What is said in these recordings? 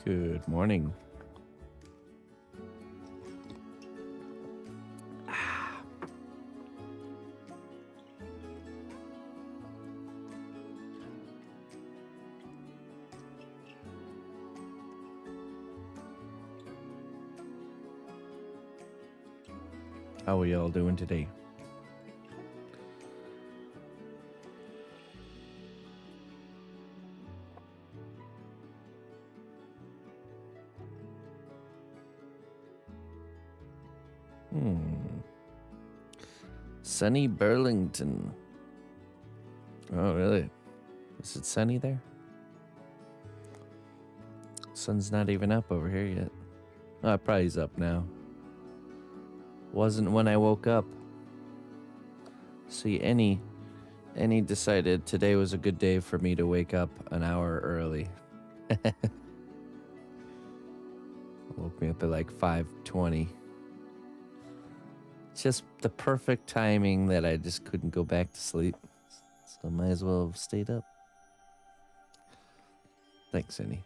Good morning. How are y'all doing today? Sunny Burlington. Oh, really? Is it sunny there? Sun's not even up over here yet. Oh, it probably is up now. Wasn't when I woke up. See, Annie decided today was a good day for me to wake up an hour early. Woke me up at like 5:20. Just the perfect timing that I just couldn't go back to sleep. So might as well have stayed up. Thanks, Annie.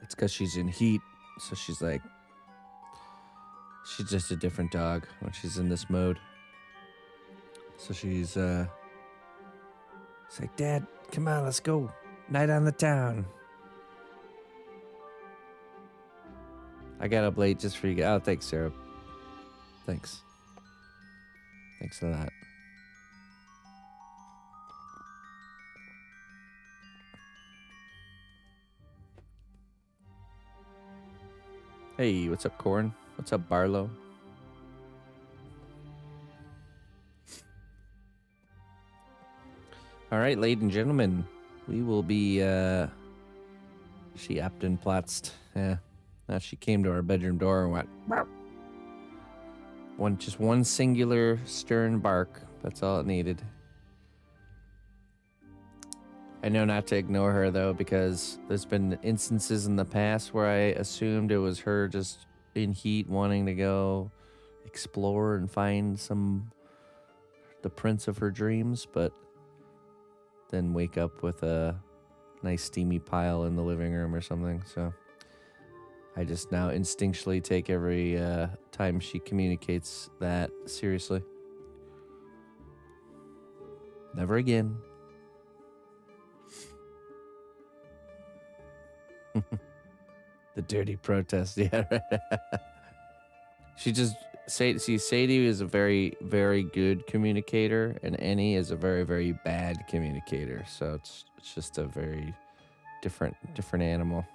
It's because she's in heat, so she's like... She's just a different dog when she's in this mode. So she's like, Dad, come on, let's go. Night on the town. I got up late just for you. Oh, thanks, Sarah. Thanks. Thanks a lot. Hey, what's up, Corn? What's up, Barlow? All right, ladies and gentlemen, we will be, she Aptenplatzt. Yeah. Now she came to our bedroom door and went, bark. Just one singular stern bark. That's all it needed. I know not to ignore her, though, because there's been instances in the past where I assumed it was her just in heat wanting to go explore and find the prince of her dreams, but then wake up with a nice steamy pile in the living room or something. So I just now instinctually take every time she communicates that seriously. Never again. The dirty protest, yeah, right. Sadie is a very, very good communicator, and Annie is a very, very bad communicator. So it's just a very different animal.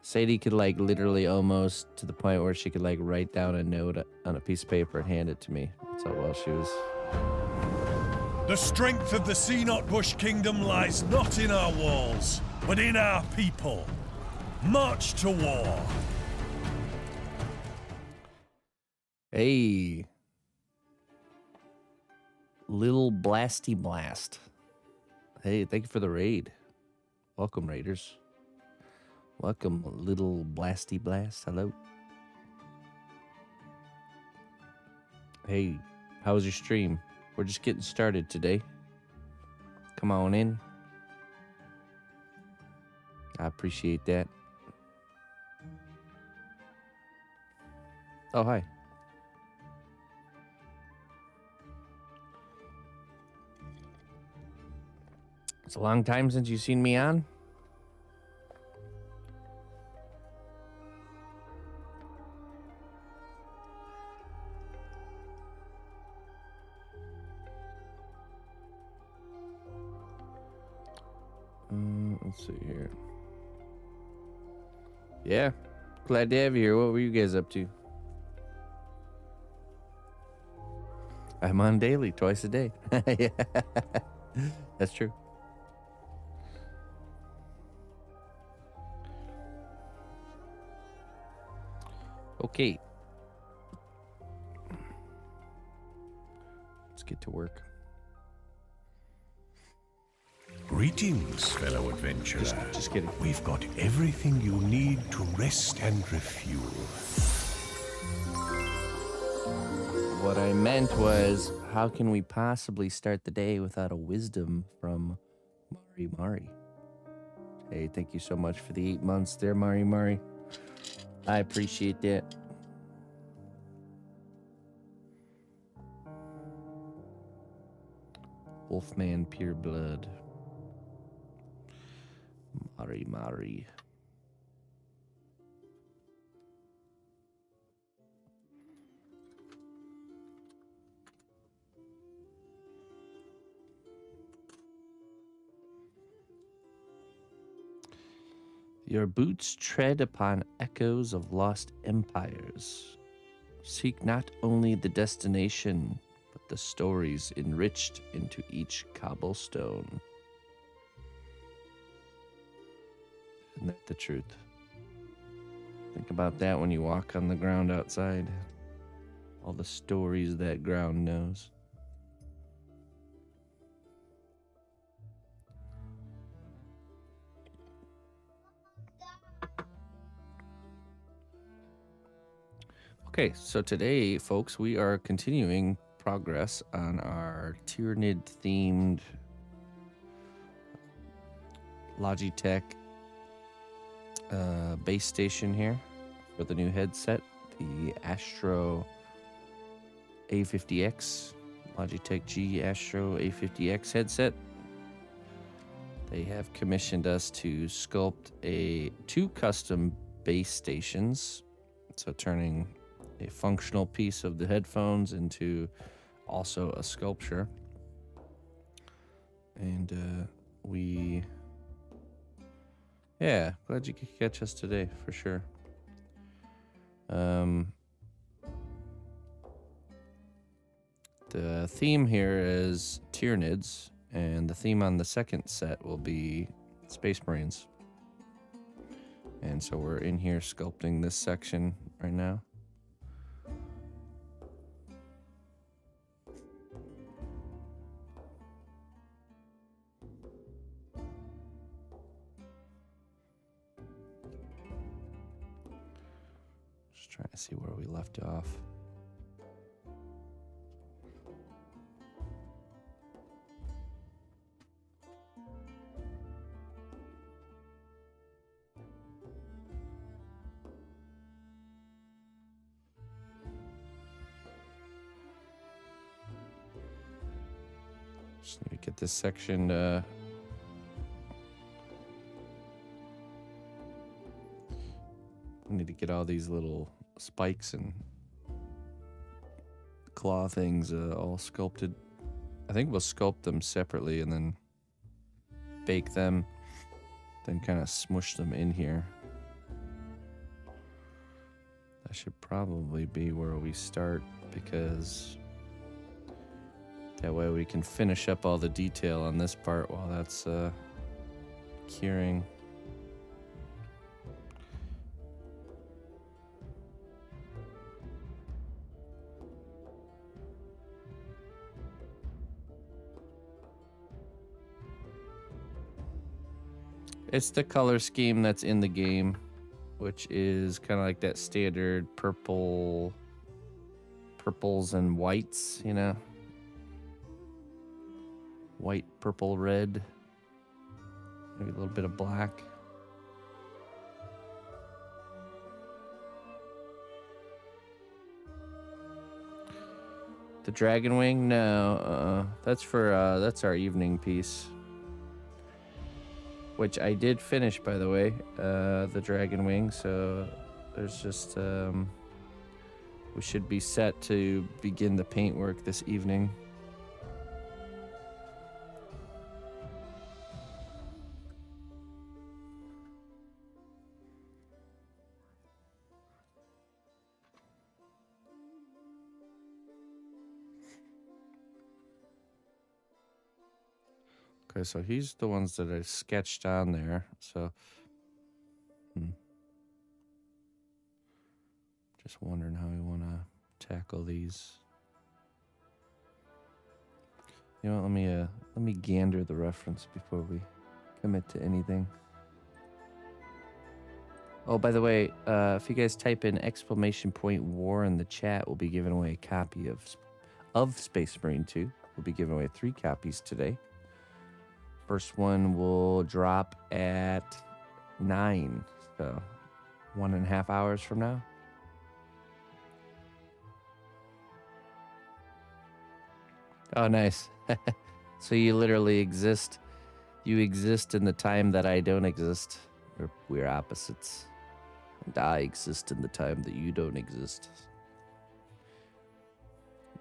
Sadie could like literally almost to the point where she could like write down a note on a piece of paper and hand it to me. That's how well she was. The strength of the cnotbusch kingdom lies not in our walls, but in our people. March to war. Hey. Little Blasty Blast. Hey, thank you for the raid. Welcome, Raiders. Welcome, Little Blasty Blast. Hello. Hey, how was your stream? We're just getting started today. Come on in. I appreciate that. Oh, hi. It's a long time since you've seen me on. Let's see here. Yeah, glad to have you here. What were you guys up to? I'm on daily, twice a day. Yeah. That's true. Okay. Let's get to work. Greetings, fellow adventurer. Just kidding. We've got everything you need to rest and refuel. What I meant was, how can we possibly start the day without a wisdom from Mari Mari? Hey, thank you so much for the 8 months there, Mari Mari. I appreciate that. Wolfman Pure Blood. Mari Mari. Your boots tread upon echoes of lost empires. Seek not only the destination, but the stories enriched into each cobblestone. Isn't that the truth? Think about that when you walk on the ground outside. All the stories that ground knows. Okay, so today, folks, we are continuing progress on our Tyranid themed Logitech base station here for the new headset, the ASTRO A50X, Logitech G ASTRO A50X headset. They have commissioned us to sculpt two custom base stations, so turning a functional piece of the headphones into also a sculpture. And yeah, glad you could catch us today for sure. The theme here is Tyranids, and the theme on the second set will be Space Marines. And so we're in here sculpting this section right now. Trying to see where we left off. Just need to get this section I need to get all these little spikes and claw things all sculpted. I think we'll sculpt them separately and then bake them, then kind of smush them in here. That should probably be where we start, because that way we can finish up all the detail on this part while that's curing. It's the color scheme that's in the game, which is kind of like that standard purples and whites, you know? White, purple, red. Maybe a little bit of black. The dragon wing? No, that's for that's our evening piece. Which I did finish, by the way, the dragon wing, so there's just, we should be set to begin the paintwork this evening. Okay, so he's the ones that I sketched on there, so just wondering how we want to tackle these. You know what, let me Let me gander the reference before we commit to anything. Oh, by the way, if you guys type in !war in the chat, we'll be giving away a copy of Space Marine 2. We'll be giving away 3 copies today. First one will drop at 9, so 1.5 hours from now. Oh, nice. So you literally exist. You exist in the time that I don't exist. We're opposites. And I exist in the time that you don't exist.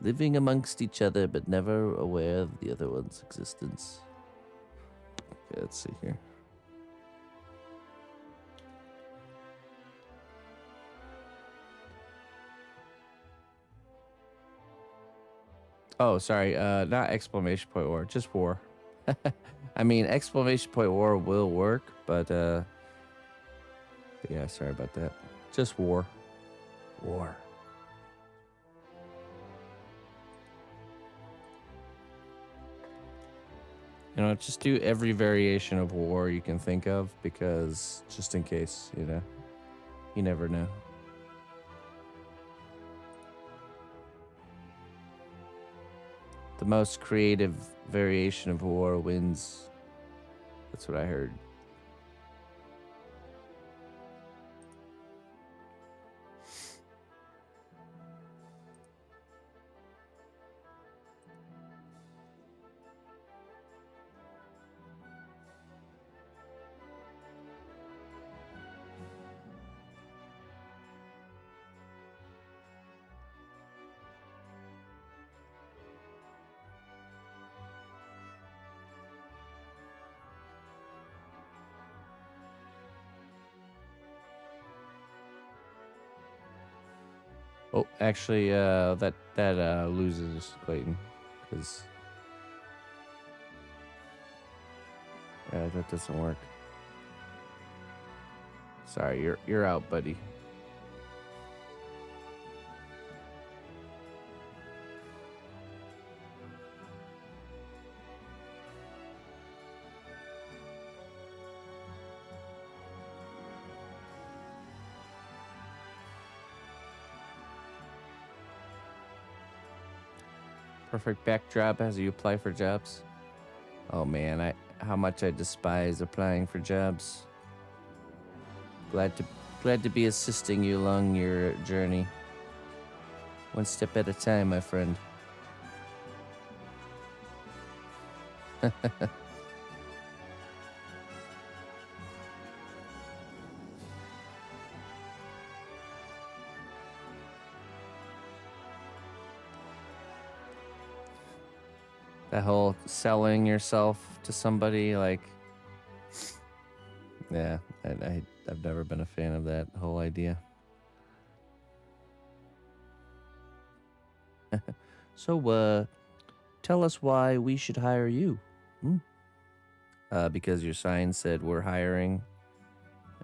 Living amongst each other, but never aware of the other one's existence. Okay, let's see here. Oh, sorry. Not exclamation point war, just war. I mean, exclamation point war will work, but yeah, sorry about that. Just war. War. You know, just do every variation of war you can think of, because just in case, you know, you never know. The most creative variation of war wins. That's what I heard. Oh, actually, that loses Clayton, because that doesn't work. Sorry, you're out, buddy. Perfect backdrop as you apply for jobs. Oh man, how much I despise applying for jobs. Glad to be assisting you along your journey. One step at a time, my friend. That whole selling yourself to somebody, like, yeah, I've never been a fan of that whole idea. So, tell us why we should hire you. Because your sign said we're hiring,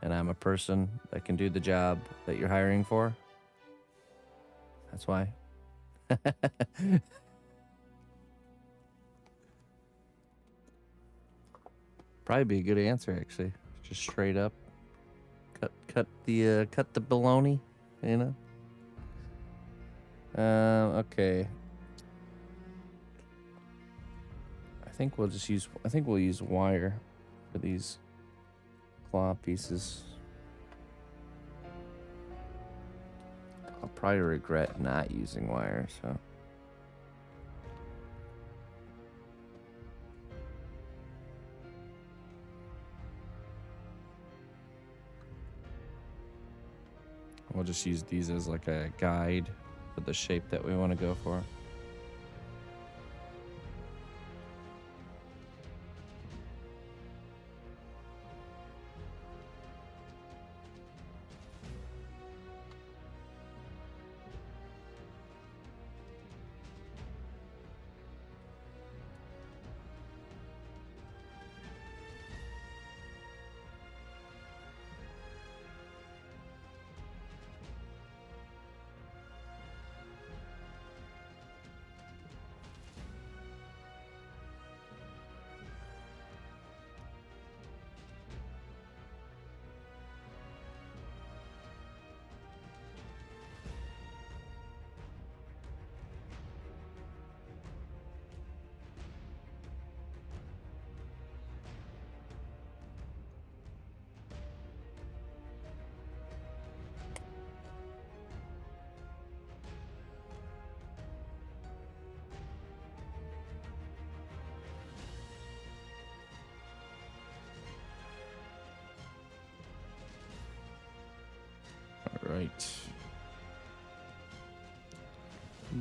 and I'm a person that can do the job that you're hiring for. That's why. Probably be a good answer, actually. Just straight up, cut the baloney, you know. Okay. I think we'll use wire for these claw pieces. I'll probably regret not using wire, so. We'll just use these as like a guide for the shape that we want to go for.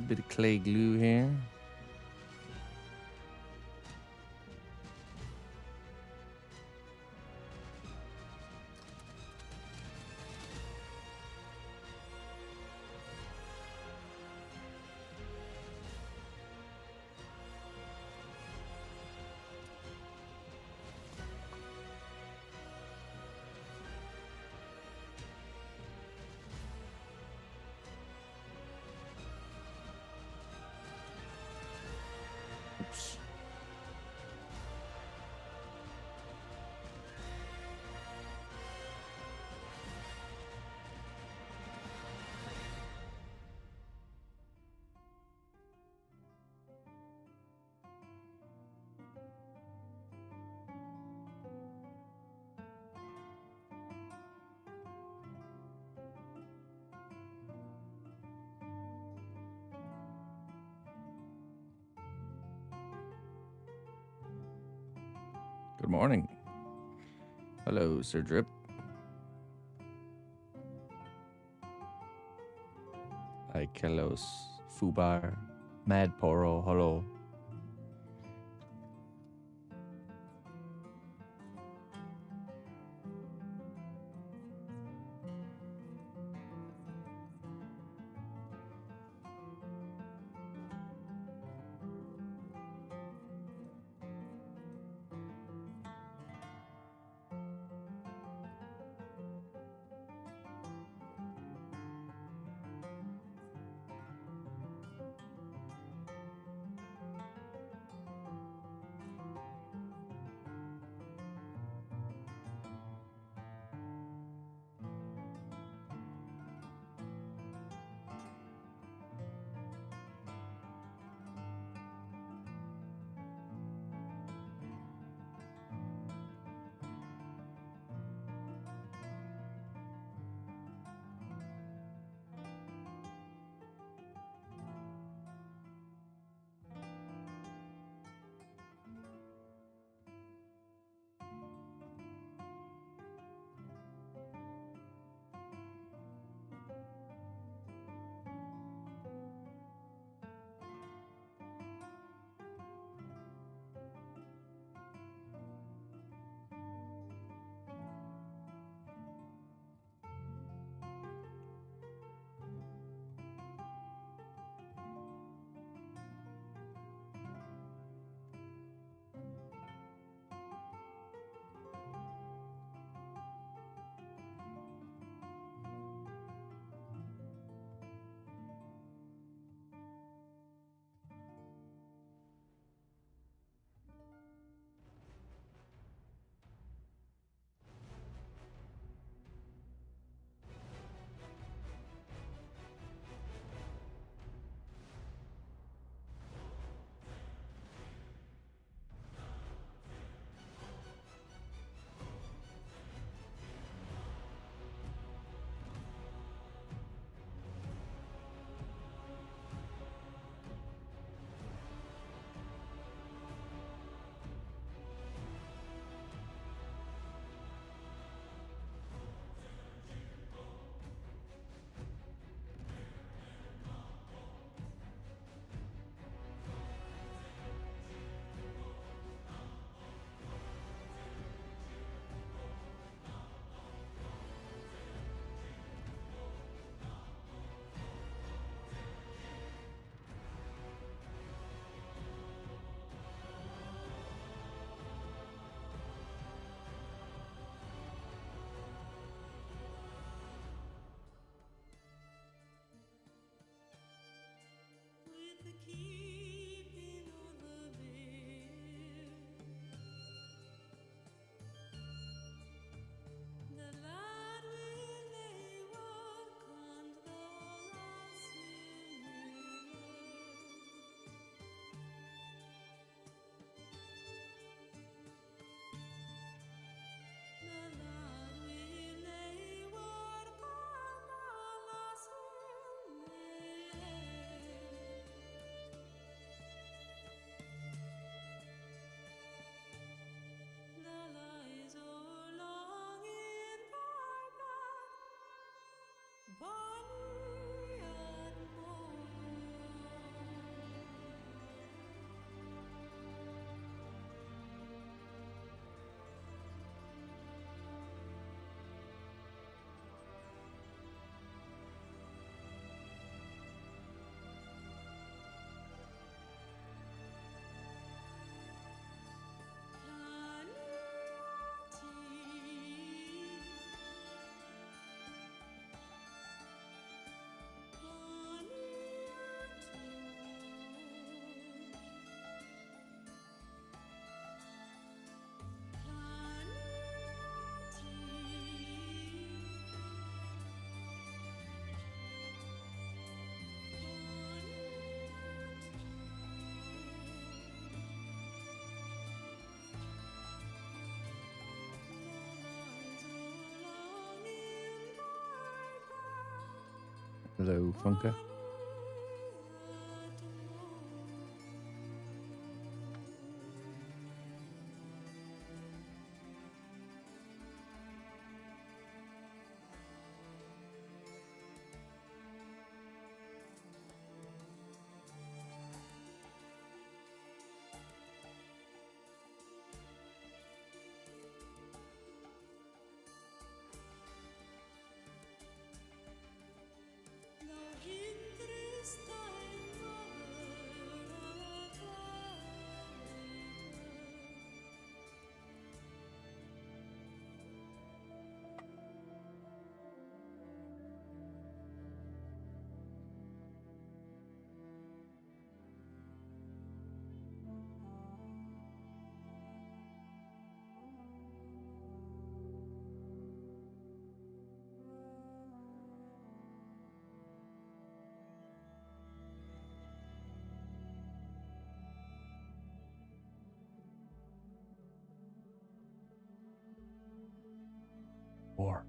bit of clay glue here. Oops. Good morning. Hello, Sir Drip. Hi, Kelos, Fubar, Mad Poro, hello. Hello, Funka. War.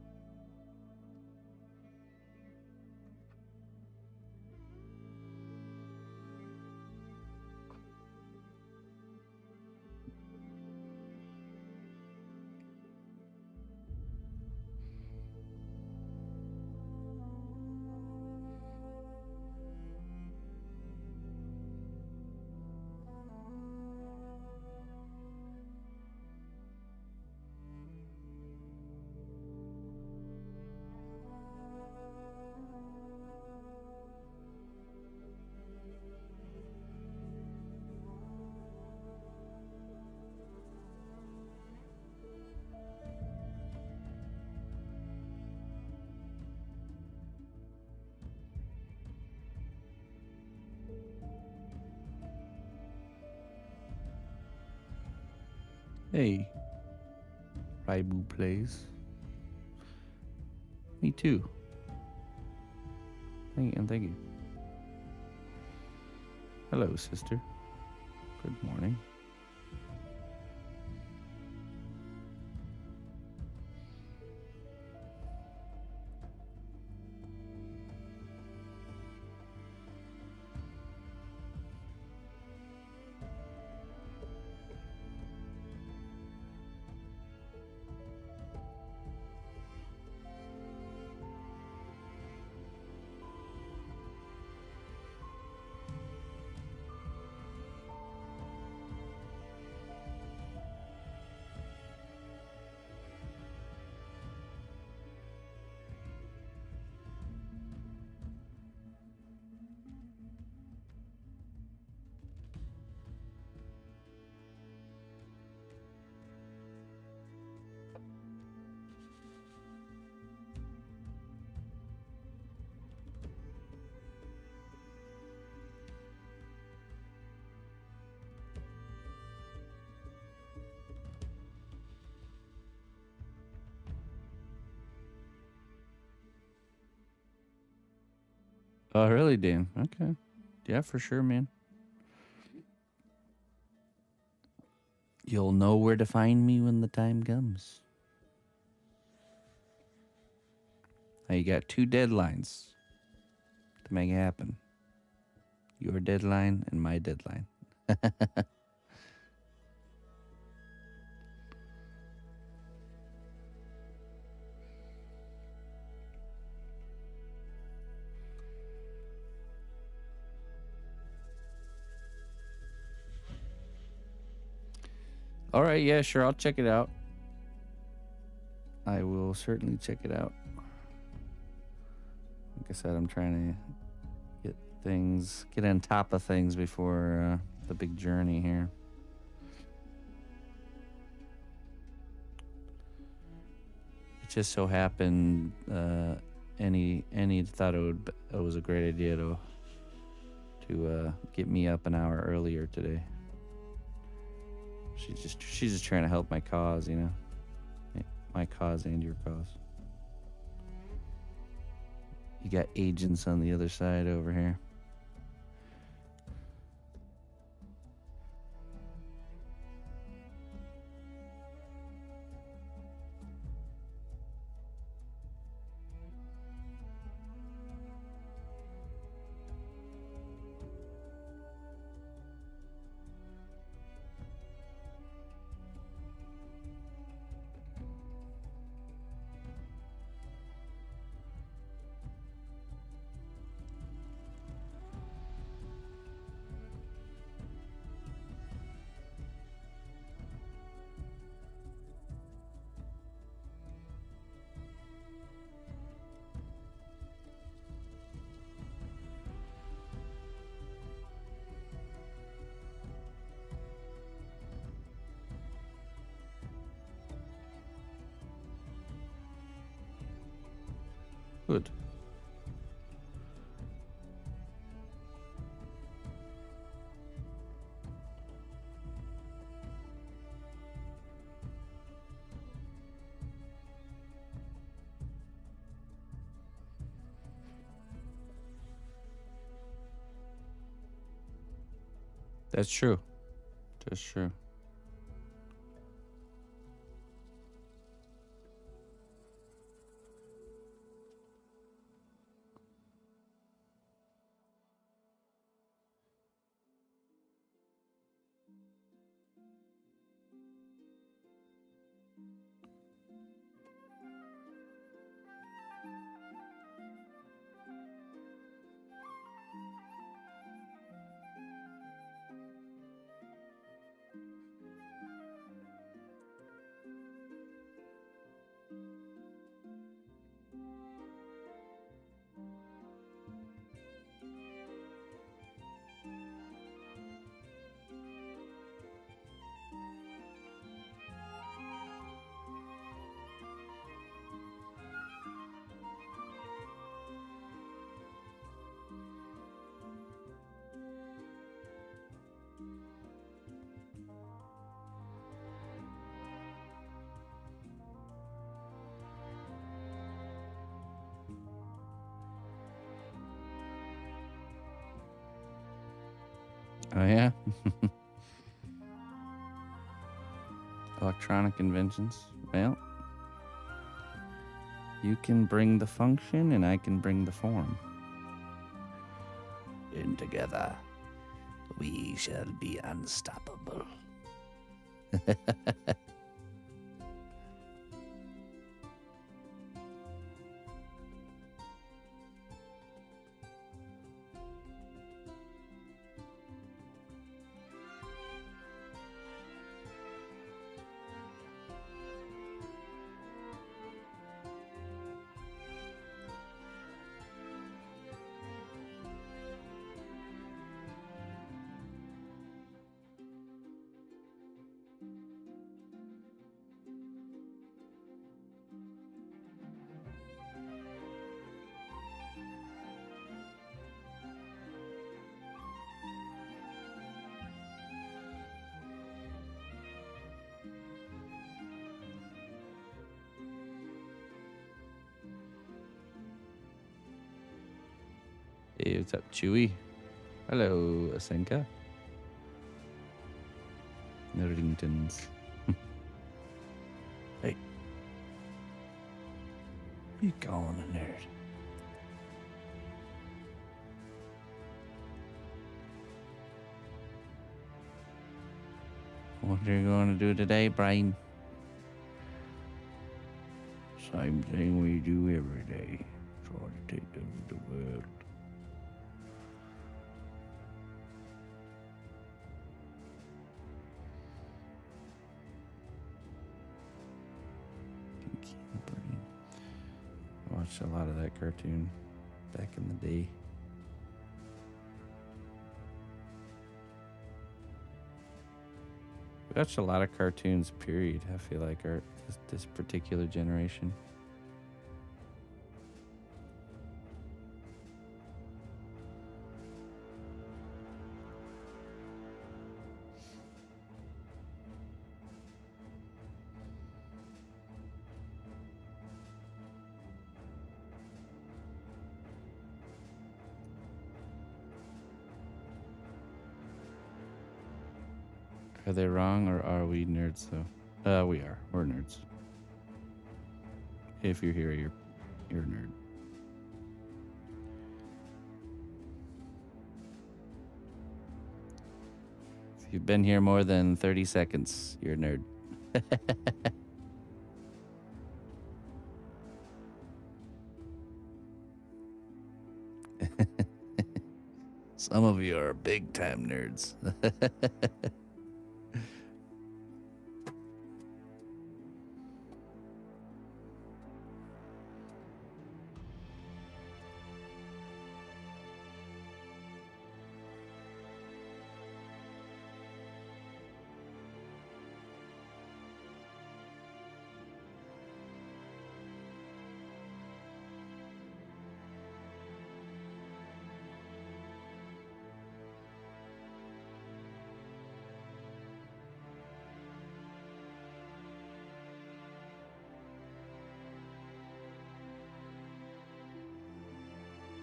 Hey, Raibu plays. Me too. Thank you. Hello, sister. Good morning. Oh, really, Dan? Okay. Yeah, for sure, man. You'll know where to find me when the time comes. Now you got 2 deadlines to make it happen. Your deadline and my deadline. All right, yeah, sure. I'll check it out. I will certainly check it out. Like I said, I'm trying to get on top of things before the big journey here. It just so happened Annie thought it was a great idea to get me up an hour earlier today. She's just trying to help my cause, you know, my cause and your cause. You got agents on the other side over here. Good. That's true. That's true. Oh, yeah? Electronic inventions. Well, you can bring the function and I can bring the form. And together, we shall be unstoppable. Hey, what's up, Chewy? Hello, Asenka. Nerdingtons. Hey. What are you calling a nerd? What are you going to do today, Brian? Same thing we do every day. Try to take over the world. I watched a lot of that cartoon back in the day. We watched a lot of cartoons, period, I feel like, this particular generation. Are they wrong, or are we nerds, though? We are. We're nerds. If you're here, you're a nerd. If you've been here more than 30 seconds, you're a nerd. Some of you are big-time nerds.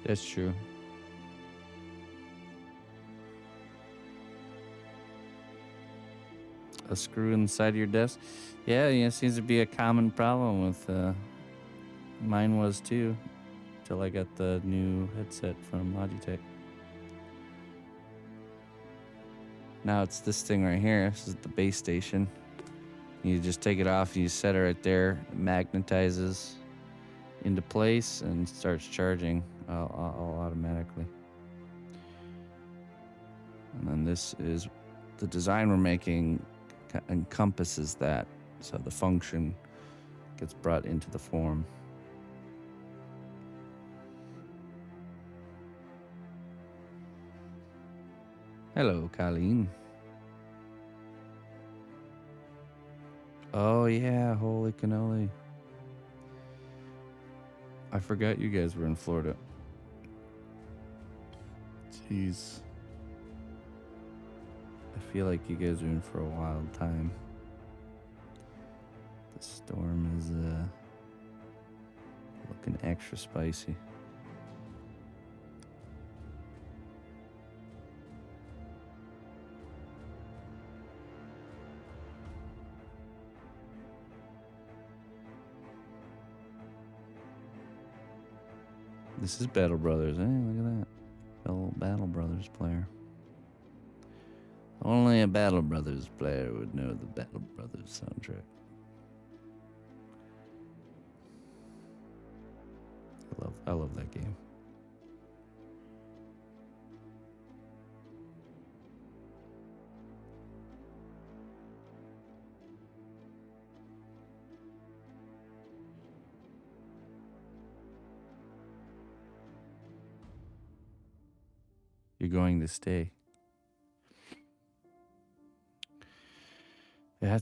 That's true. A screw inside of your desk? Yeah, it seems to be a common problem with, mine was too, till I got the new headset from Logitech. Now it's this thing right here. This is the base station. You just take it off and you set it right there. It magnetizes into place and starts charging all automatically. And then this is the design we're making encompasses that, so the function gets brought into the form. Hello, Colleen. Oh yeah, holy cannoli. I forgot you guys were in Florida. Jeez. I feel like you guys are in for a wild time. The storm is looking extra spicy. This is Battle Brothers, eh? Look at that. Fellow Battle Brothers player. Only a Battle Brothers player would know the Battle Brothers soundtrack. I love that game. You're going to stay. I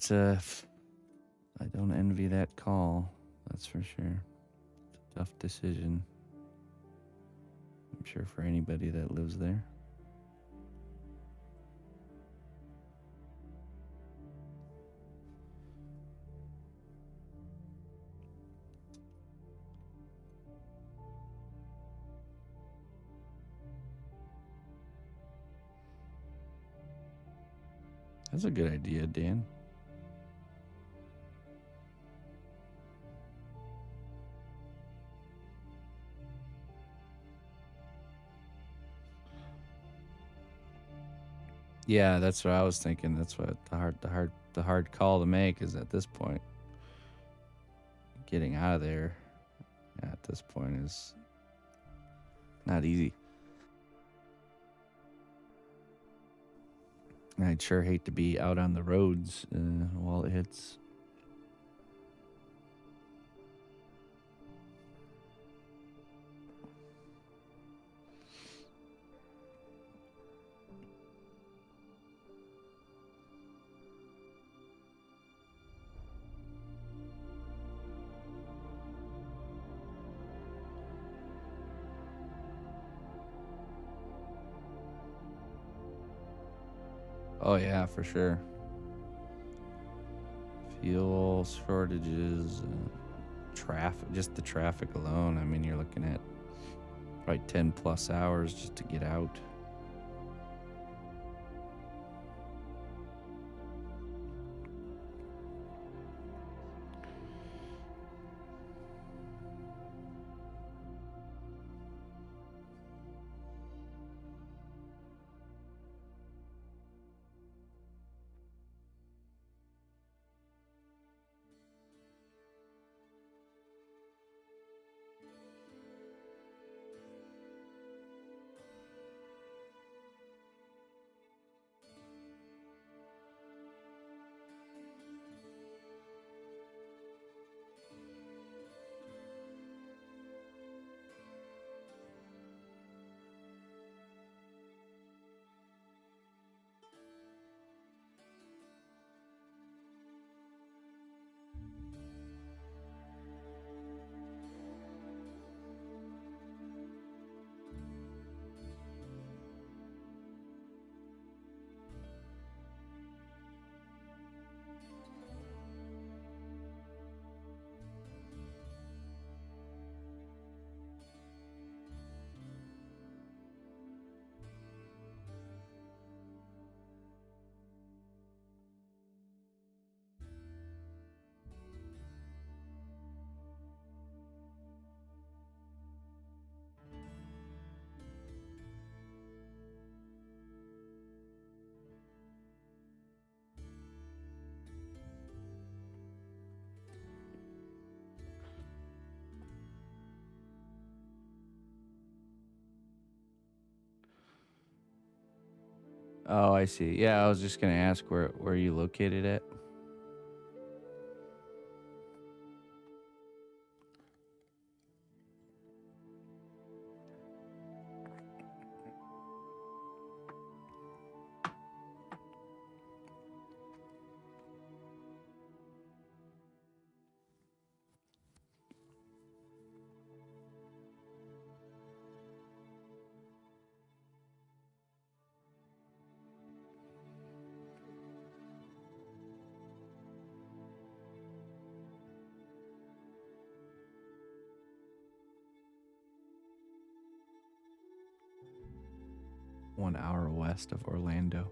don't envy that call, that's for sure. It's a tough decision. I'm sure for anybody that lives there. That's a good idea, Dan. Yeah, that's what I was thinking. That's what the hard call to make is at this point. Getting out of there at this point is not easy. I'd sure hate to be out on the roads while it hits. Oh yeah, for sure. Fuel shortages, traffic, just the traffic alone. I mean, you're looking at probably 10 plus hours just to get out. Oh, I see. Yeah, I was just gonna ask where you located at. 1 hour west of Orlando.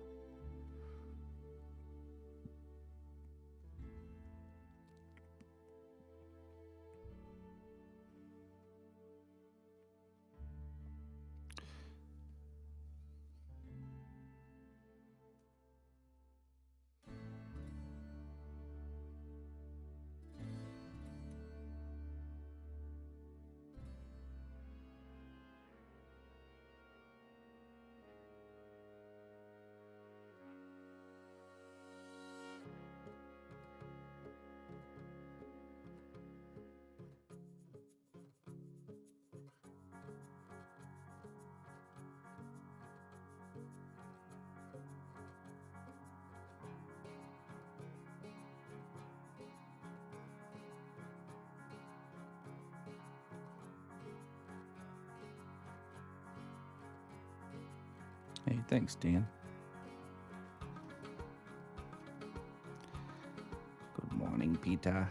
Hey, thanks, Dan. Good morning, Peter.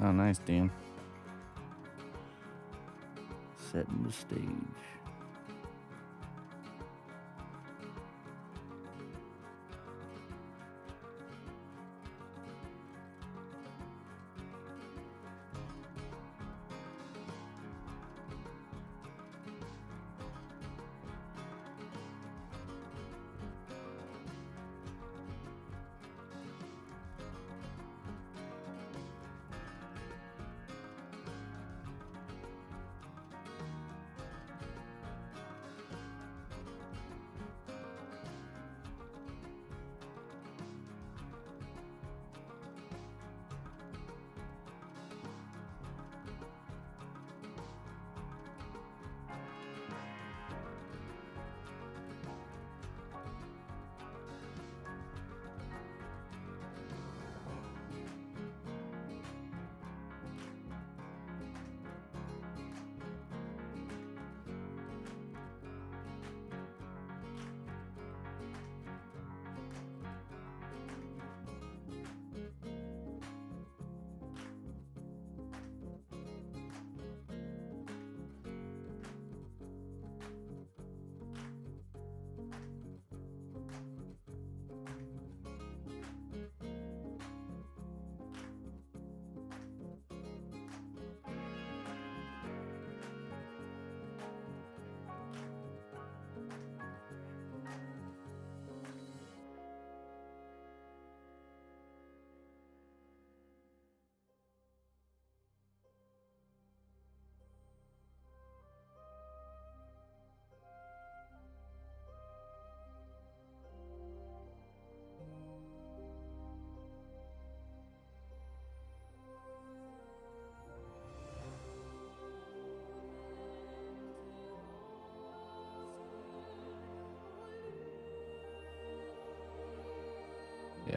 Oh, nice, Dan. Setting the stage.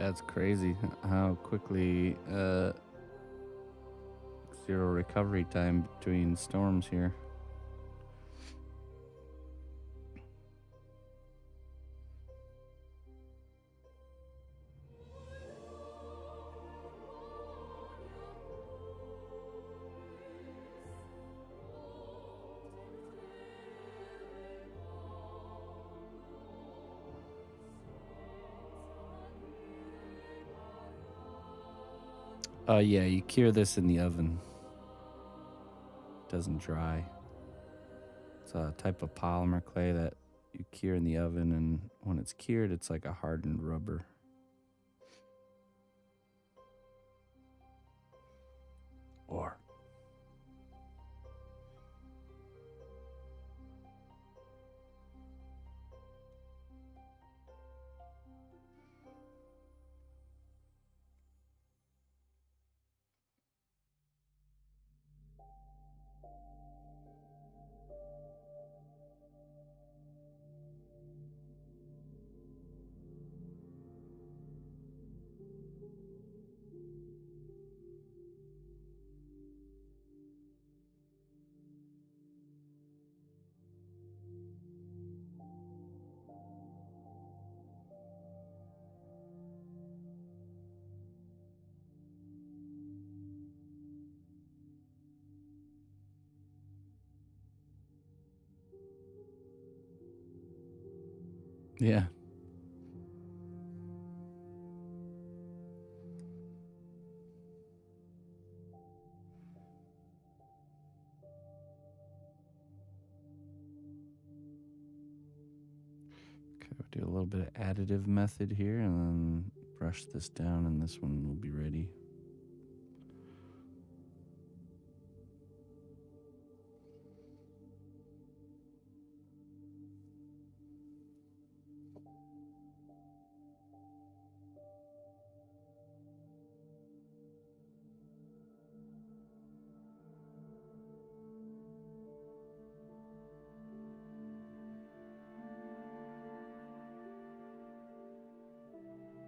That's crazy how quickly zero recovery time between storms here. Yeah, you cure this in the oven. It doesn't dry. It's a type of polymer clay that you cure in the oven, and when it's cured, it's like a hardened rubber. Or yeah. Okay, we'll do a little bit of additive method here and then brush this down, and this one will be ready.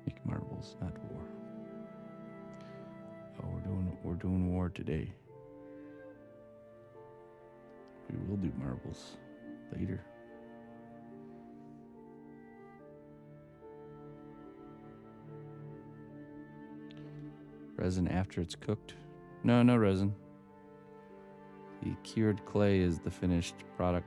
Make marbles, not war. Oh, we're doing war today. We will do marbles later. Resin after it's cooked? No, no resin. The cured clay is the finished product.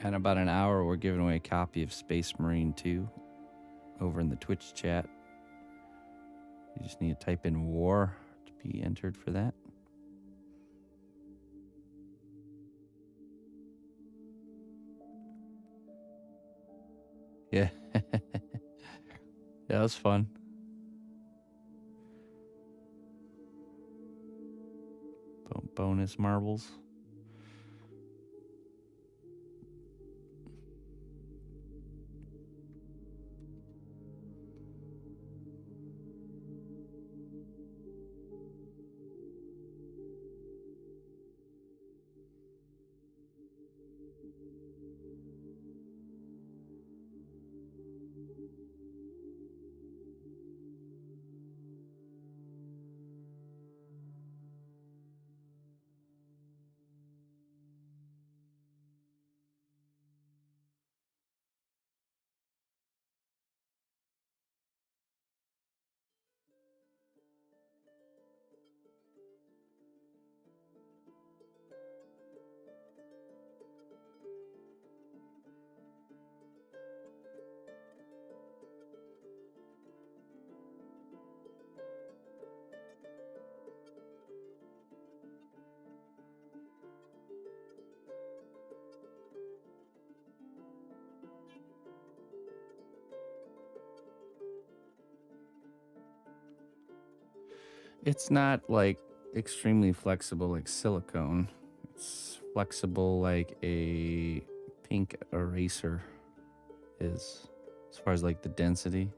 In about an hour, we're giving away a copy of Space Marine 2 over in the Twitch chat. You just need to type in war to be entered for that. Yeah. Yeah, that was fun. Bonus marbles. It's not like extremely flexible like silicone. It's flexible like a pink eraser. is as far as like the density.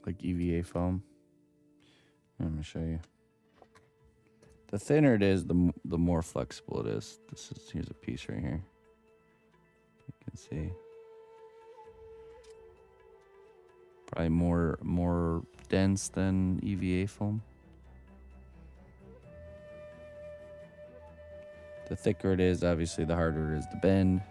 Like EVA foam. Let me show you. The thinner it is, the more flexible it is. Here's a piece right here. You can see. Probably more dense than EVA foam. The thicker it is, obviously, the harder it is to bend.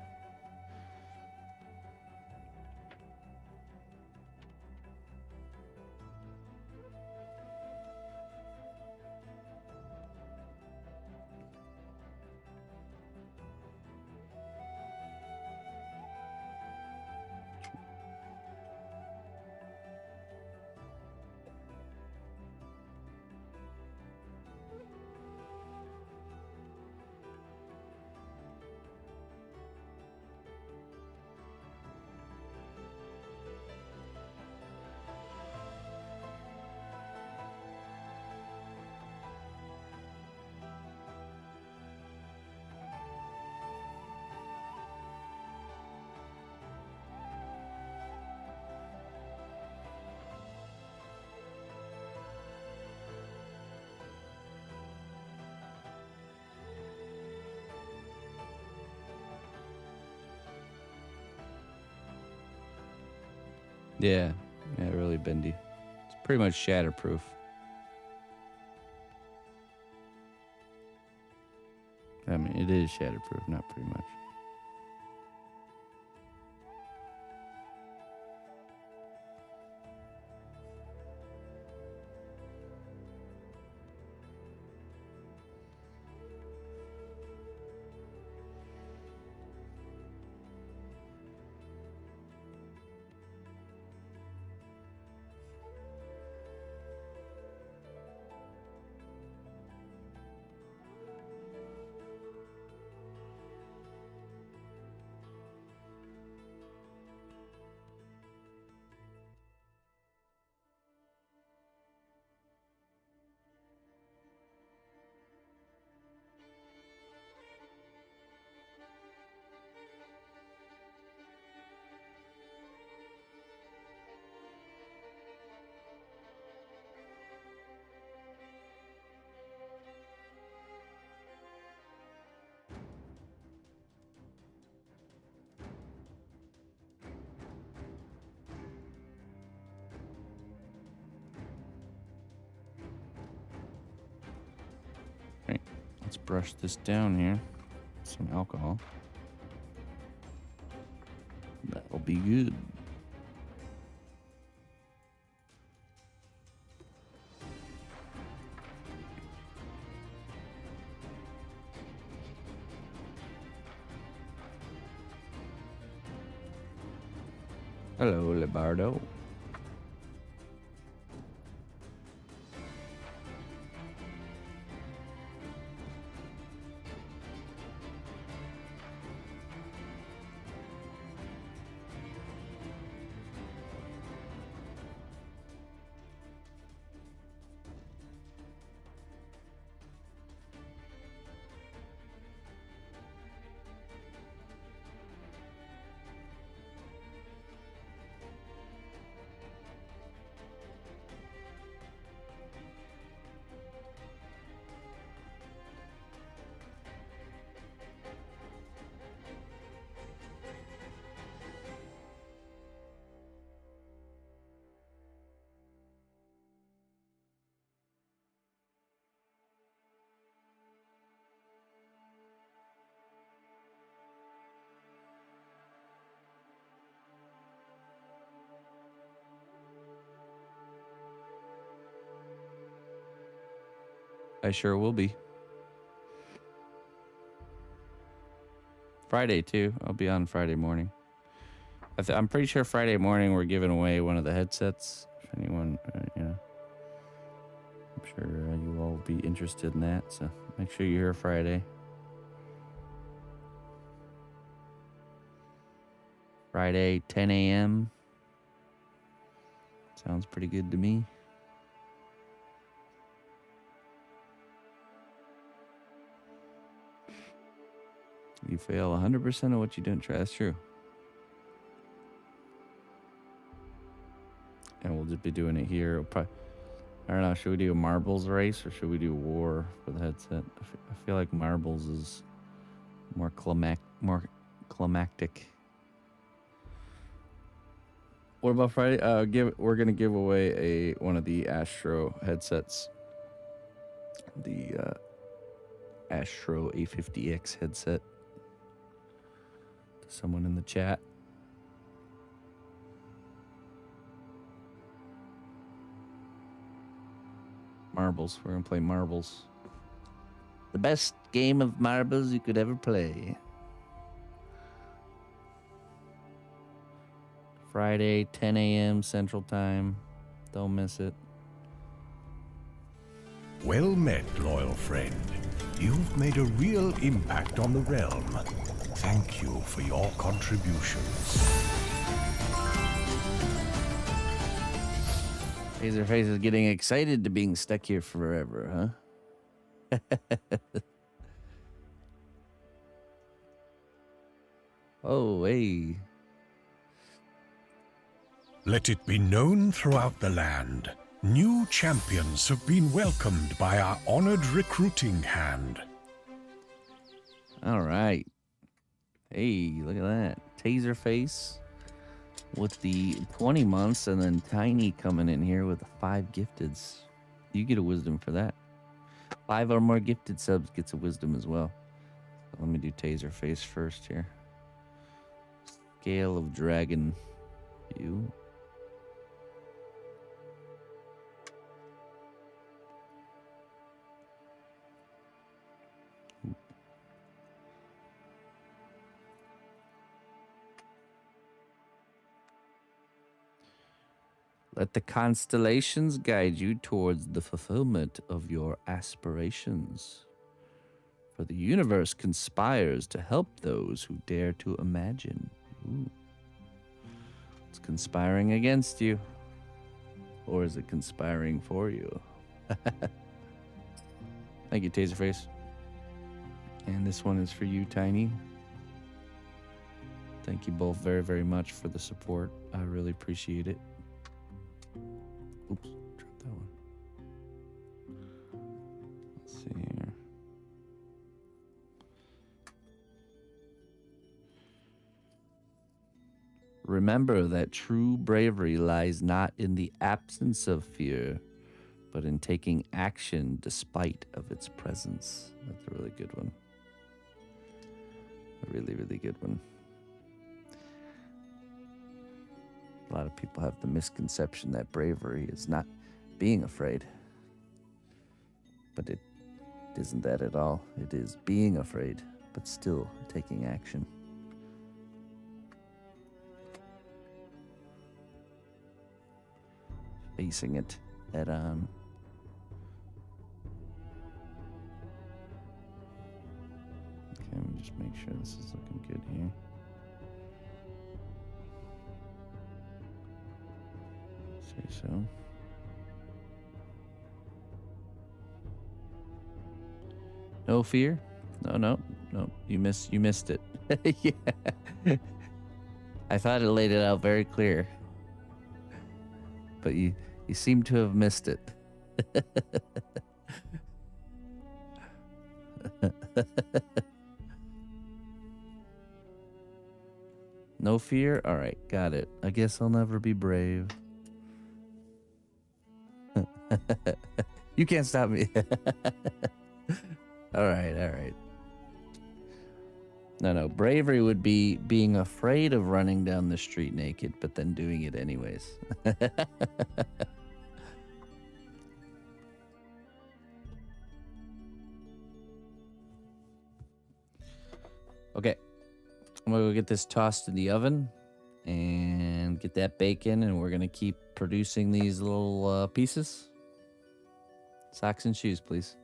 Yeah, really bendy. It's pretty much shatterproof. I mean, it is shatterproof, not pretty much. Right, let's brush this down here. Some alcohol. That'll be good. Hello, Lebardo. I sure will be. Friday too. I'll be on Friday morning. I'm pretty sure Friday morning we're giving away one of the headsets. If anyone, you know, I'm sure you all will be interested in that. So make sure you're here Friday. Friday, 10 a.m. Sounds pretty good to me. You fail 100% of what you don't try. That's true. And we'll just be doing it here. I don't know. Should we do a marbles race or should we do war for the headset? I feel like marbles is more climactic. What about Friday? We're gonna give away one of the ASTRO headsets. The ASTRO A50X headset. To someone in the chat. Marbles. We're gonna play marbles. The best game of marbles you could ever play. Friday, 10 a.m. Central Time. Don't miss it. Well met, loyal friend. You've made a real impact on the realm. Thank you for your contributions. Taserface is getting excited to being stuck here forever, huh? Oh, hey. Let it be known throughout the land. New champions have been welcomed by our honored recruiting hand. All right. Hey, look at that. Taserface with the 20 months and then Tiny coming in here with the 5 gifteds. You get a wisdom for that. 5 or more gifted subs gets a wisdom as well. So let me do Taserface first here. Scale of Dragon view. Let the constellations guide you towards the fulfillment of your aspirations. For the universe conspires to help those who dare to imagine. Ooh. It's conspiring against you. Or is it conspiring for you? Thank you, Taserface. And this one is for you, Tiny. Thank you both very, very much for the support. I really appreciate it. Oops, dropped that one. Let's see here. Remember that true bravery lies not in the absence of fear, but in taking action despite of its presence. That's a really good one. A really, really good one. A lot of people have the misconception that bravery is not being afraid. But it isn't that at all. It is being afraid, but still taking action. Facing it head on. Okay, let me just make sure this is looking good here. Say so. No fear? No. You missed it. Yeah. I thought it laid it out very clear. But you seem to have missed it. No fear? All right, got it. I guess I'll never be brave. You can't stop me. All right. No. Bravery would be being afraid of running down the street naked, but then doing it anyways. Okay. I'm going to go get this tossed in the oven and get that bacon, and we're going to keep producing these little pieces. Socks and shoes, please.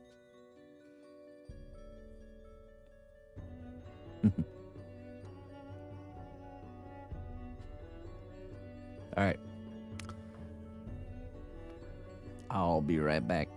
All right. I'll be right back.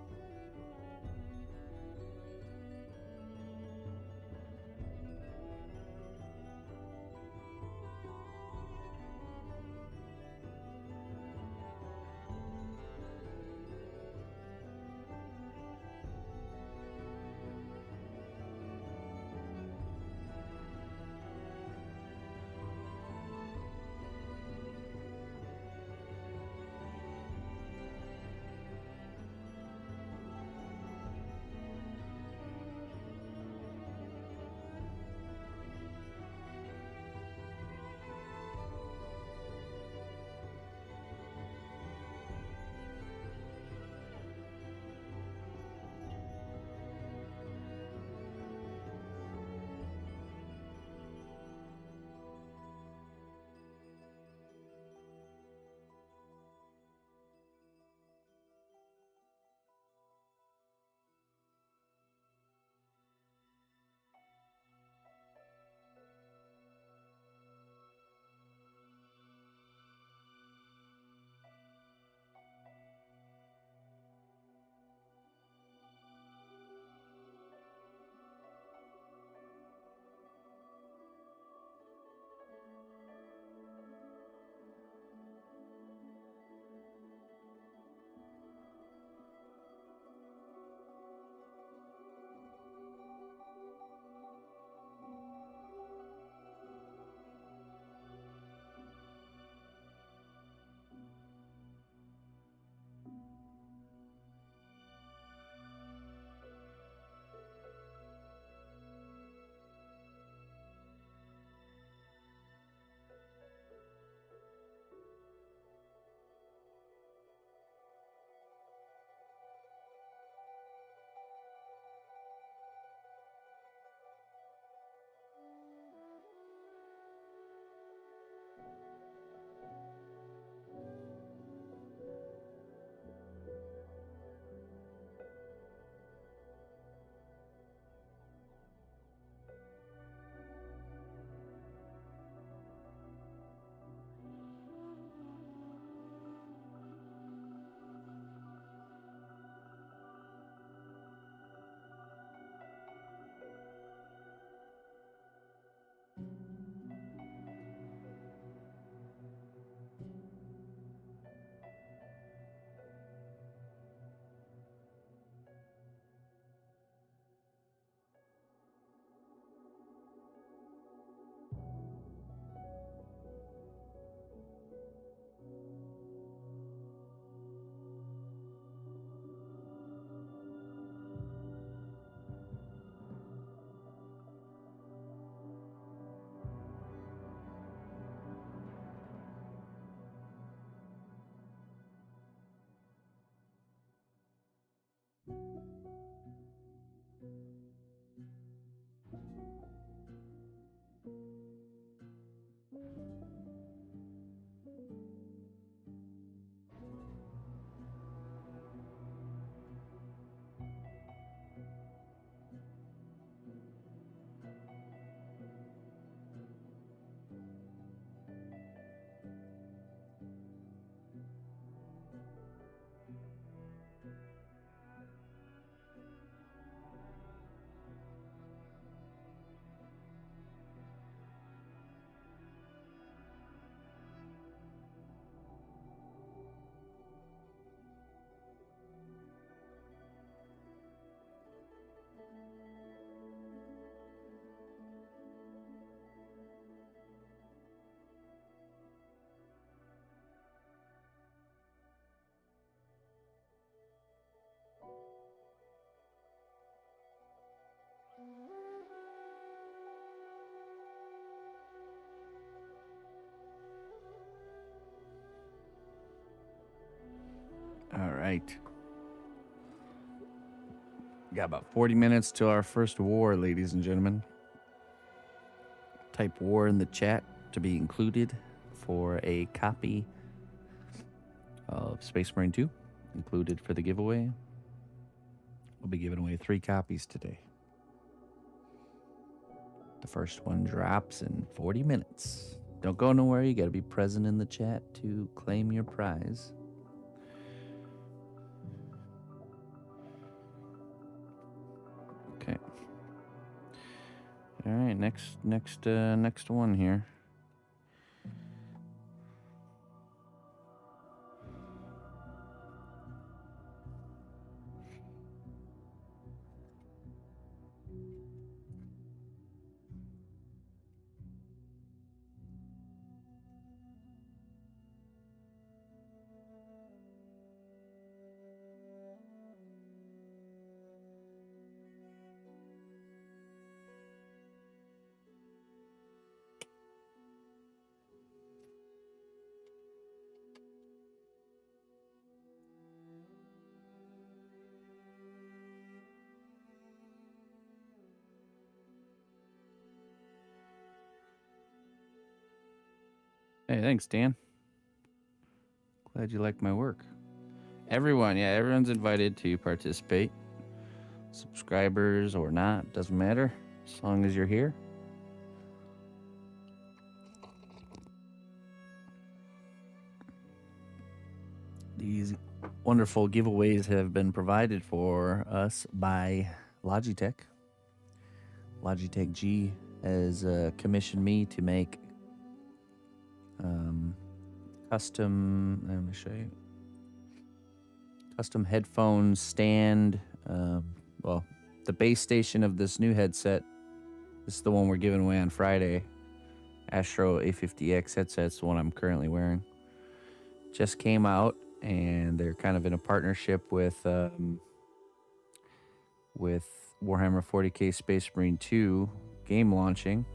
All right. Got about 40 minutes till our first war, ladies and gentlemen. Type war in the chat to be included for a copy of Space Marine 2, included for the giveaway. We'll be giving away 3 copies today. The first one drops in 40 minutes. Don't go nowhere. You got to be present in the chat to claim your prize. Okay. All right. Next one here. Hey, thanks, Dan. Glad you like my work. Everyone's invited to participate. Subscribers or not, doesn't matter, as long as you're here. These wonderful giveaways have been provided for us by Logitech. Logitech G has commissioned me to make custom, let me show you, custom headphone stand. Well, the base station of this new headset, this is the one we're giving away on Friday. ASTRO A50X headset's the one I'm currently wearing. Just came out, and they're kind of in a partnership with Warhammer 40K Space Marine 2 game launching.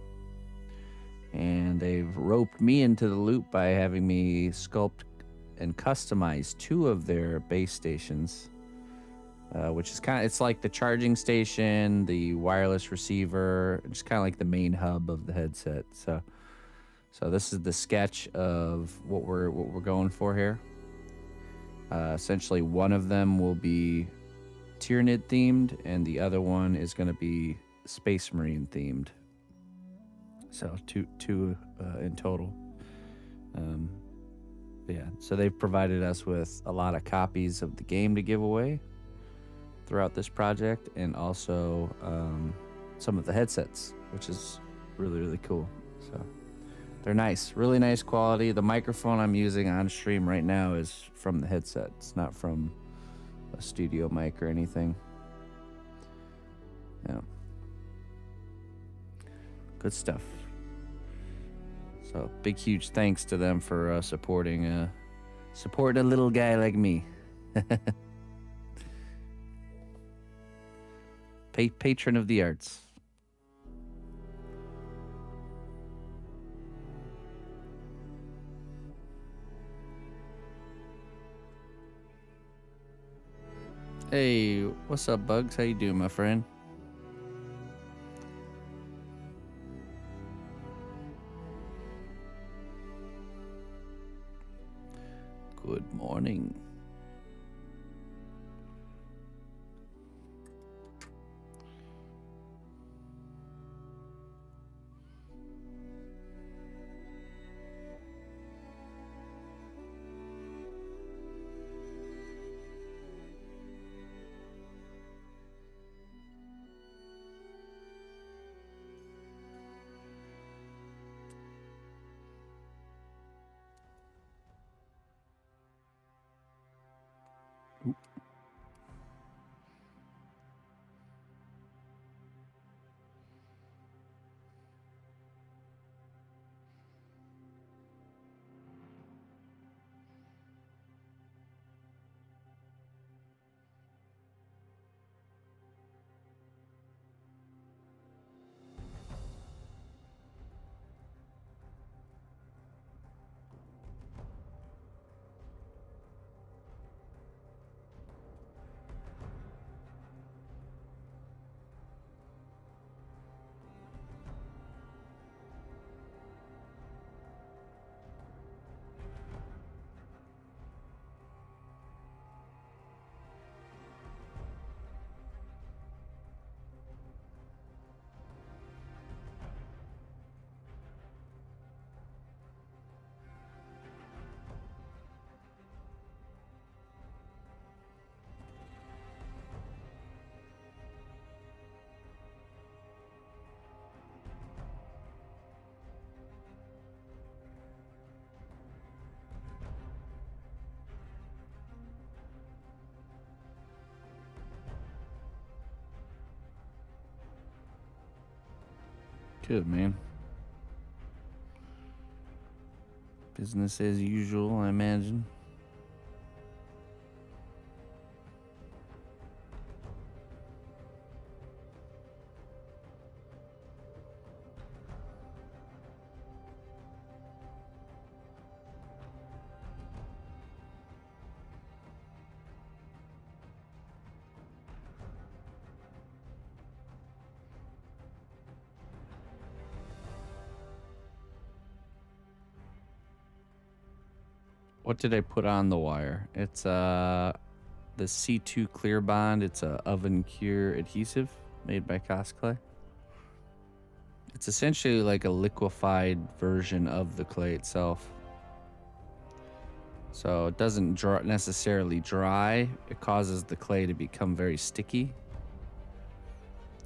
And they've roped me into the loop by having me sculpt and customize 2 of their base stations, which is it's like the charging station, the wireless receiver, just kind of like the main hub of the headset. So this is the sketch of what we're going for here. Essentially, one of them will be Tyranid themed, and the other one is going to be Space Marine themed. So two in total. Yeah, so they've provided us with a lot of copies of the game to give away throughout this project, and also some of the headsets, which is really, really cool. So they're nice, really nice quality. The microphone I'm using on stream right now is from the headset. It's not from a studio mic or anything. Yeah. Good stuff. So big, huge thanks to them for supporting a little guy like me. Patron of the arts. Hey, what's up, Bugs? How you doing, my friend? Good morning. Good, man. Business as usual, I imagine. What did I put on the wire? It's the C2 Clear Bond. It's a oven cure adhesive made by Cosclay. It's essentially like a liquefied version of the clay itself. So it doesn't necessarily dry. It causes the clay to become very sticky.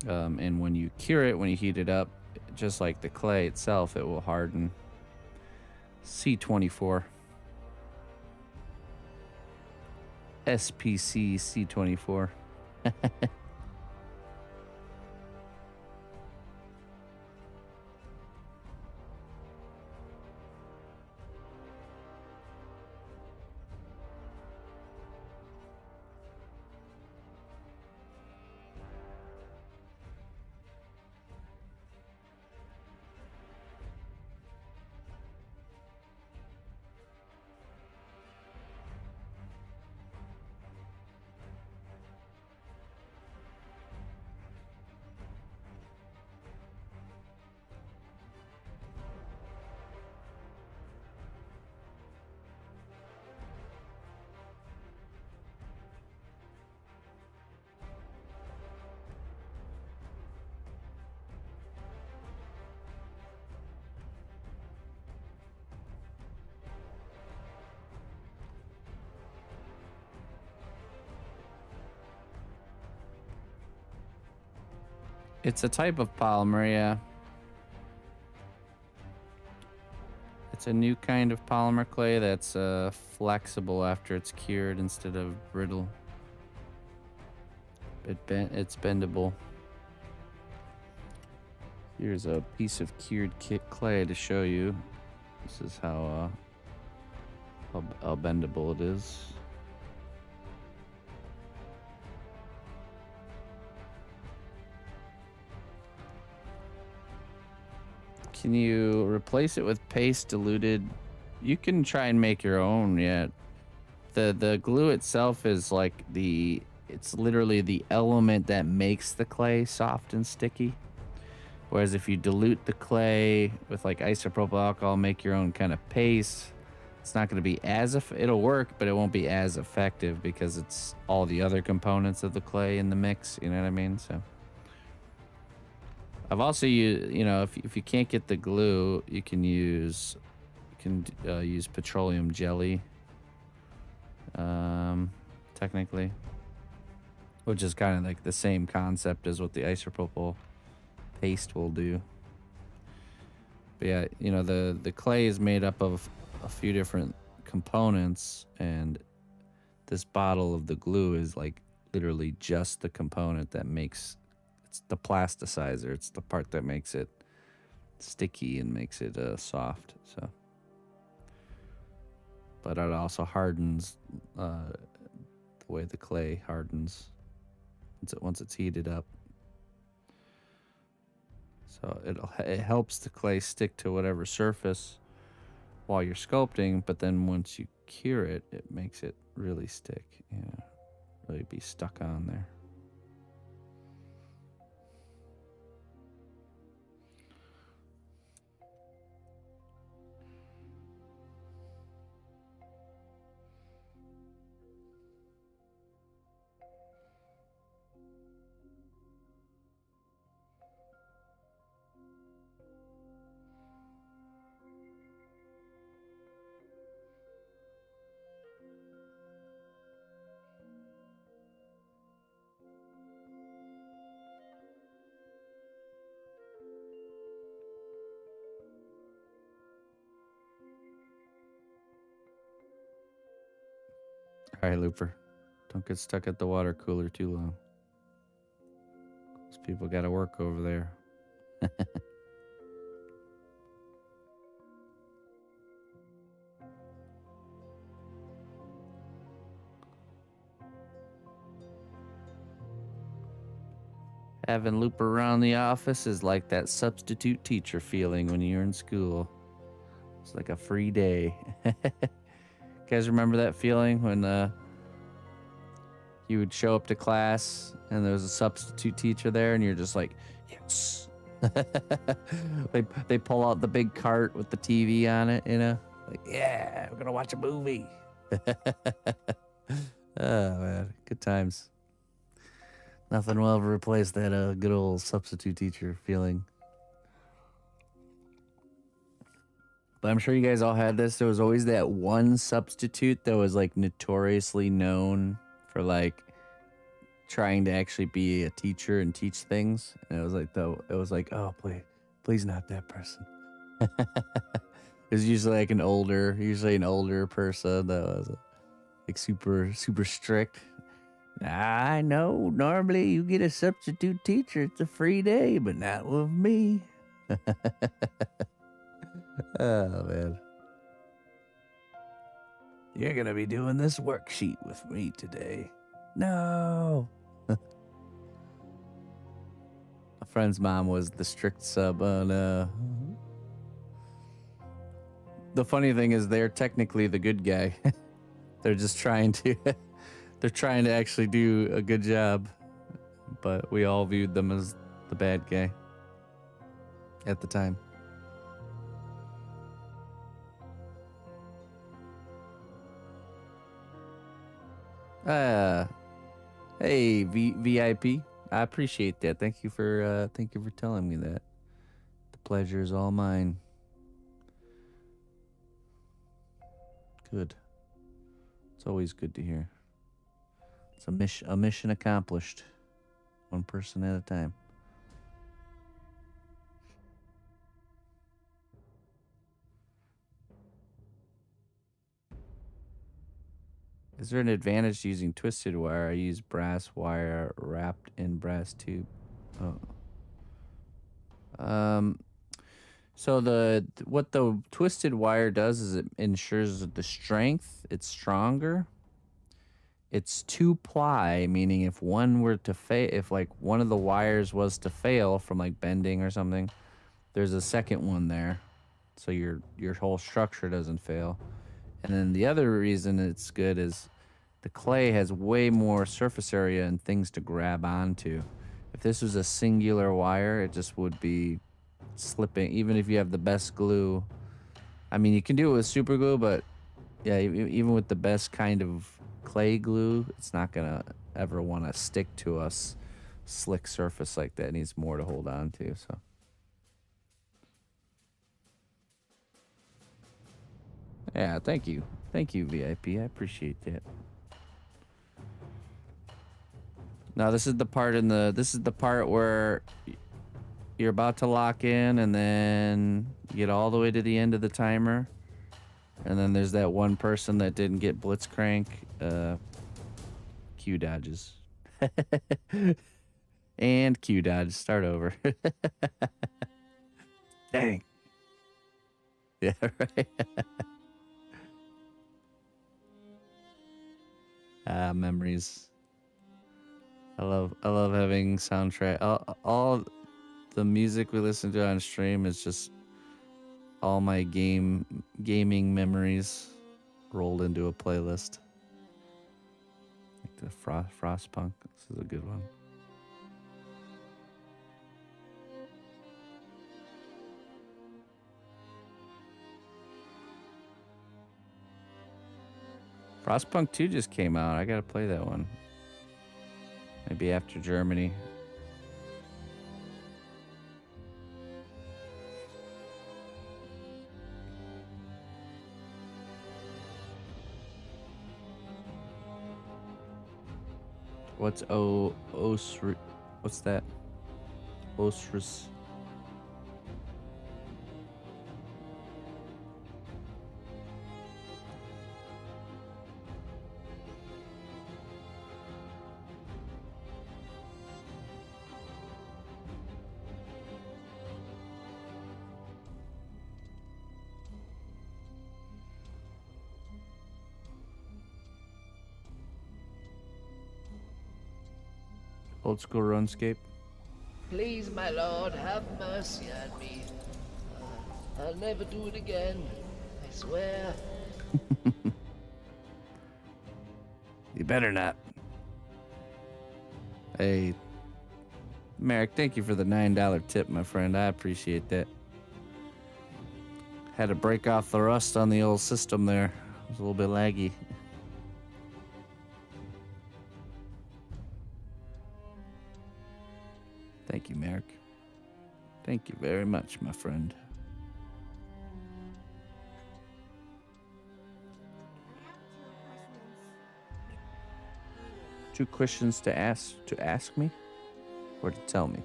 And when you cure it, when you heat it up, just like the clay itself, it will harden. C24. SPC C24. It's a type of polymer, yeah. It's a new kind of polymer clay that's flexible after it's cured instead of brittle. It's bendable. Here's a piece of cured clay to show you. This is how bendable it is. Can you replace it with paste diluted? You can try and make your own, yeah. The glue itself is like it's literally the element that makes the clay soft and sticky. Whereas if you dilute the clay with like isopropyl alcohol, make your own kind of paste, it's not going to be as it'll work, but it won't be as effective because it's all the other components of the clay in the mix. You know what I mean? So I've also used, if you can't get the glue, you can use petroleum jelly, technically, which is kind of like the same concept as what the isopropyl paste will do. But yeah, the clay is made up of a few different components, and this bottle of the glue is like literally just the component that makes it's the plasticizer. It's the part that makes it sticky and makes it soft. So, but it also hardens the way the clay hardens once it's heated up. So it helps the clay stick to whatever surface while you're sculpting, but then once you cure it, it makes it really stick. Really be stuck on there. All right, Looper. Don't get stuck at the water cooler too long. Those people got to work over there. having loop around the office is like that substitute teacher feeling when you're in school. It's like a free day. Guys remember that feeling when you would show up to class and there was a substitute teacher there and you're just like, yes. they pull out the big cart with the TV on it, you know? Like, yeah, we're gonna watch a movie. Oh man, good times. Nothing will ever replace that good old substitute teacher feeling. But I'm sure you guys all had this. There was always that one substitute that was like notoriously known for like trying to actually be a teacher and teach things. And it was like, oh, please not that person. It was usually like an older person that was like super strict. I know normally you get a substitute teacher, it's a free day, but not with me. Oh man. You're gonna be doing this worksheet with me today. No. A friend's mom was the strict sub on The funny thing is they're technically the good guy. They're just trying to actually do a good job. But we all viewed them as the bad guy at the time. Hey, VIP. I appreciate that. Thank you for telling me that. The pleasure is all mine. Good. It's always good to hear. It's a mission accomplished. One person at a time. Is there an advantage to using twisted wire? I use brass wire wrapped in brass tube. Oh. So what the twisted wire does is it ensures that the strength, it's stronger. It's 2-ply, meaning if one were to fail, if like one of the wires was to fail from like bending or something, there's a second one there, so your whole structure doesn't fail. And then the other reason it's good is the clay has way more surface area and things to grab onto. If this was a singular wire, it just would be slipping, even if you have the best glue. I mean, you can do it with super glue, but yeah, even with the best kind of clay glue, it's not gonna ever want to stick to a slick surface like that. It needs more to hold on to, so. Yeah, thank you, VIP. I appreciate that. Now this is the part where you're about to lock in, and then you get all the way to the end of the timer, and then there's that one person that didn't get blitzcrank. Q dodges. And Q dodge. Start over. Dang. Yeah, right. Memories. I love having soundtrack. All the music we listen to on stream is just all my gaming memories rolled into a playlist. Like the Frostpunk. This is a good one. Frostpunk 2 just came out. I gotta play that one. Maybe after Germany. What's what's that? Osris. Old school RuneScape. Please, my lord, have mercy on me. I'll never do it again. I swear. You better not. Hey, Merrick, thank you for the $9 tip, my friend. I appreciate that. Had to break off the rust on the old system there. It was a little bit laggy. Thank you, Merrick. Thank you very much, my friend. Two questions to ask me? Or to tell me?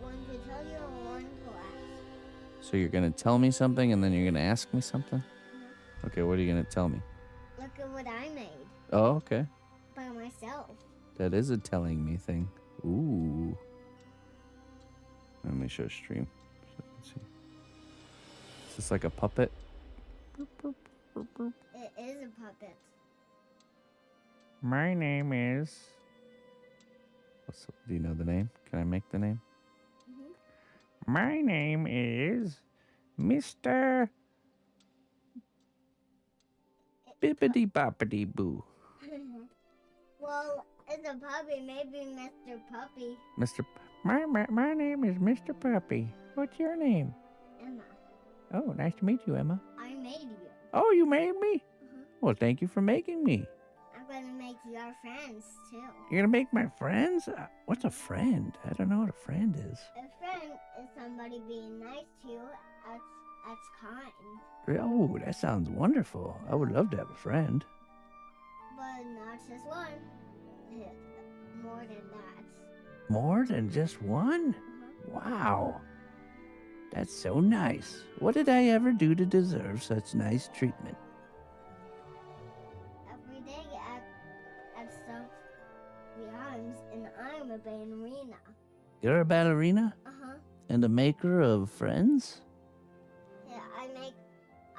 One to tell you and one to ask. So you're gonna tell me something and then you're gonna ask me something? Okay, what are you gonna tell me? Look at what I made Oh, okay. by myself. That is a telling me thing. Ooh. Let me show stream so I can see. Is this like a puppet? It is a puppet. My name is... do you know the name? Can I make the name? Mm-hmm. My name is Mr. Bippity Boppity Boo. Well, it's a puppy. Maybe Mr. Puppy. Mr. My name is Mr. Puppy. What's your name? Emma. Oh, nice to meet you, Emma. I made you. Oh, you made me? Mhm. Well, thank you for making me. I'm gonna make your friends too. You're gonna make my friends? What's a friend? I don't know what a friend is. A friend is somebody being nice to you. That's kind. Oh, that sounds wonderful. I would love to have a friend. But not just one. More than that. More than just one? Wow. That's so nice. What did I ever do to deserve such nice treatment? Every day at stuff the arms, and I'm a ballerina. You're a ballerina? Uh-huh. And a maker of friends? Yeah,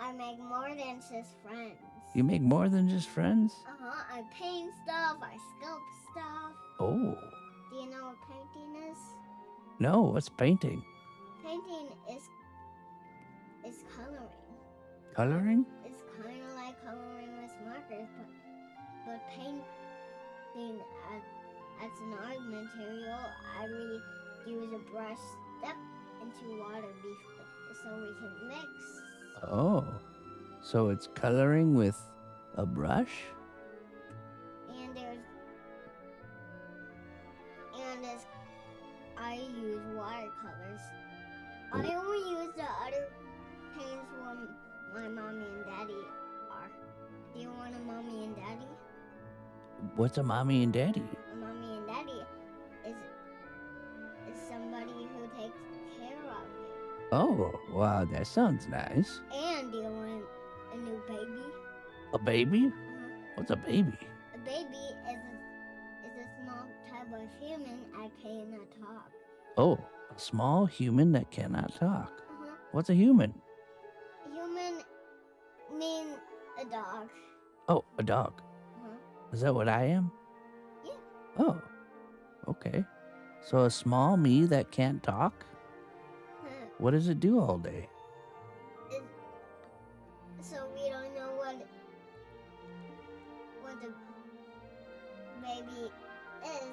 I make more than just friends. You make more than just friends? Uh-huh. I paint stuff, I sculpt stuff. Oh. Do you know what painting is? No, what's painting? Painting is coloring. Coloring? It's kind of like coloring with markers, but painting as an art material, I really use a brush, step into water so we can mix. Oh. So it's coloring with a brush? And I use watercolors. I only use the other paints when my mommy and daddy are. Do you want a mommy and daddy? What's a mommy and daddy? A mommy and daddy is somebody who takes care of you. Oh, wow, that sounds nice. And do you want a new baby? A baby? Uh-huh. What's a baby? A baby is a small type of human I cannot talk. Oh, a small human that cannot talk. Uh-huh. What's a human? Human means a dog. Oh, a dog. Uh-huh. Is that what I am? Yeah. Oh, okay. So a small me that can't talk? What does it do all day? So we don't know what the baby is,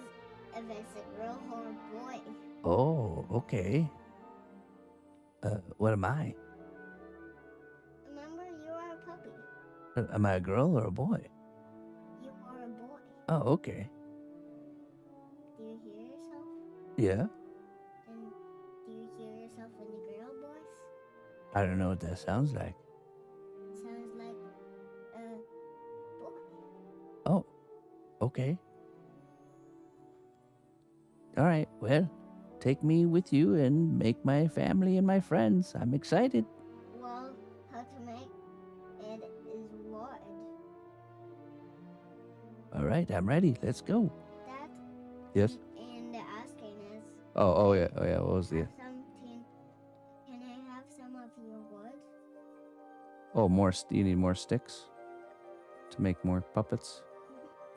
if it's a girl or a boy. Oh, okay. What am I? Remember, you are a puppy. Am I a girl or a boy? You are a boy. Oh, okay. Do you hear yourself? Yeah. And do you hear yourself in the girl voice? I don't know what that sounds like. It sounds like a boy. Oh, okay. All right, well, take me with you and make my family and my friends. I'm excited. Well, how to make it is wood. All right, I'm ready. Let's go. That Yes? and the asking is Oh, yeah. What was the... something. Can I have some of your wood? Oh, more. You need more sticks to make more puppets?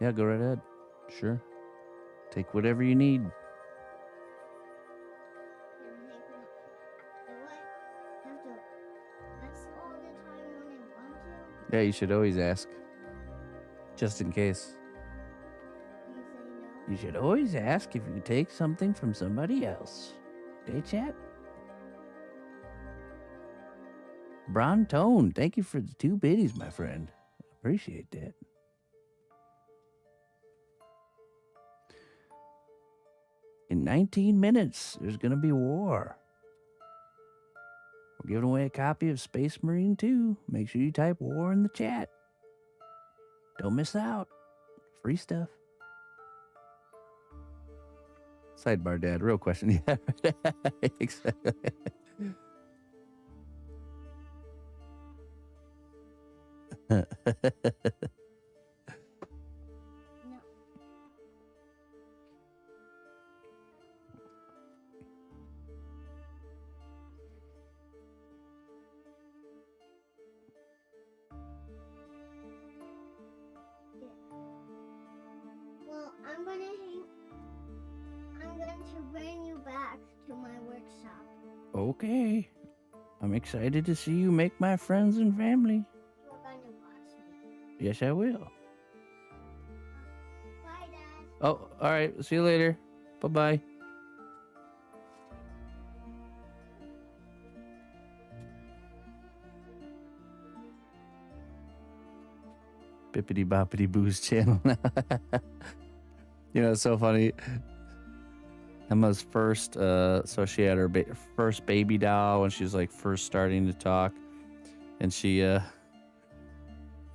Yeah, go right ahead. Sure. Take whatever you need. Yeah, you should always ask. Just in case. You say no? You should always ask if you take something from somebody else. Okay, chat? Brontone, thank you for the 2 biddies, my friend. Appreciate that. In 19 minutes, there's going to be war. We're giving away a copy of Space Marine 2. Make sure you type war in the chat. Don't miss out. Free stuff. Sidebar, Dad. Real question. Yeah, exactly. No. Well, I'm going to bring you back to my workshop. Okay. I'm excited to see you make my friends and family. You're going to watch me. Yes, I will. Bye, Dad. Oh, all right. See you later. Bye-bye. Bippity Boppity Boo's channel now. You know, it's so funny. Emma's first, so she had her first baby doll when she was like first starting to talk. And she, you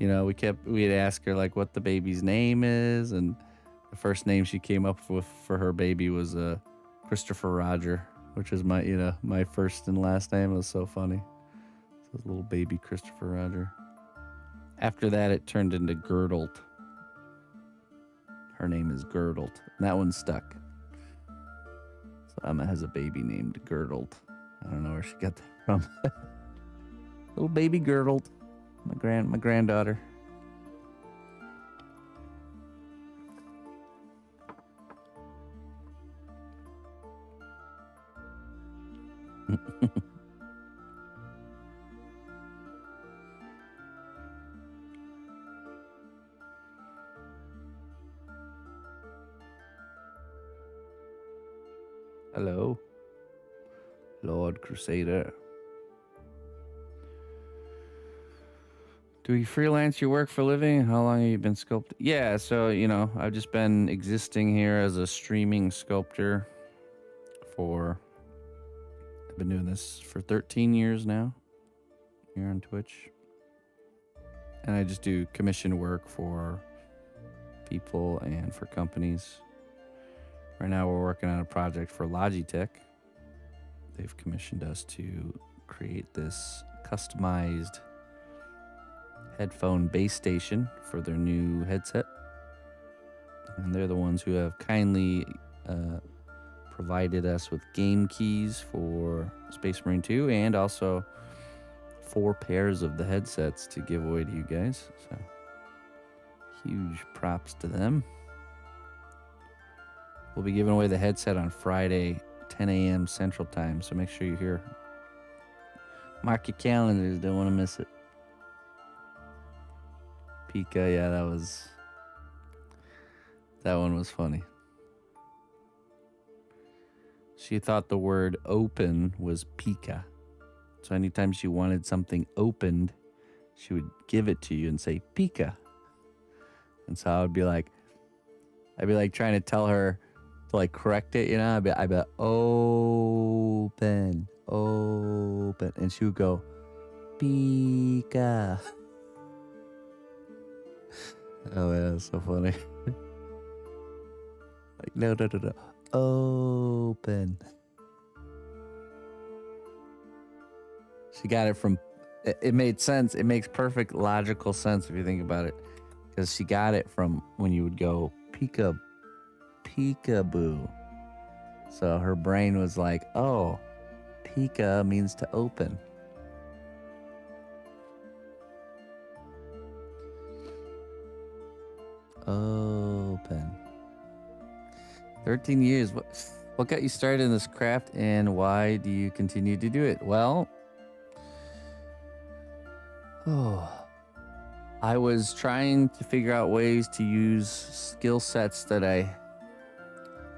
know, we'd ask her like what the baby's name is. And the first name she came up with for her baby was Christopher Roger, which is my, you know, my first and last name. It was so funny. So little baby Christopher Roger. After that, it turned into Girdled. Her name is Girdled. And that one stuck. So Emma has a baby named Girdled. I don't know where she got that from. Little baby Girdled. My granddaughter. Hello, Lord Crusader. Do you freelance your work for a living? How long have you been sculpting? Yeah, so, you know, I've just been existing here as a streaming sculptor I've been doing this for 13 years now here on Twitch. And I just do commission work for people and for companies. Right now we're working on a project for Logitech. They've commissioned us to create this customized headphone base station for their new headset. And they're the ones who have kindly provided us with game keys for Space Marine 2 and also 4 pairs of the headsets to give away to you guys. So huge props to them. We'll be giving away the headset on Friday, 10 a.m. Central Time, so make sure you're here. Mark your calendars, don't want to miss it. Pika, yeah, that one was funny. She thought the word open was Pika. So anytime she wanted something opened, she would give it to you and say Pika. And so I'd be like trying to tell her to like correct it, you know? I'd be like, open, and she would go, Pika. Oh yeah, that's so funny. Like, no, open. She got it from, it made sense. It makes perfect logical sense if you think about it. Because she got it from when you would go peekaboo. So her brain was like, oh, Pika means to open. Open. 13 years. What got you started in this craft and why do you continue to do it? Well, I was trying to figure out ways to use skill sets that I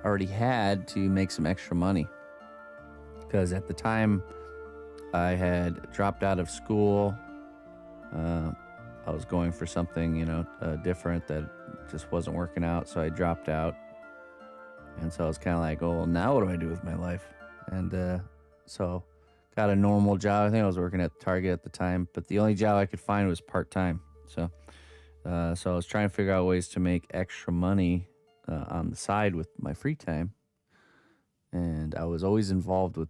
already had to make some extra money. Because at the time, I had dropped out of school. I was going for something, different that just wasn't working out. So I dropped out. And so I was kind of like, oh, well, now what do I do with my life? And so got a normal job. I think I was working at Target at the time, but the only job I could find was part-time. So I was trying to figure out ways to make extra money on the side with my free time. And I was always involved with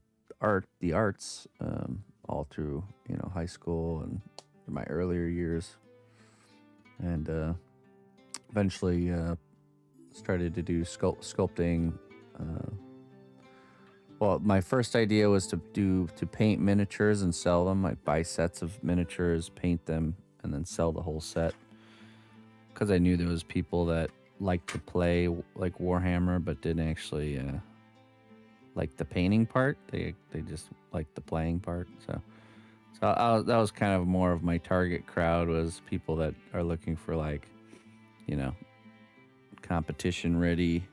the arts, all through, high school and my earlier years. And eventually started to do sculpting. Well, my first idea was to paint miniatures and sell them. I'd buy sets of miniatures, paint them, and then sell the whole set. Because I knew there was people that liked to play like Warhammer, but didn't actually like the painting part. They just liked the playing part. So that was kind of more of my target crowd, was people that are looking for competition ready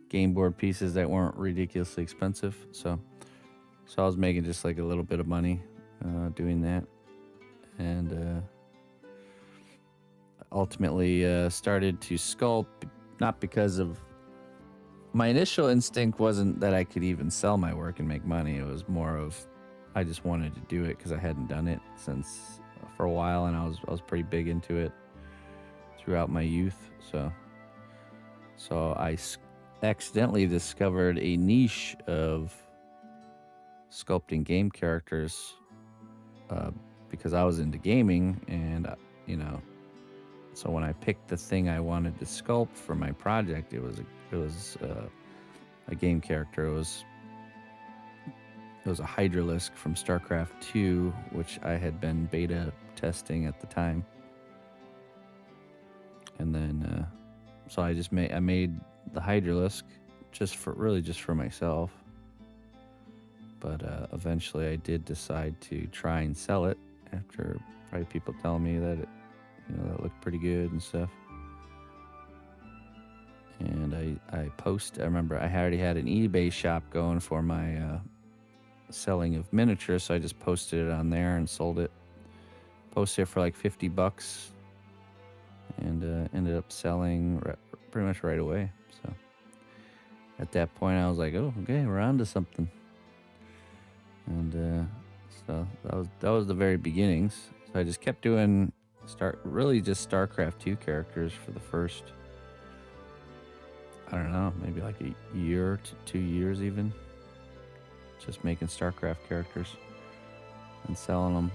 game board pieces that weren't ridiculously expensive. So I was making just like a little bit of money doing that, and ultimately started to sculpt, not because of my initial instinct wasn't that I could even sell my work and make money. It was more of I just wanted to do it because I hadn't done it for a while, and I was pretty big into it throughout my youth. So I accidentally discovered a niche of sculpting game characters because I was into gaming, and so when I picked the thing I wanted to sculpt for my project, it was a game character. It was a Hydralisk from StarCraft 2, which I had been beta testing at the time. And then so I made the Hydralisk just for myself. But eventually I did decide to try and sell it after probably people telling me that that looked pretty good and stuff. And I remember I already had an eBay shop going for my selling of miniatures, so I just posted it on there and sold it. Posted it for like $50 and ended up selling pretty much right away. So at that point I was like, oh, okay, we're on to something. And so that was the very beginnings. So I just kept doing just StarCraft 2 characters for the first, I don't know, maybe like a year to 2 years even. Just making StarCraft characters and selling them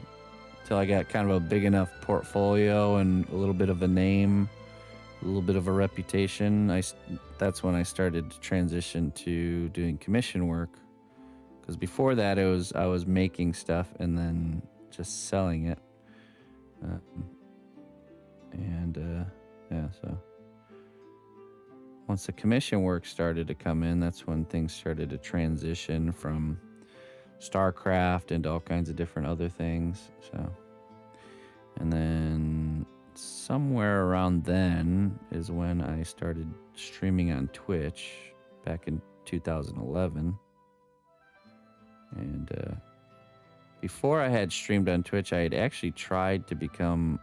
until I got kind of a big enough portfolio and a little bit of a name, a little bit of a reputation. That's when I started to transition to doing commission work. Because before that, I was making stuff and then just selling it. So once the commission work started to come in, that's when things started to transition from StarCraft into all kinds of different other things. So, and then somewhere around then is when I started streaming on Twitch back in 2011. And before I had streamed on Twitch, I had actually tried to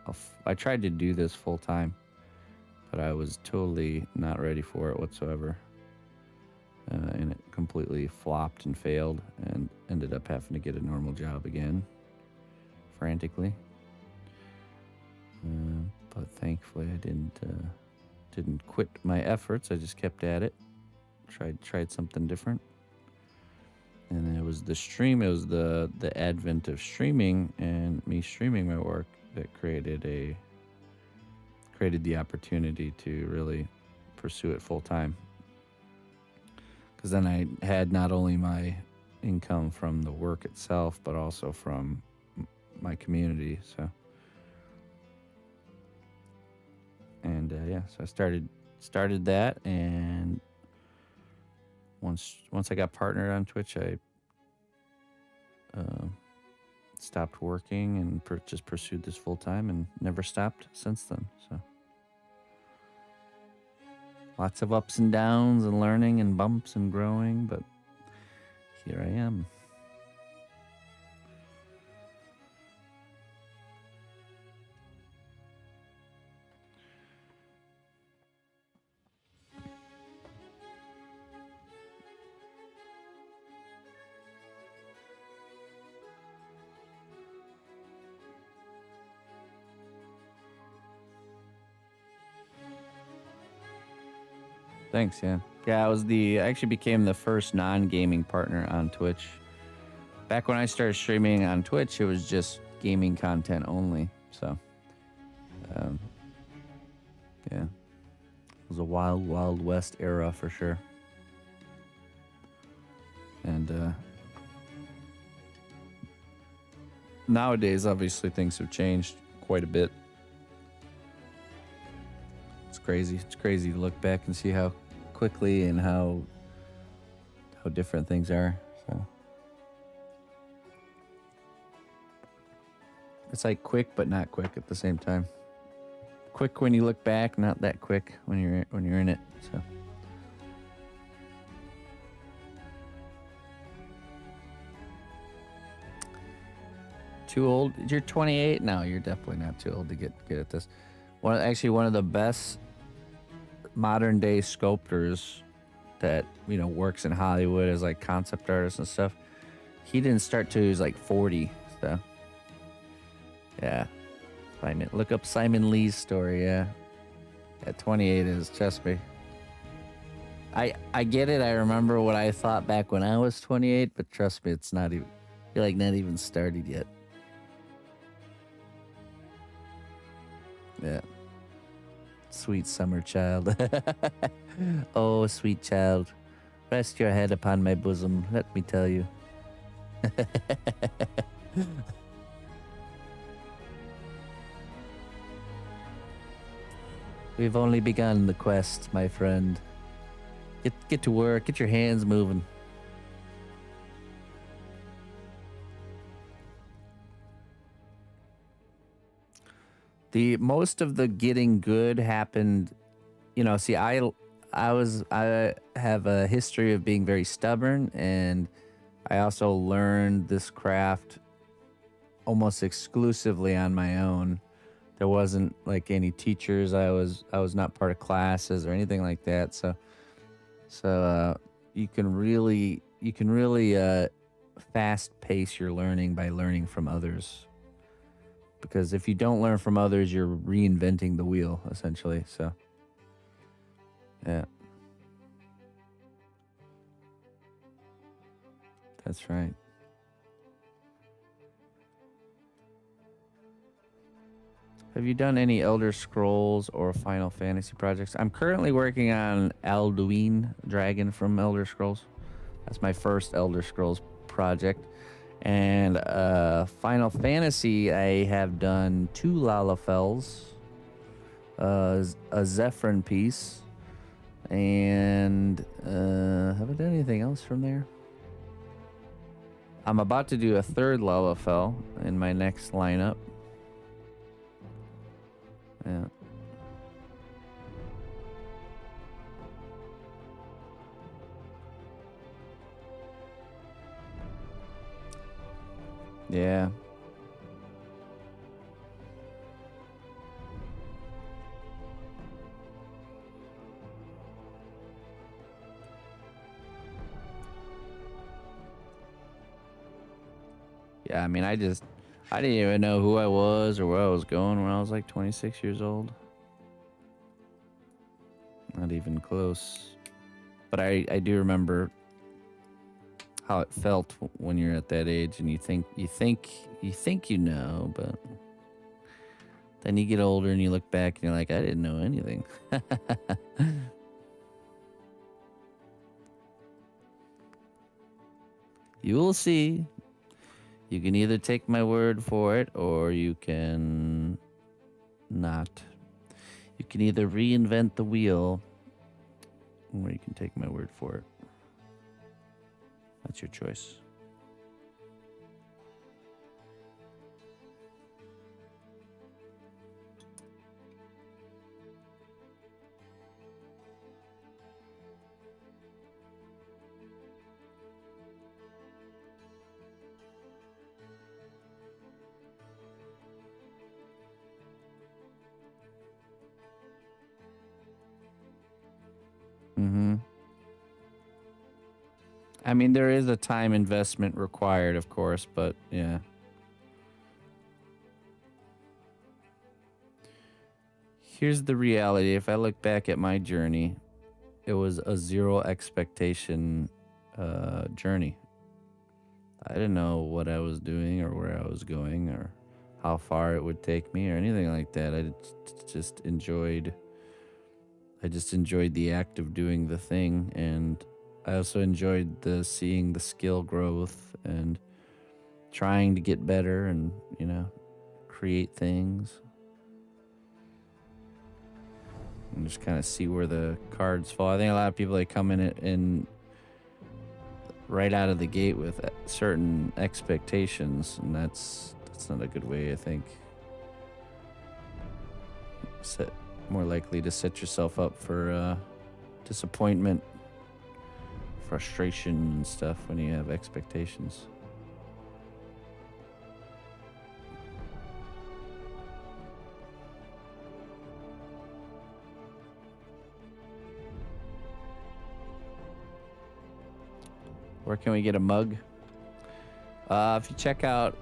I tried to do this full time, but I was totally not ready for it whatsoever. And it completely flopped and failed, and ended up having to get a normal job again, frantically. But thankfully, I didn't quit my efforts. I just kept at it. Tried something different. And it was the advent of streaming and me streaming my work that created the opportunity to really pursue it full time. Because then I had not only my income from the work itself, but also from my community. So, and so I started that, and once I got partnered on Twitch, I stopped working and just pursued this full time and never stopped since then. So lots of ups and downs and learning and bumps and growing, but here I am. Thanks, yeah. Yeah, I actually became the first non-gaming partner on Twitch. Back when I started streaming on Twitch, it was just gaming content only. So, yeah. It was a wild, wild west era for sure. And nowadays, obviously, things have changed quite a bit. It's crazy. It's crazy to look back and see how quickly and how different things are. So it's like quick but not quick at the same time. Quick when you look back, not that quick when you're in it. So too old? You're 28? No, you're definitely not too old to get at this. One of the best modern day sculptors that works in Hollywood as like concept artist and stuff. He didn't start till he was like 40. So yeah, look up Simon Lee's story. Yeah, at 28 is, trust me. I get it. I remember what I thought back when I was 28, but trust me, it's not even. You're like not even started yet. Yeah. Sweet summer child. Oh, sweet child. Rest your head upon my bosom, let me tell you. We've only begun the quest, my friend. Get to work, get your hands moving. The most of the getting good happened, see, I have a history of being very stubborn, and I also learned this craft almost exclusively on my own. There wasn't like any teachers. I was not part of classes or anything like that. So you can really fast pace your learning by learning from others. Because if you don't learn from others, you're reinventing the wheel, essentially. So, yeah. That's right. Have you done any Elder Scrolls or Final Fantasy projects? I'm currently working on Alduin Dragon from Elder Scrolls. That's my first Elder Scrolls project. And Final Fantasy, I have done 2 Lalafels, a Zephyrin piece, and have I done anything else from there? I'm about to do a 3rd Lalafell in my next lineup. Yeah. Yeah. Yeah, I mean, I didn't even know who I was or where I was going when I was like 26 years old. Not even close. But I do remember how it felt when you're at that age and you think you know, but then you get older and you look back and you're like, I didn't know anything. You will see. You can either take my word for it or you can not. You can either reinvent the wheel or you can take my word for it. That's your choice. I mean, there is a time investment required, of course, but yeah. Here's the reality. If I look back at my journey, it was a zero expectation journey. I didn't know what I was doing or where I was going or how far it would take me or anything like that. I just enjoyed the act of doing the thing, and I also enjoyed seeing the skill growth and trying to get better and, you know, create things. And just kind of see where the cards fall. I think a lot of people, they come in right out of the gate with certain expectations, and that's not a good way, I think. More likely to set yourself up for disappointment, frustration, and stuff when you have expectations. Where can we get a mug? If you check out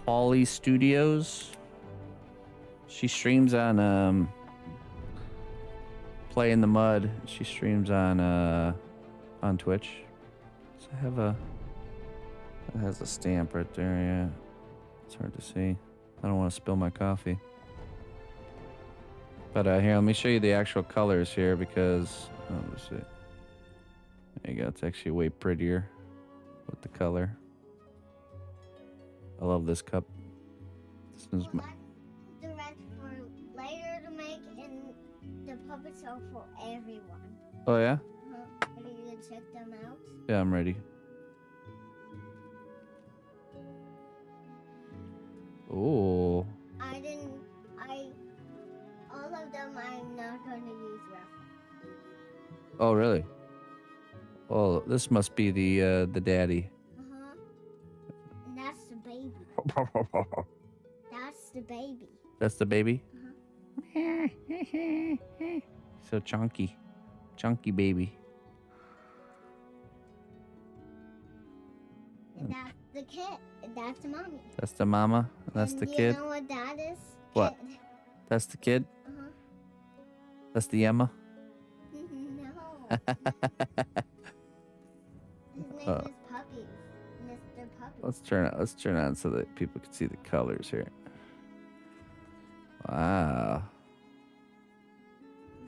Polly Studios, she streams on Play in the Mud. She streams on Twitch. So I have it has a stamp right there. Yeah, it's hard to see. I don't want to spill my coffee. But here, let me show you the actual colors here because let's see. There you go. It's actually way prettier with the color. I love this cup. This is my... The rest for later to make, and the puppets are for everyone. Oh yeah? Are you gonna check them out? Yeah, I'm ready. Oh. All of them I'm not gonna use reference. Oh really? Oh, this must be the daddy. And that's the baby. That's the baby. That's the baby? So chunky. Chunky baby. And that's the kid. And that's the mommy. That's the mama. That's and the kid. You know what that is? What? Kid. That's the kid? That's the Emma? No. His name is Puppy. Mr. Puppy. Let's turn on so that people can see the colors here. Wow.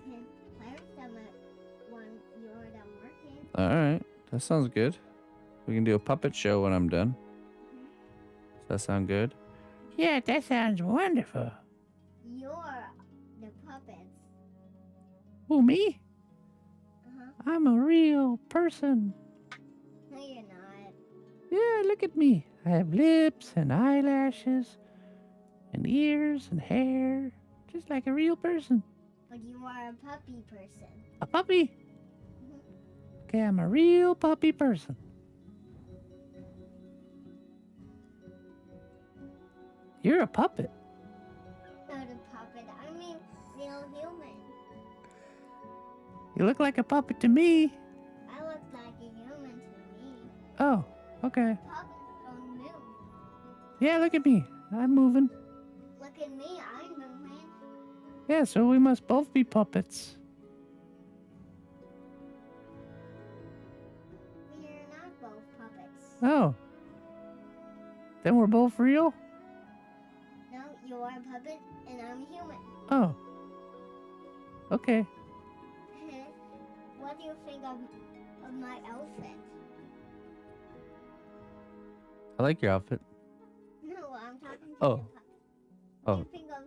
You can play with them when you're done working. All right. That sounds good. We can do a puppet show when I'm done. Does that sound good? Yeah, that sounds wonderful. You're the puppets. Who, me? I'm a real person. No, you're not. Yeah, look at me. I have lips and eyelashes and ears and hair, just like a real person. But you are a puppy person. A puppy? Okay, I'm a real puppy person. You're a puppet. Not a puppet. I mean, real human. You look like a puppet to me. I look like a human to me. Oh, okay. Puppets don't move. Yeah, look at me. I'm moving. Look at me. I'm moving. Yeah, so we must both be puppets. We're not both puppets. Oh. Then we're both real? No, you are a puppet and I'm human. Oh. Okay. What do you think of my outfit? I like your outfit. No, I'm talking to Oh. the puppy. What do Oh. you think of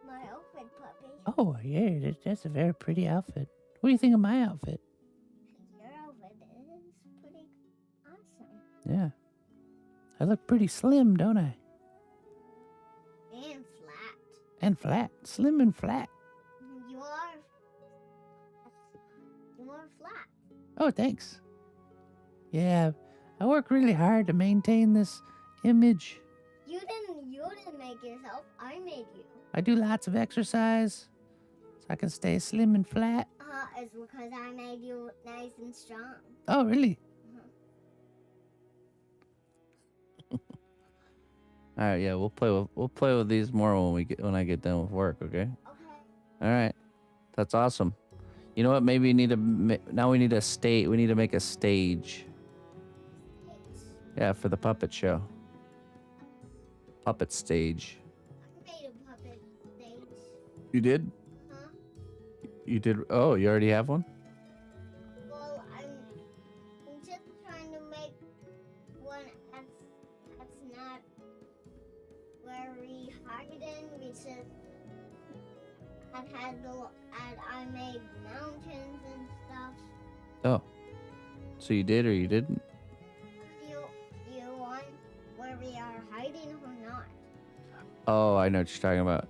my outfit, puppy? Oh, yeah, that's a very pretty outfit. What do you think of my outfit? Your outfit is pretty awesome. Yeah. I look pretty slim, don't I? And flat. And flat. Slim and flat. You are flat. Oh, thanks. Yeah, I work really hard to maintain this image. You didn't make yourself. I made you. I do lots of exercise so I can stay slim and flat. It's because I made you nice and strong. Oh, really? All right, yeah, we'll play with these more when I get done with work. Okay. Okay. All right, that's awesome. You know what? Maybe we need now we need a stage. We need to make a stage. Thanks. Yeah, for the puppet show. Puppet stage. I made a puppet stage. You did? Huh? You did? Oh, you already have one? Well, I'm just trying to make one that's not very hidden, because I made mountains and stuff. Oh, so you did or you didn't? Do you want where we are hiding or not? Oh, I know what you're talking about.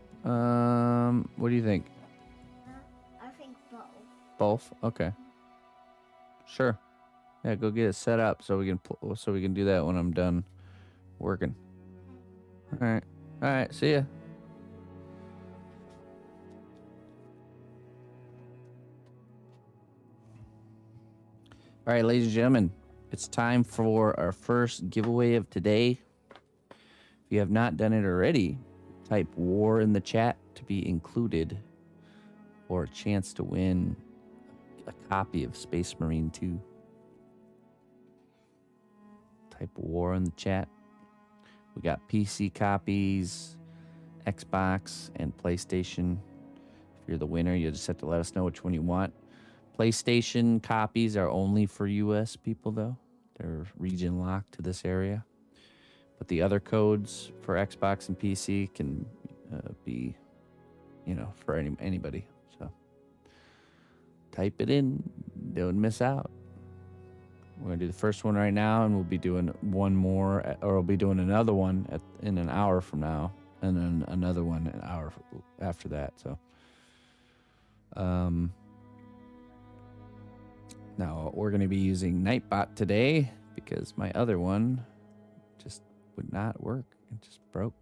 What do you think? I think both. Both? Okay. Sure. Yeah, go get it set up so we can do that when I'm done working. All right. All right. See ya. All right, ladies and gentlemen, it's time for our first giveaway of today. If you have not done it already, type war in the chat to be included for a chance to win a copy of Space Marine 2. Type war in the chat. We got PC copies, Xbox, and PlayStation. If you're the winner, you just have to let us know which one you want. PlayStation copies are only for US people, though. They're region locked to this area. But the other codes for Xbox and PC can be, for anybody. So type it in. Don't miss out. We're going to do the first one right now, and we'll be doing one more, or we'll be doing another one in an hour from now, and then another one an hour after that. So, now we're going to be using Nightbot today because my other one just would not work. It just broke.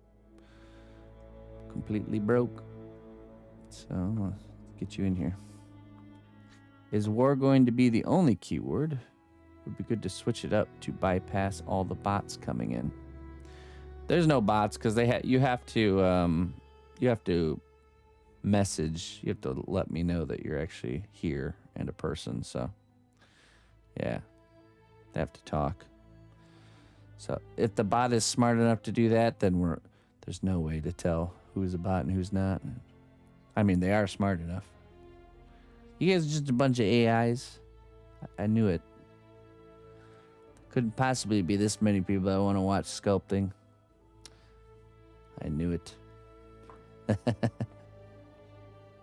Completely broke. So let's get you in here. Is war going to be the only keyword? Would be good to switch it up to bypass all the bots coming in. There's no bots because you have to message. You have to let me know that you're actually here and a person. So yeah, they have to talk. So if the bot is smart enough to do that, then there's no way to tell who's a bot and who's not. I mean, they are smart enough. You guys are just a bunch of AIs. I knew it. Couldn't possibly be this many people that want to watch sculpting. I knew it.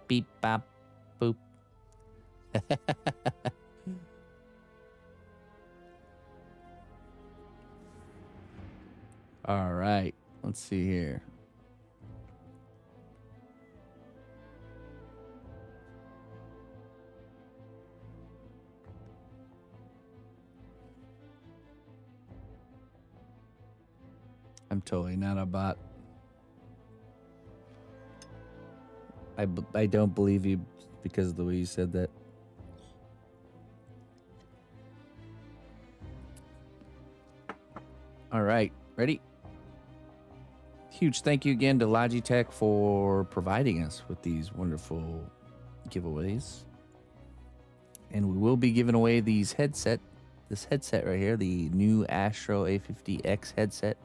Beep, bop, boop. All right. Let's see here. I'm totally not a bot. I don't believe you because of the way you said that. All right, ready? Huge thank you again to Logitech for providing us with these wonderful giveaways. And we will be giving away this headset right here, the new ASTRO A50X headset.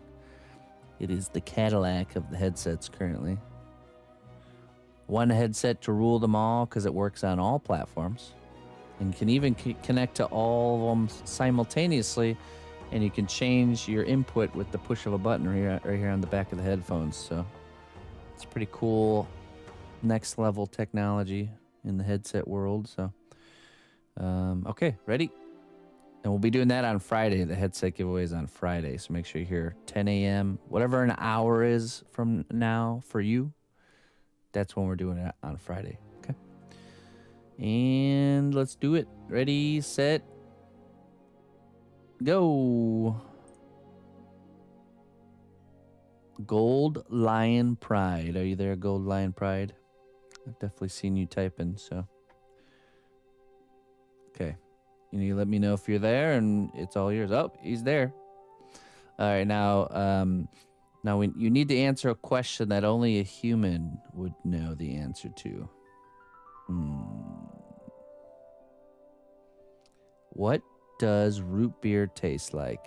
It is the Cadillac of the headsets currently. One headset to rule them all because it works on all platforms and can even connect to all of them simultaneously, and you can change your input with the push of a button right here on the back of the headphones. So it's pretty cool, next level technology in the headset world. So okay, ready? And we'll be doing that on Friday. The headset giveaway is on Friday. So make sure you're here 10 a.m. Whatever an hour is from now for you, that's when we're doing it on Friday. Okay. And let's do it. Ready, set, go. Gold Lion Pride. Are you there, Gold Lion Pride? I've definitely seen you typing, so. Okay. You let me know if you're there, and it's all yours. Oh, he's there. All right, now Now, you need to answer a question that only a human would know the answer to. What does root beer taste like?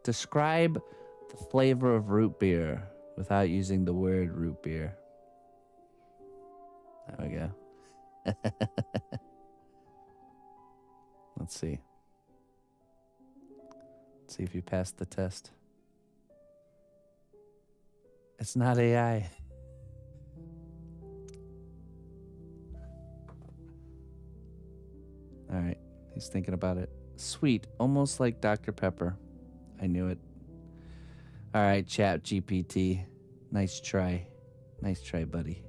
Describe the flavor of root beer without using the word root beer. There we go. Let's see. Let's see if you passed the test. It's not AI. All right, he's thinking about it. Sweet, almost like Dr. Pepper. I knew it. All right, Chat GPT. Nice try. Nice try, buddy.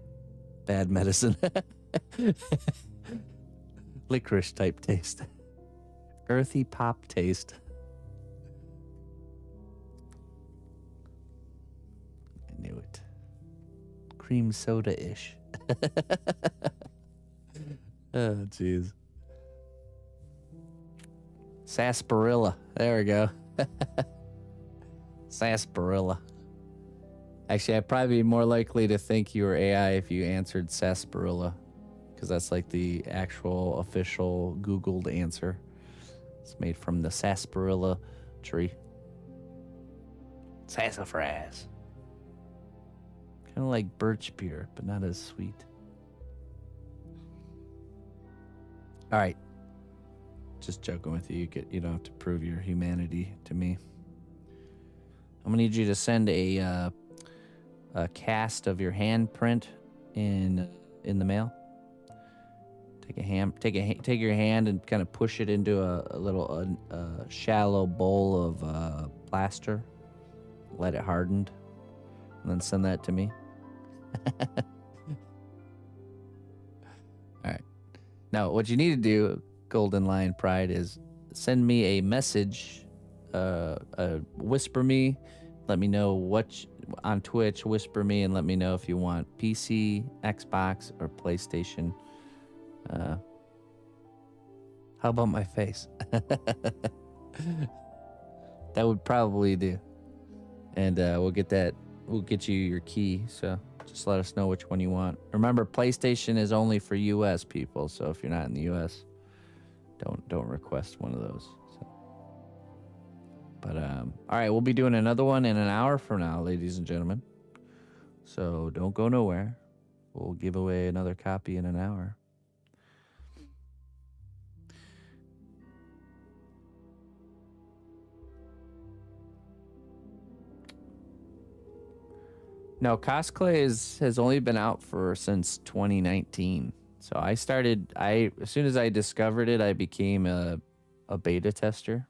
Bad medicine. Licorice type taste. Earthy pop taste. I knew it. Cream soda-ish. Oh, jeez. Sarsaparilla. There we go. Sarsaparilla. Actually, I'd probably be more likely to think you were AI if you answered sarsaparilla, because that's like the actual official Googled answer. It's made from the sarsaparilla tree. Sassafras. Kind of like birch beer, but not as sweet. All right. Just joking with you. You don't have to prove your humanity to me. I'm gonna need you to send a cast of your handprint in the mail. Take your hand and kind of push it into a little shallow bowl of plaster. Let it harden, and then send that to me. All right. Now, what you need to do, Golden Lion Pride, is send me a message, whisper me, let me know on Twitch, whisper me and let me know if you want PC, Xbox, or PlayStation. How about my face? That would probably do. And we'll get you your key, so just let us know which one you want. Remember, PlayStation is only for US people, so if you're not in the US, don't request one of those. So. But all right, we'll be doing another one in an hour from now, ladies and gentlemen. So don't go nowhere. We'll give away another copy in an hour. No, cosplay has only been out since 2019. So as soon as I discovered it, I became a beta tester.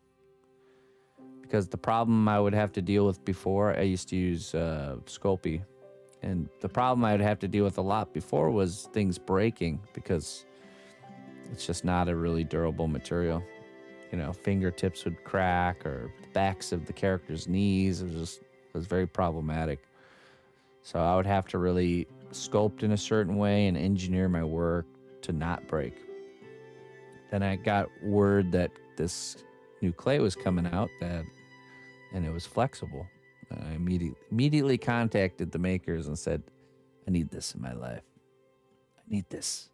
Because the problem I would have to deal with before, I used to use Sculpting. And the problem I would have to deal with a lot before was things breaking, because it's just not a really durable material. You know, fingertips would crack, or the backs of the characters' knees. It was very problematic. So I would have to really sculpt in a certain way and engineer my work to not break. Then I got word that this new clay was coming out, and it was flexible. And I immediately contacted the makers and said, I need this in my life. I need this.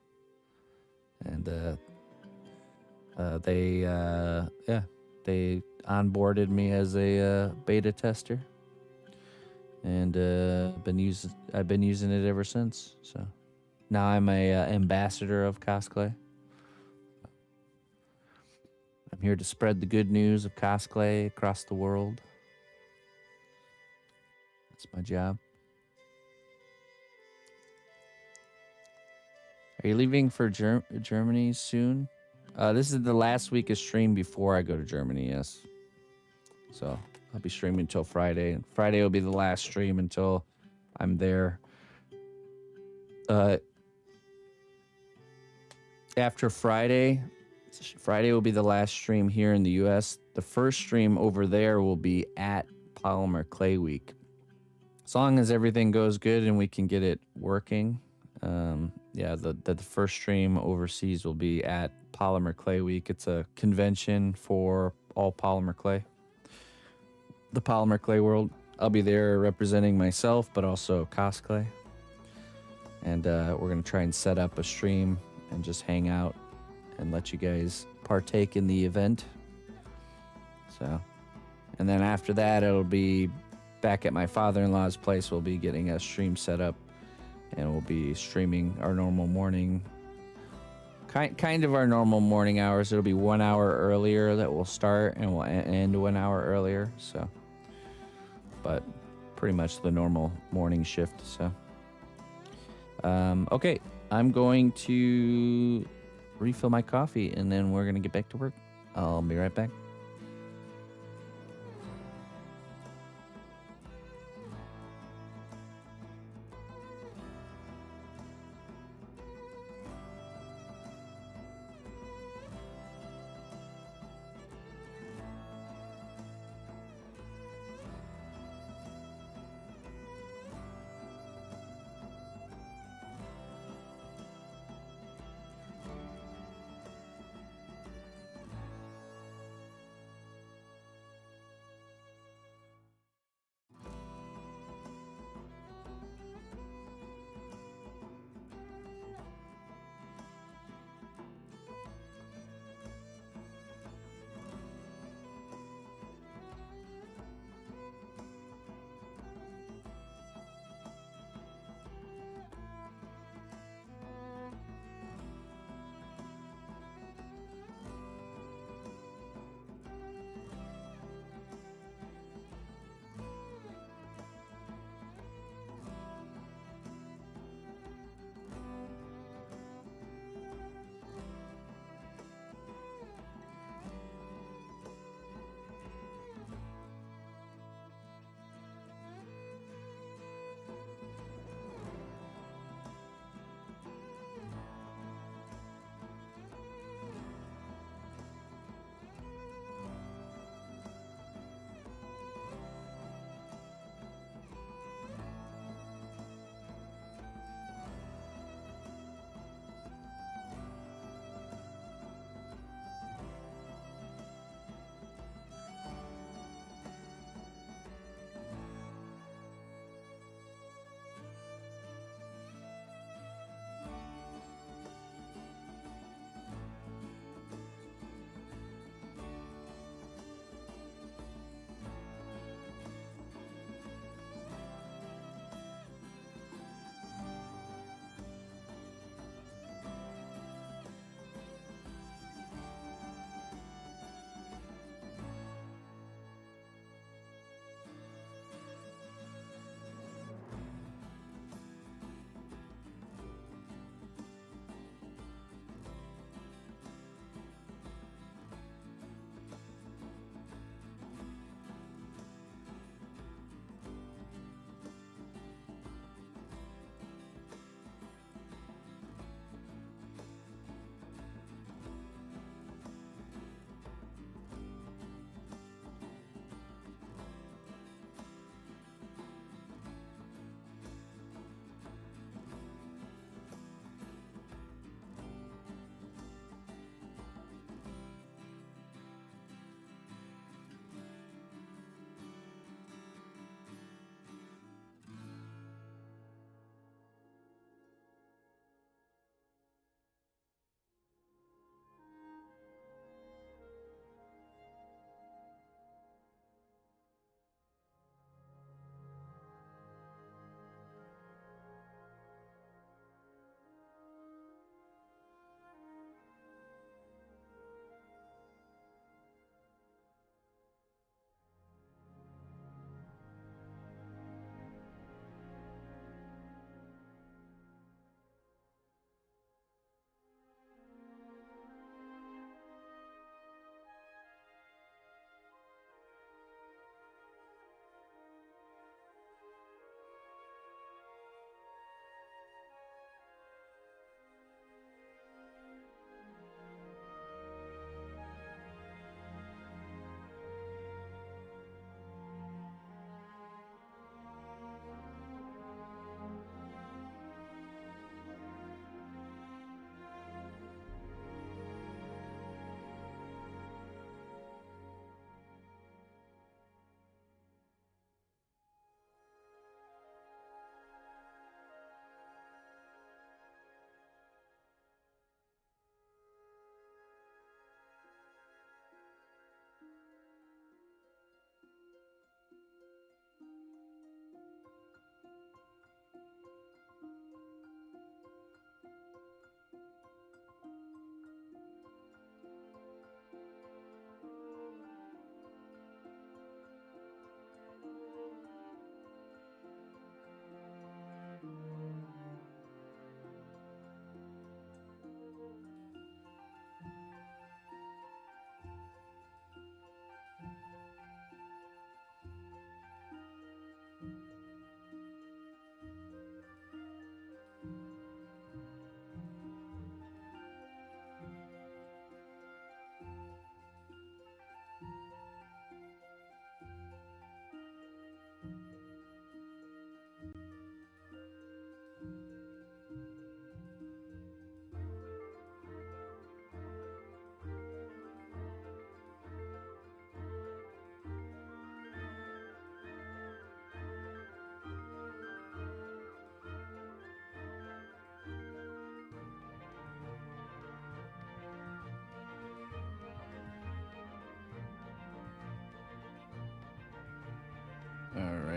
And they onboarded me as a beta tester. And I've been using it ever since. So now I'm a ambassador of cosplay. I'm here to spread the good news of cosplay across the world. That's my job. Are you leaving for Germany soon? This is the last week of stream before I go to Germany, yes. So I'll be streaming until Friday. And Friday will be the last stream until I'm there. After Friday will be the last stream here in the US. The first stream over there will be at Polymer Clay Week. As long as everything goes good and we can get it working. The first stream overseas will be at Polymer Clay Week. It's a convention for all polymer clay. the polymer clay world. I'll be there representing myself, but also cosplay. And we're going to try and set up a stream and just hang out and let you guys partake in the event. So, and then after that, it'll be back at my father-in-law's place. We'll be getting a stream set up, and we'll be streaming our normal morning, kind of our normal morning hours. It'll be 1 hour earlier that we'll start, and we'll end 1 hour earlier. So, but pretty much the normal morning shift. So, okay, I'm going to refill my coffee, and then we're gonna get back to work. I'll be right back.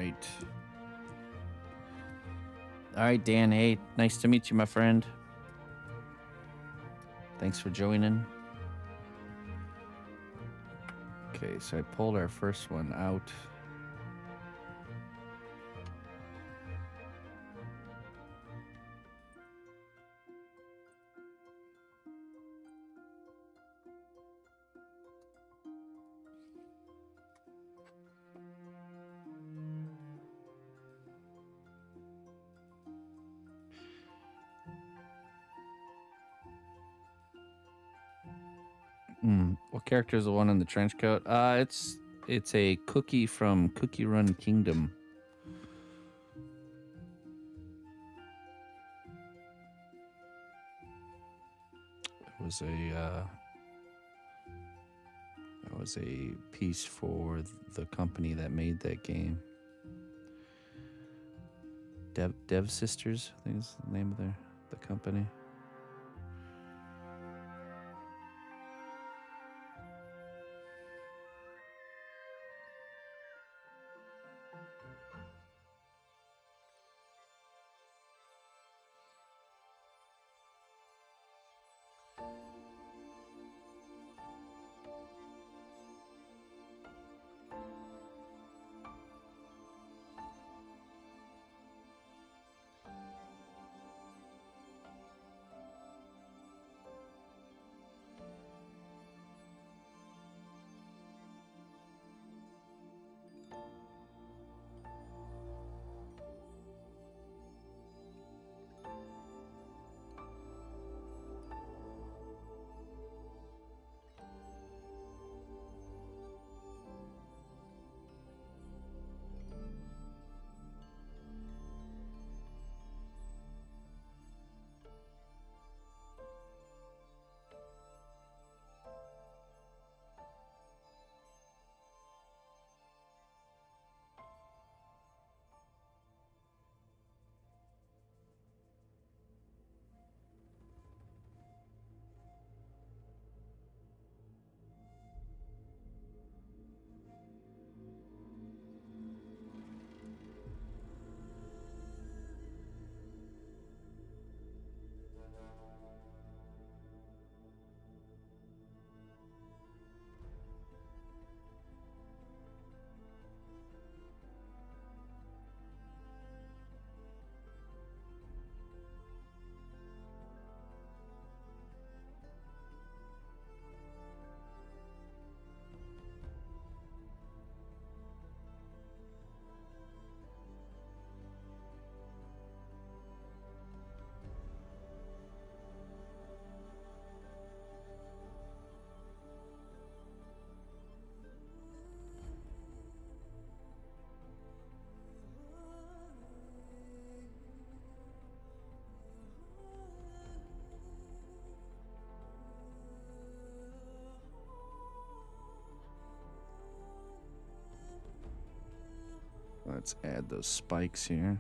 right. All right, Dan. Hey, nice to meet you, my friend. Thanks for joining. Okay, so I pulled our first one out. What character is the one in the trench coat? It's a cookie from Cookie Run Kingdom. It was a piece for the company that made that game. Dev Sisters, I think is the name of the company. Let's add those spikes here.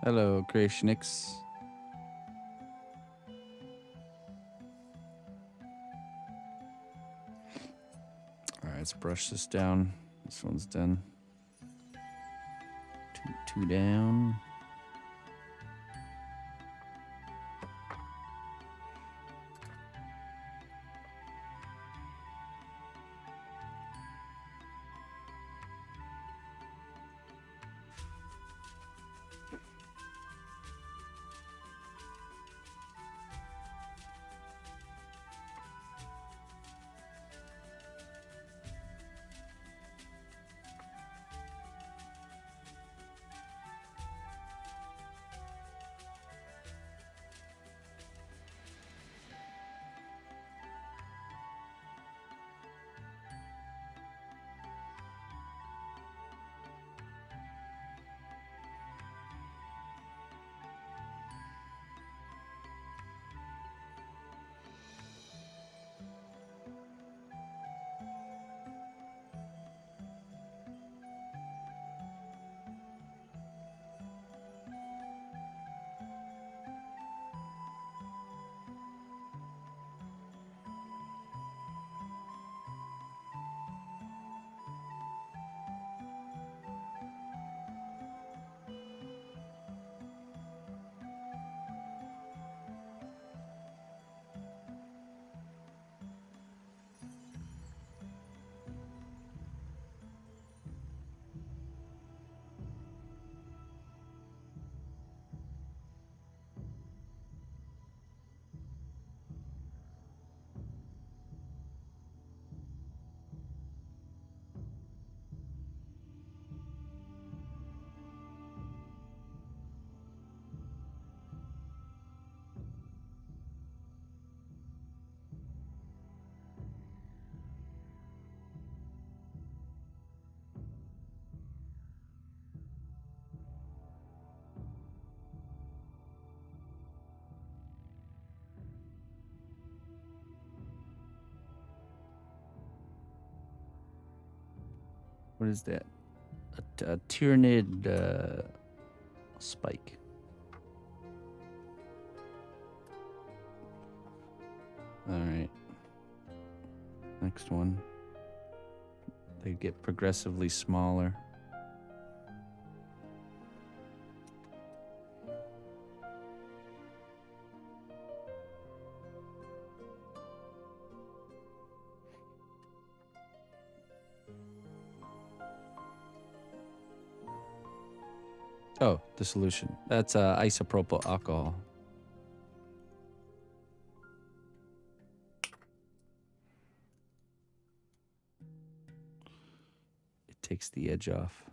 Hello, Creationix. Alright, let's brush this down. This one's done. Two down. What is that? A Tyrannid spike. Alright. Next one. They get progressively smaller. Oh, the solution. That's isopropyl alcohol. It takes the edge off.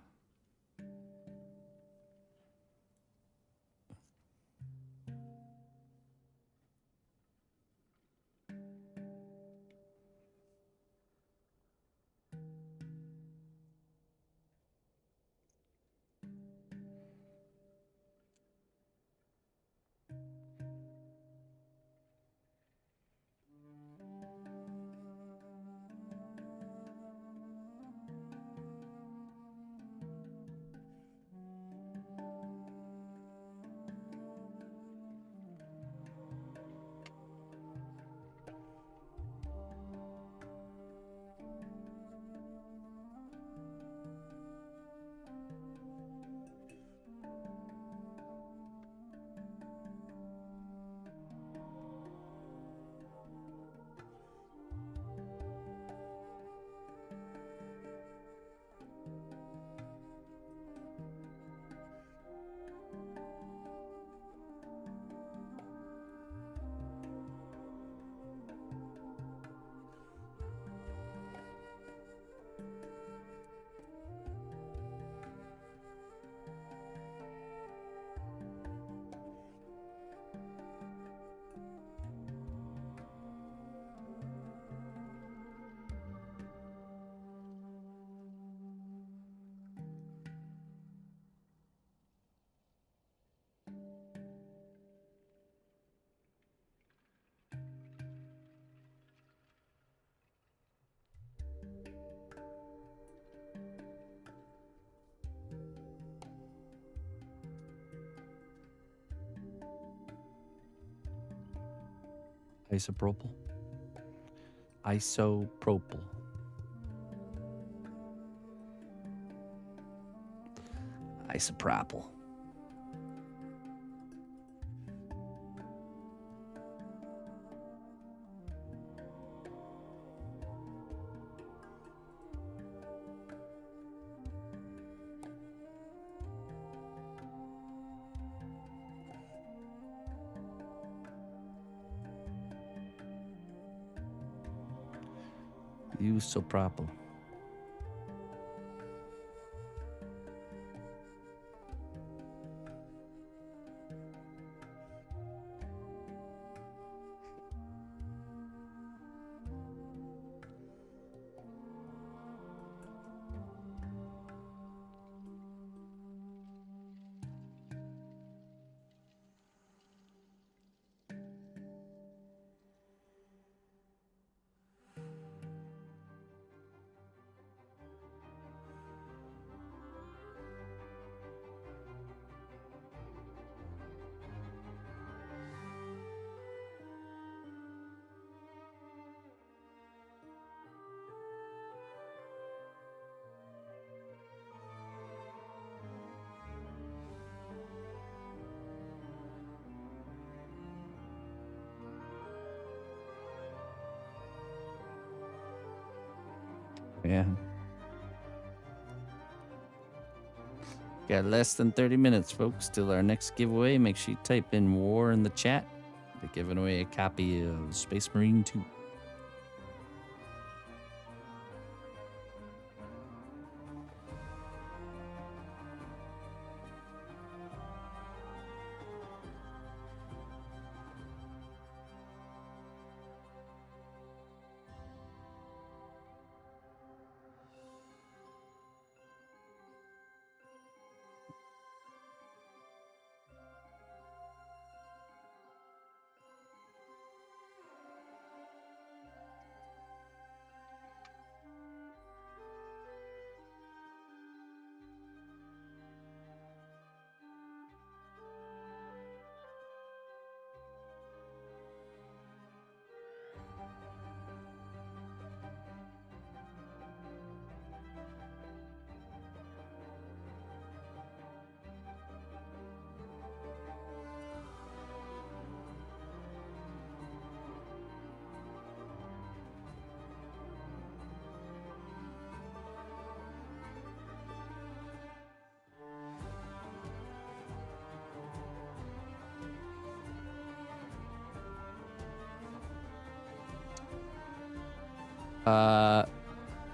Isopropyl. Isopropyl. Isopropyl. Isopropyl. Yeah. Got less than 30 minutes, folks, till our next giveaway. Make sure you type in war in the chat. We're giving away a copy of Space Marine 2.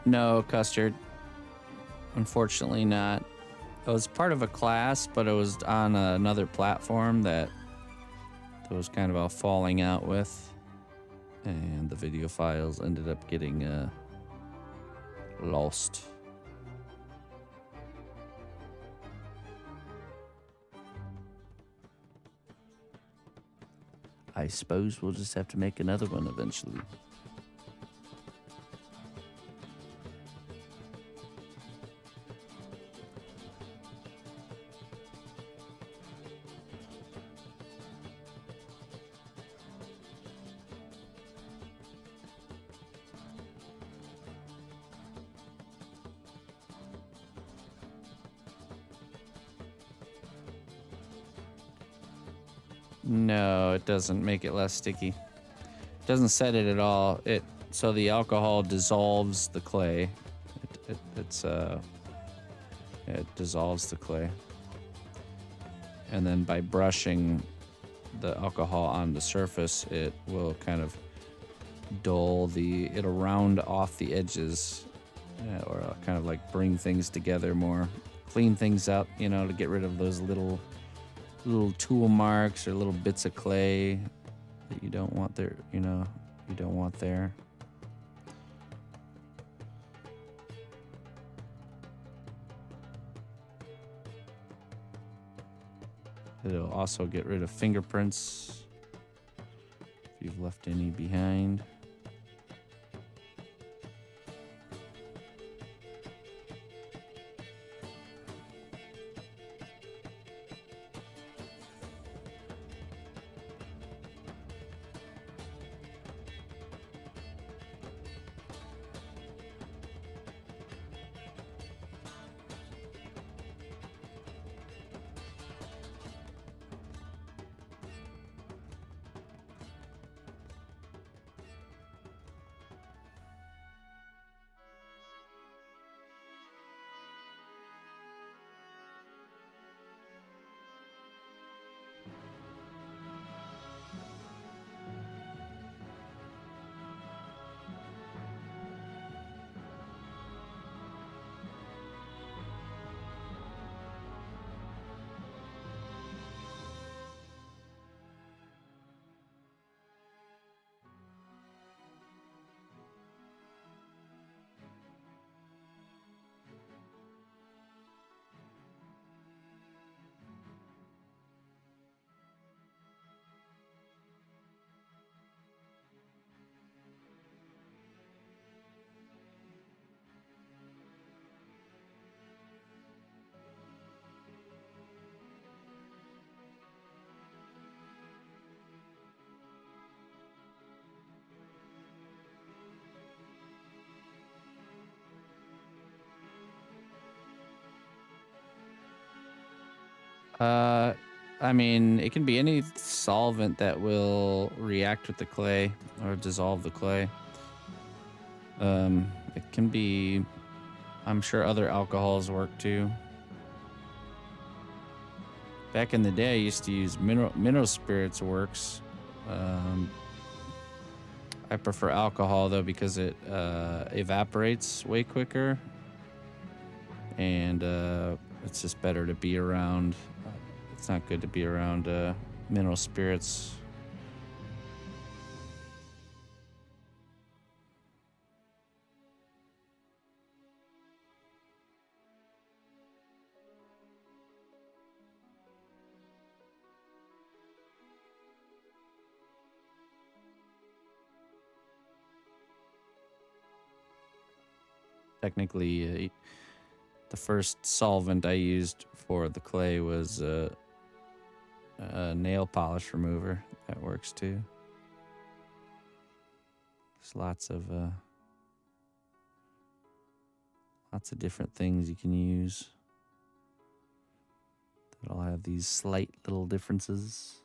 No, Custard. Unfortunately not. It was part of a class, but it was on another platform that was kind of all falling out with. And the video files ended up getting lost. I suppose we'll just have to make another one eventually. No, it doesn't make it less sticky. It doesn't set it at all. So the alcohol dissolves the clay. It dissolves the clay. And then by brushing the alcohol on the surface, it will kind of it'll round off the edges, or kind of like bring things together more, clean things up, to get rid of those little tool marks or little bits of clay that you don't want there, you don't want there. It'll also get rid of fingerprints if you've left any behind. I mean, it can be any solvent that will react with the clay or dissolve the clay. It can be, I'm sure other alcohols work too. Back in the day, I used to use mineral spirits works. I prefer alcohol though because it evaporates way quicker, and it's just better to be around. It's not good to be around mineral spirits. Technically, the first solvent I used for the clay was a nail polish remover. That works too. There's lots of different things you can use that'll have these slight little differences.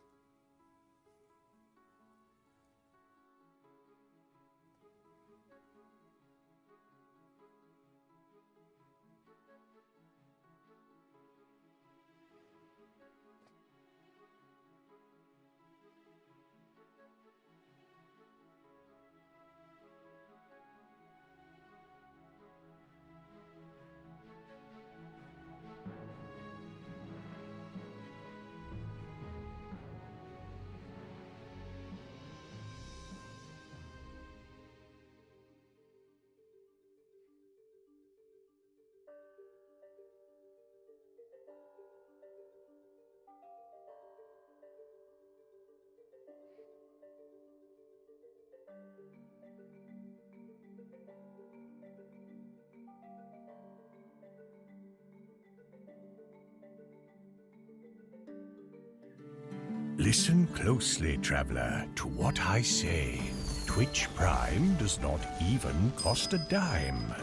Listen closely, traveler, to what I say. Twitch Prime does not even cost a dime.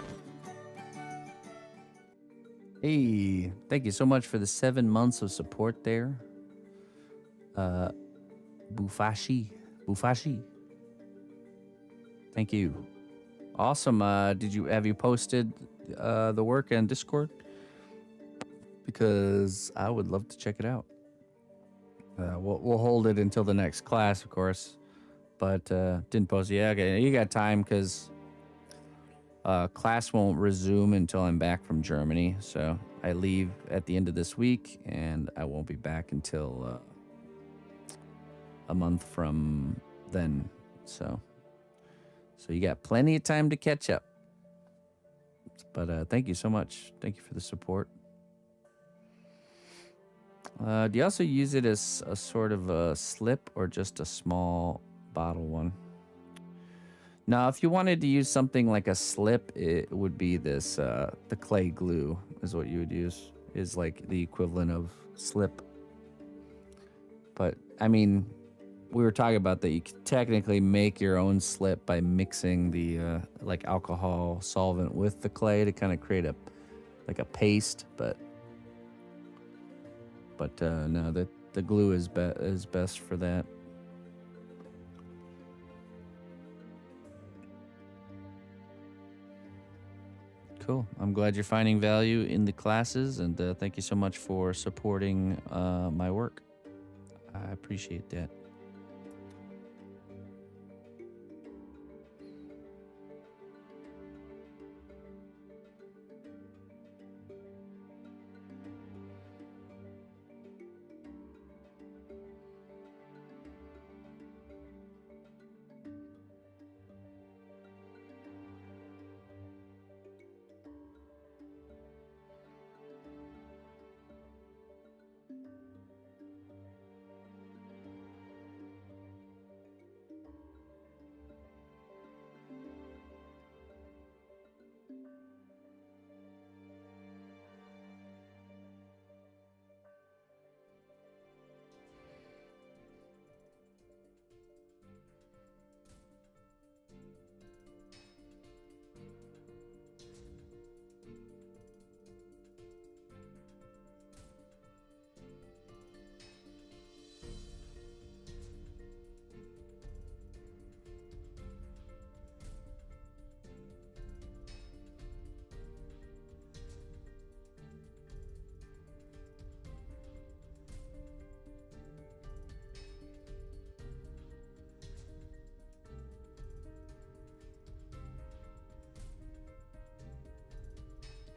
Hey, thank you so much for the 7 months of support there. Bufashi. Thank you. Awesome. Have you posted the work on Discord? Because I would love to check it out. We'll hold it until the next class, of course, but didn't post it. Yeah, okay. You got time because class won't resume until I'm back from Germany. So I leave at the end of this week, and I won't be back until a month from then. So you got plenty of time to catch up. But thank you so much. Thank you for the support. Do you also use it as a sort of a slip or just a small bottle one? Now, if you wanted to use something like a slip, it would be this, the clay glue is what you would use, is like the equivalent of slip. But, I mean, we were talking about that you could technically make your own slip by mixing the, like alcohol solvent with the clay to kind of create a paste, but no, the glue is best for that. Cool. I'm glad you're finding value in the classes, and thank you so much for supporting my work. I appreciate that.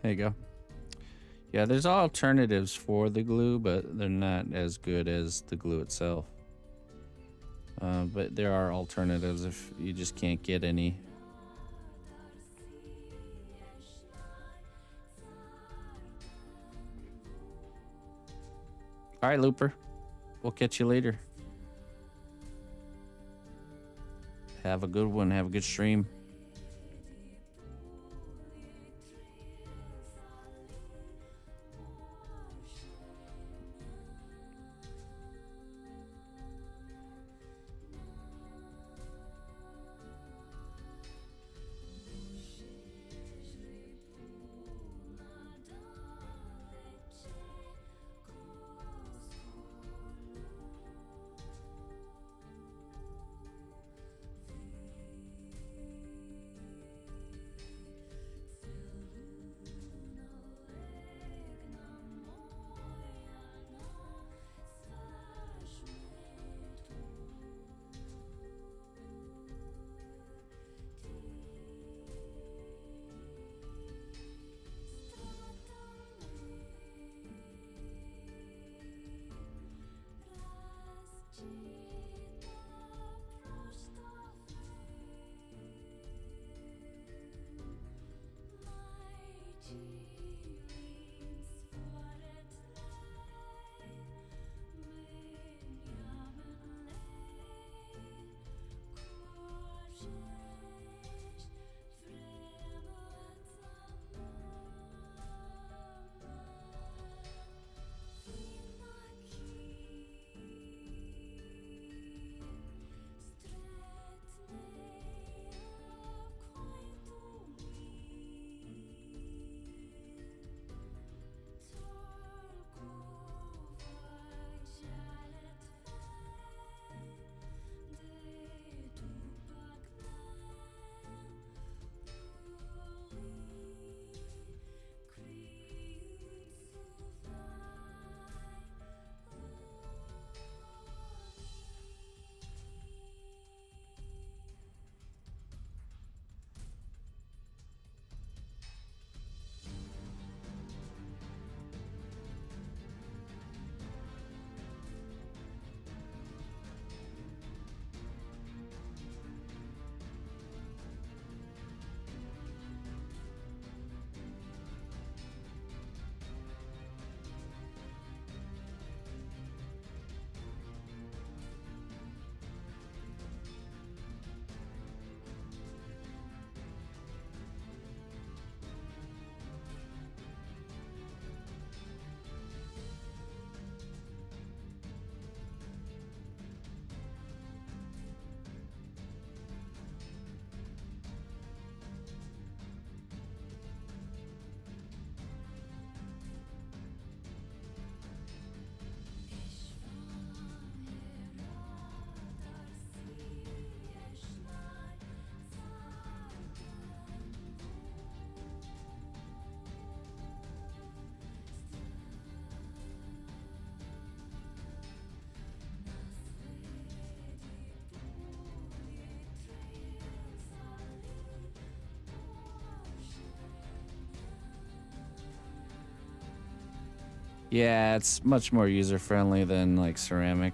There you go. Yeah, there's alternatives for the glue, but they're not as good as the glue itself. But there are alternatives if you just can't get any. All right, Looper. We'll catch you later. Have a good one. Have a good stream. Yeah, it's much more user-friendly than like ceramic.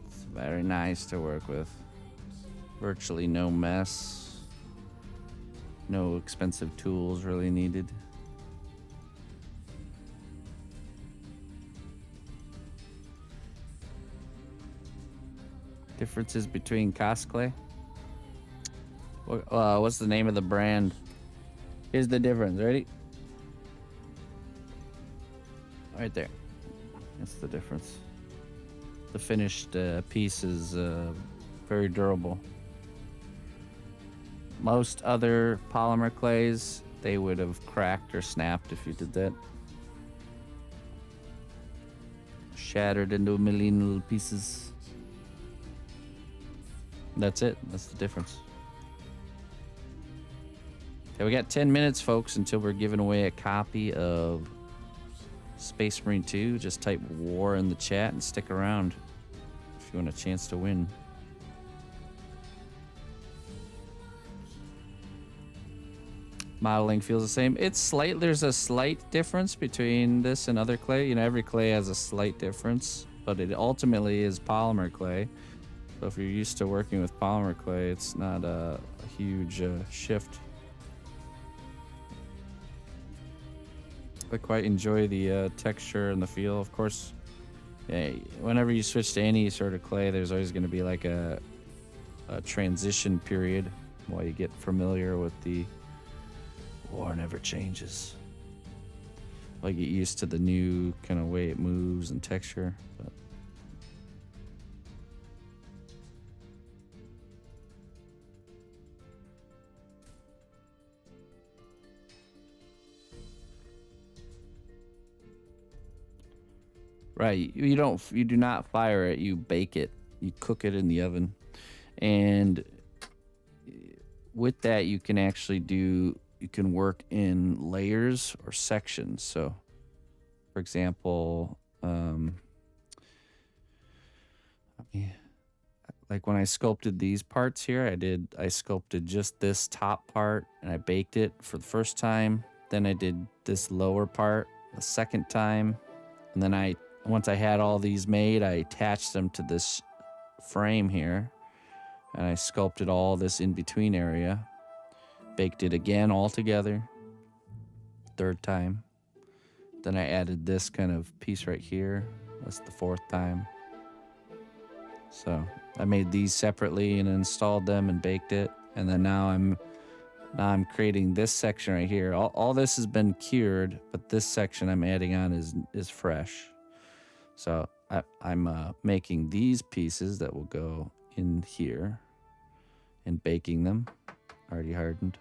It's very nice to work with. Virtually no mess. No expensive tools really needed. Differences between cosplay? What's the name of the brand? Here's the difference. Ready? Right there. That's the difference. The finished piece is very durable. Most other polymer clays, they would have cracked or snapped if you did that. Shattered into a million little pieces. That's it. That's the difference. Okay, we got 10 minutes, folks, until we're giving away a copy of Space Marine 2. Just type war in the chat and stick around if you want a chance to win. modeling feels the same. It's slight. There's a slight difference between this and other clay. You know, every clay has a slight difference, but it ultimately is polymer clay. So if you're used to working with polymer clay, it's not a huge shift. I quite enjoy the texture and the feel. Of course, yeah, whenever you switch to any sort of clay, there's always going to be like a transition period while you get familiar with the war never changes. While you get used to the new kind of way it moves and texture. But right, you do not fire it, you bake it. You cook it in the oven. And with that you can actually you can work in layers or sections. So for example, like when I sculpted these parts here, I sculpted just this top part and I baked it for the first time. Then I did this lower part the second time. And then once I had all these made, I attached them to this frame here. And I sculpted all this in-between area. Baked it again all together. Third time. Then I added this kind of piece right here. That's the fourth time. So I made these separately and installed them and baked it. And then now I'm creating this section right here. All this has been cured, but this section I'm adding on is fresh. So I'm making these pieces that will go in here and baking them, already hardened.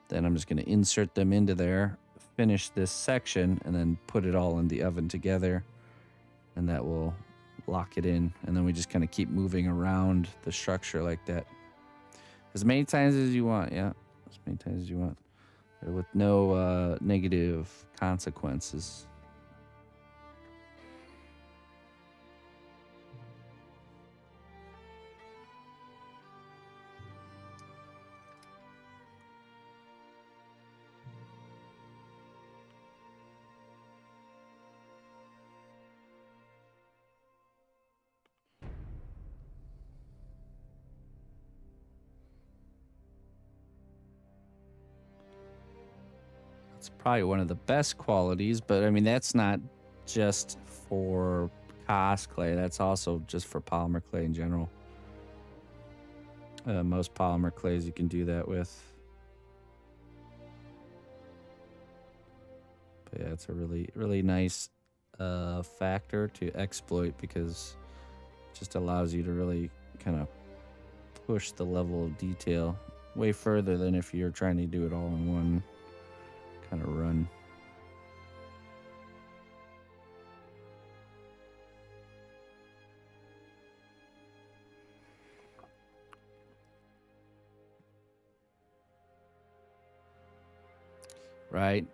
Then I'm just going to insert them into there, finish this section, and then put it all in the oven together, and that will lock it in. And then we just kind of keep moving around the structure like that as many times as you want. Yeah, as many times as you want, with no negative consequences. It's probably one of the best qualities, but I mean, that's not just for cast clay. That's also just for polymer clay in general. Most polymer clays you can do that with. But yeah, it's a really, really nice factor to exploit because it just allows you to really kind of push the level of detail way further than if you're trying to do it all in one kind of run. Right.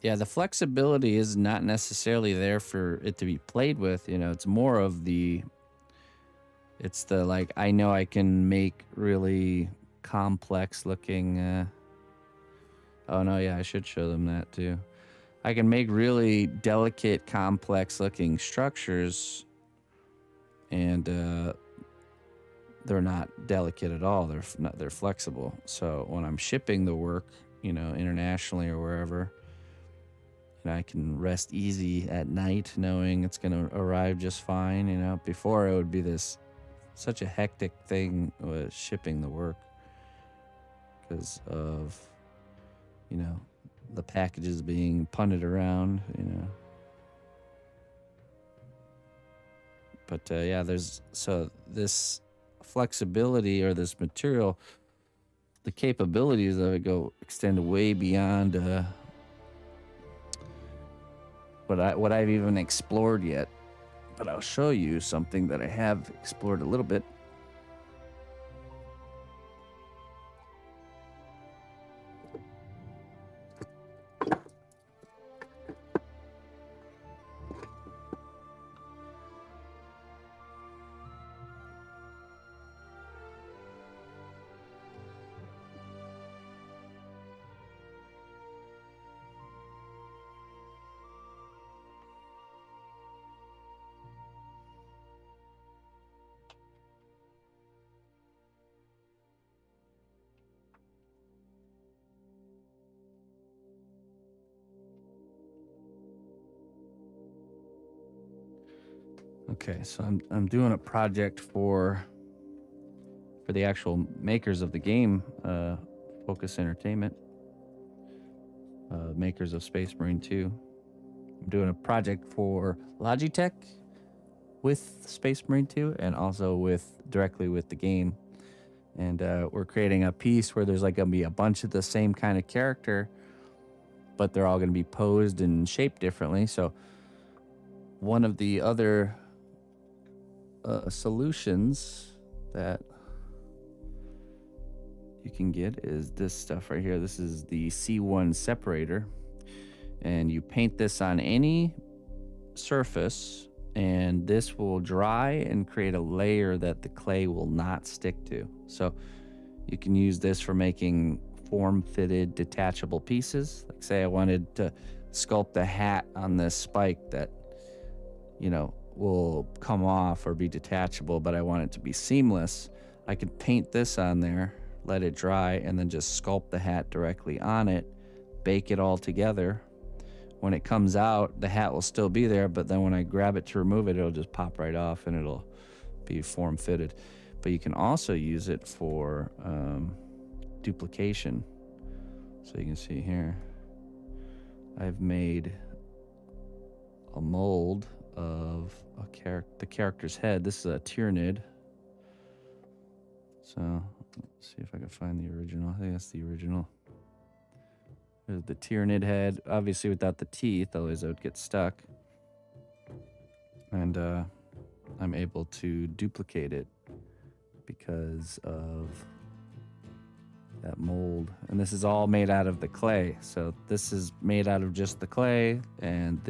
Yeah, the flexibility is not necessarily there for it to be played with. You know, it's more of it's the like, I know I can make really complex looking. Oh no, yeah, I should show them that too. I can make really delicate, complex looking structures, and they're not delicate at all. They're flexible. So when I'm shipping the work, you know, internationally or wherever, you know, I can rest easy at night knowing it's going to arrive just fine. You know, before it would be such a hectic thing with shipping the work because of, you know, the packages being punted around, you know. But yeah, so this flexibility or this material, the capabilities of it extend way beyond what I've even explored yet. But I'll show you something that I have explored a little bit. Okay, so I'm doing a project for the actual makers of the game, Focus Entertainment, makers of Space Marine 2. I'm doing a project for Logitech with Space Marine 2 and also directly with the game. And we're creating a piece where there's like going to be a bunch of the same kind of character, but they're all going to be posed and shaped differently. So one of the other solutions that you can get is this stuff right here. This is the C1 separator, and you paint this on any surface, and this will dry and create a layer that the clay will not stick to. So you can use this for making form-fitted detachable pieces. Like say I wanted to sculpt a hat on this spike that, you know, will come off or be detachable, but I want it to be seamless. I could paint this on there, let it dry, and then just sculpt the hat directly on it, bake it all together. When it comes out, the hat will still be there, but then when I grab it to remove it, it'll just pop right off and it'll be form fitted. But you can also use it for duplication. So you can see here, I've made a mold of the character's head. This is a Tyrannid. So let's see if I can find the original. I think that's the original. There's the Tyrannid head. Obviously without the teeth, otherwise I would get stuck. And I'm able to duplicate it because of that mold. And this is all made out of the clay. So this is made out of just the clay and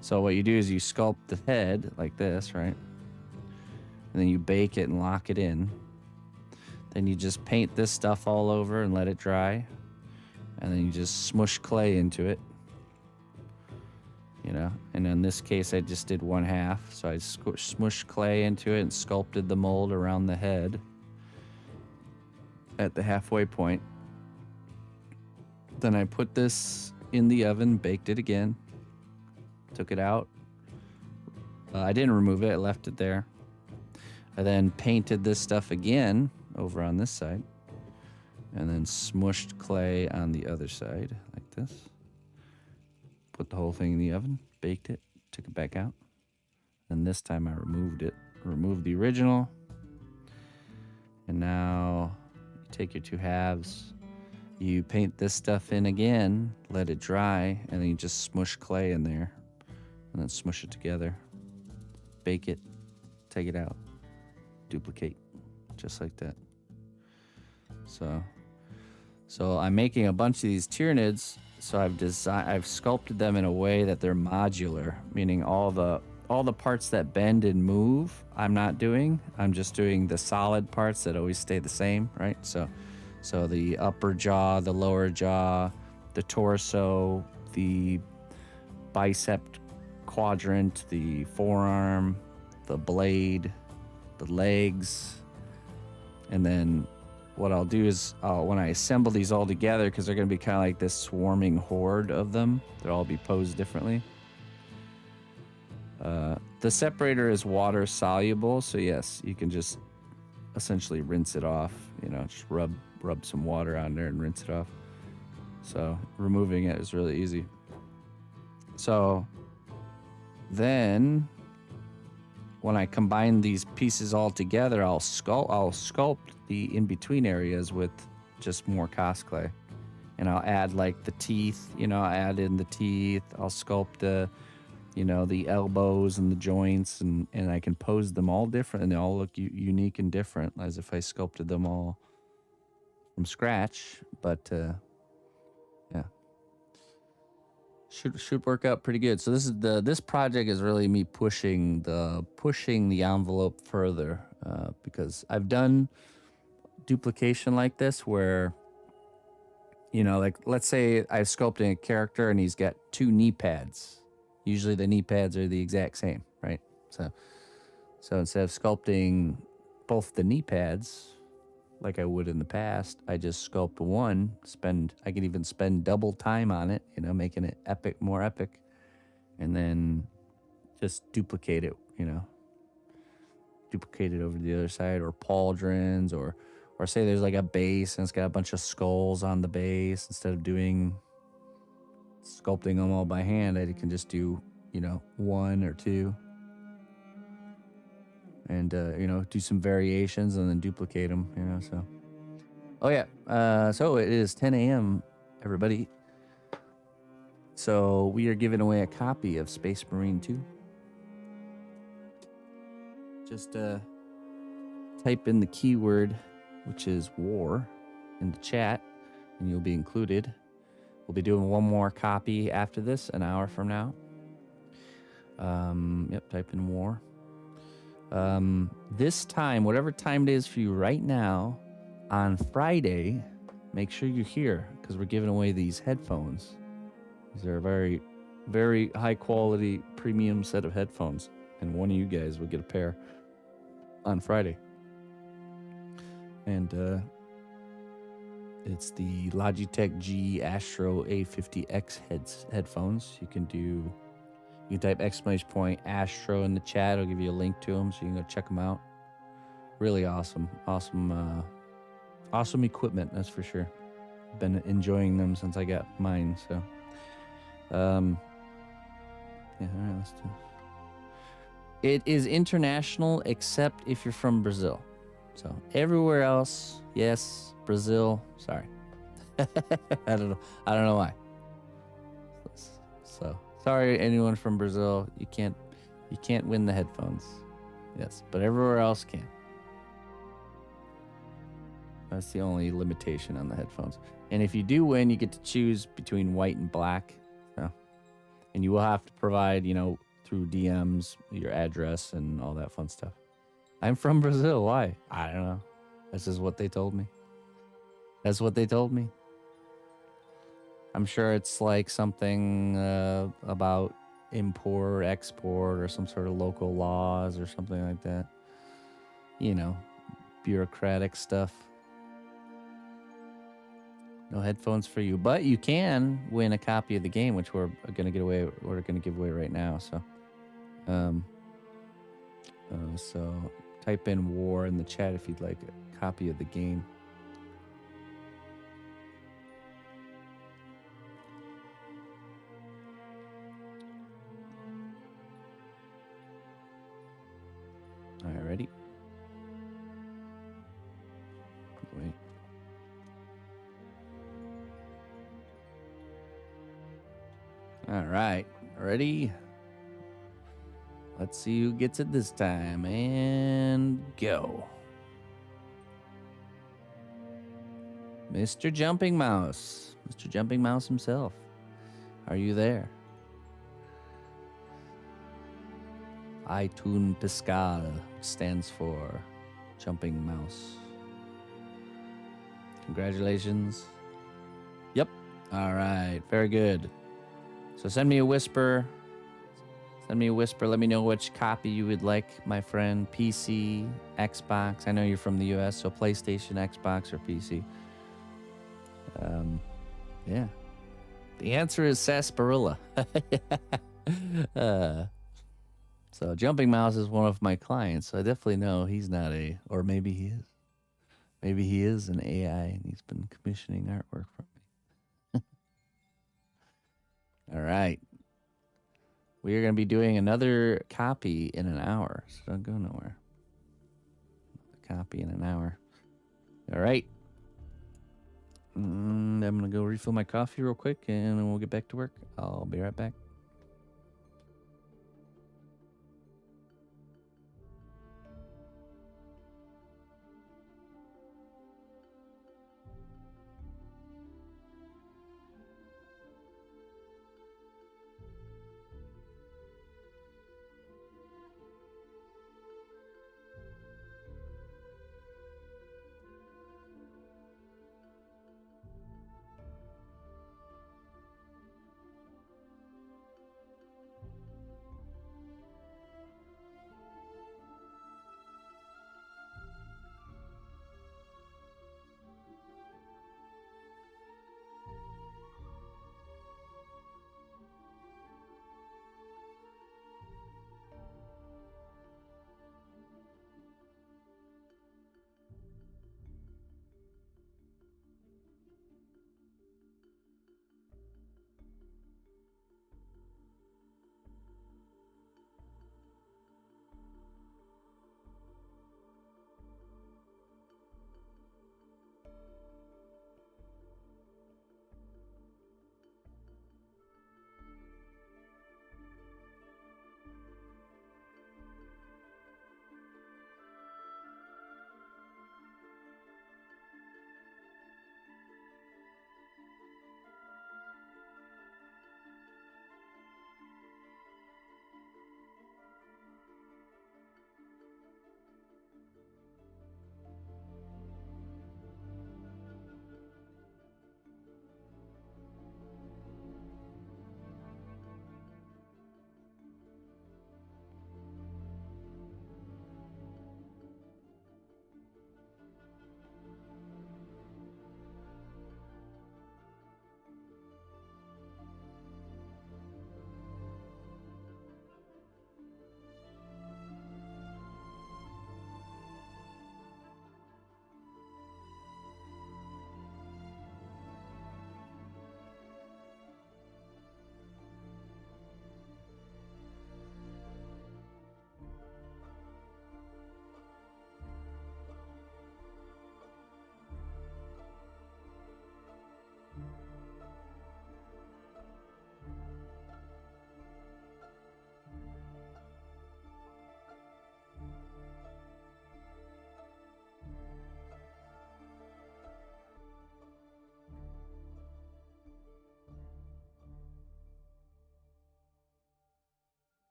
so what you do is you sculpt the head like this, right? And then you bake it and lock it in. Then you just paint this stuff all over and let it dry. And then you just smush clay into it. You know, and in this case, I just did 1/2. So I smushed clay into it and sculpted the mold around the head at the halfway point. Then I put this in the oven, baked it again, took it out. I didn't remove it, I left it there. I then painted this stuff again over on this side, and then smushed clay on the other side like this. Put the whole thing in the oven, baked it, took it back out. And this time I removed the original. And now you take your 2 halves, you paint this stuff in again, let it dry, and then you just smush clay in there, and then smush it together, bake it, take it out, duplicate, just like that. So I'm making a bunch of these Tyrannids. So I've sculpted them in a way that they're modular, meaning all the parts that bend and move, I'm not doing. I'm just doing the solid parts that always stay the same, right? So the upper jaw, the lower jaw, the torso, the bicep quadrant, the forearm, the blade, the legs, and then what I'll do is when I assemble these all together, because they're going to be kind of like this swarming horde of them, they'll all be posed differently. The separator is water soluble, so yes, you can just essentially rinse it off. You know, just rub some water on there and rinse it off. So removing it is really easy. So then when I combine these pieces all together, I'll sculpt the in-between areas with just more cosplay. And I'll add like the teeth, you know, I'll add in the teeth. I'll sculpt the elbows and the joints, and I can pose them all different, and they all look unique and different as if I sculpted them all from scratch. But yeah. Should work out pretty good. So this project is really me pushing the envelope further, because I've done duplication like this where, you know, like let's say I'm sculpting a character and he's got 2 knee pads. Usually the knee pads are the exact same, right? So instead of sculpting both the knee pads like I would in the past, I just sculpt one, I can even spend double time on it, you know, making it more epic, and then just duplicate it, duplicate it over to the other side, or pauldrons, or say there's like a base and it's got a bunch of skulls on the base. Instead of sculpting them all by hand, I can just do, 1 or 2. And, do some variations and then duplicate them, so. Oh, yeah. So it is 10 a.m., everybody. So we are giving away a copy of Space Marine 2. Just type in the keyword, which is war, in the chat, and you'll be included. We'll be doing one more copy after this, an hour from now. Type in war. This time, whatever time it is for you right now, on Friday, make sure you're here, because we're giving away these headphones. These are a very, very high quality premium set of headphones, and one of you guys will get a pair on Friday. And it's the Logitech G ASTRO A50X headphones. You can type !ASTRO in the chat. I'll give you a link to them so you can go check them out. Really awesome equipment, that's for sure. Been enjoying them since I got mine, so all right, let's do it. It is international except if you're from Brazil. So everywhere else, yes, Brazil, sorry. I don't know why. So sorry, anyone from Brazil, you can't win the headphones. Yes, but everywhere else can. That's the only limitation on the headphones. And if you do win, you get to choose between white and black. So, and you will have to provide, through DMs, your address and all that fun stuff. I'm from Brazil. Why? I don't know. This is what they told me. That's what they told me. I'm sure it's like something about import or export or some sort of local laws or something like that. Bureaucratic stuff. No headphones for you, but you can win a copy of the game, which we're gonna give away right now. So, so type in war in the chat if you'd like a copy of the game. All right, ready? Wait. All right, ready? Let's see who gets it this time, and go. Mr. Jumping Mouse. Mr. Jumping Mouse himself. Are you there? iTunes Pascal stands for Jumping Mouse. Congratulations. Yep. All right, very good. So send me a whisper. Let me know which copy you would like, my friend. PC, Xbox. I know you're from the US, so PlayStation, Xbox, or PC. Yeah. The answer is sarsaparilla. So Jumping Mouse is one of my clients, so I definitely know he's not or maybe he is. Maybe he is an AI and he's been commissioning artwork from me. All right. We are going to be doing another copy in an hour, so don't go nowhere. Another copy in an hour. All right. I'm going to go refill my coffee real quick, and then we'll get back to work. I'll be right back.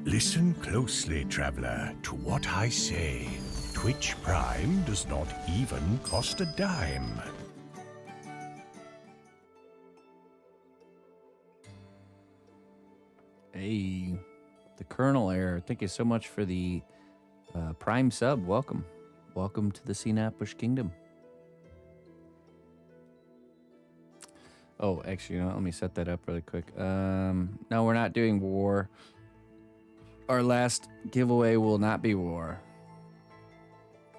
Listen closely, traveler, to what I say. Twitch Prime does not even cost a dime. Hey, the Colonel Air. Thank you so much for the Prime sub. Welcome. Welcome to the cnotbusch Kingdom. Oh, actually, you know, let me set that up really quick. No, we're not doing war. Our last giveaway will not be war.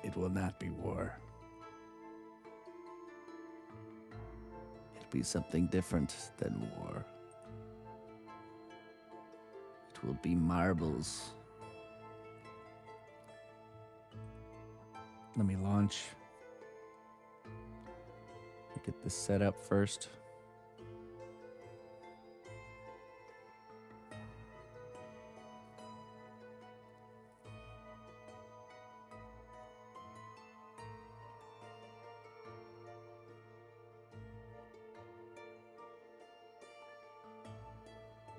It will not be war. It'll be something different than war. It will be marbles. Let me launch. Get this set up first.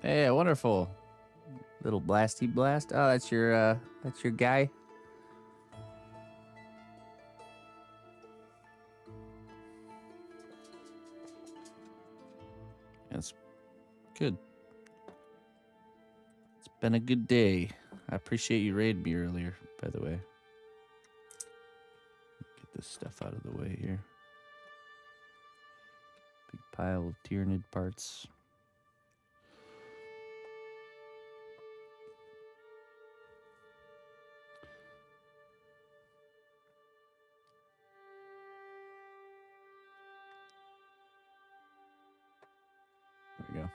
Hey, wonderful. Little blasty blast. Oh, that's your guy. That's good. It's been a good day. I appreciate you raiding me earlier, by the way. Get this stuff out of the way here. Big pile of Tyranid parts. There we go.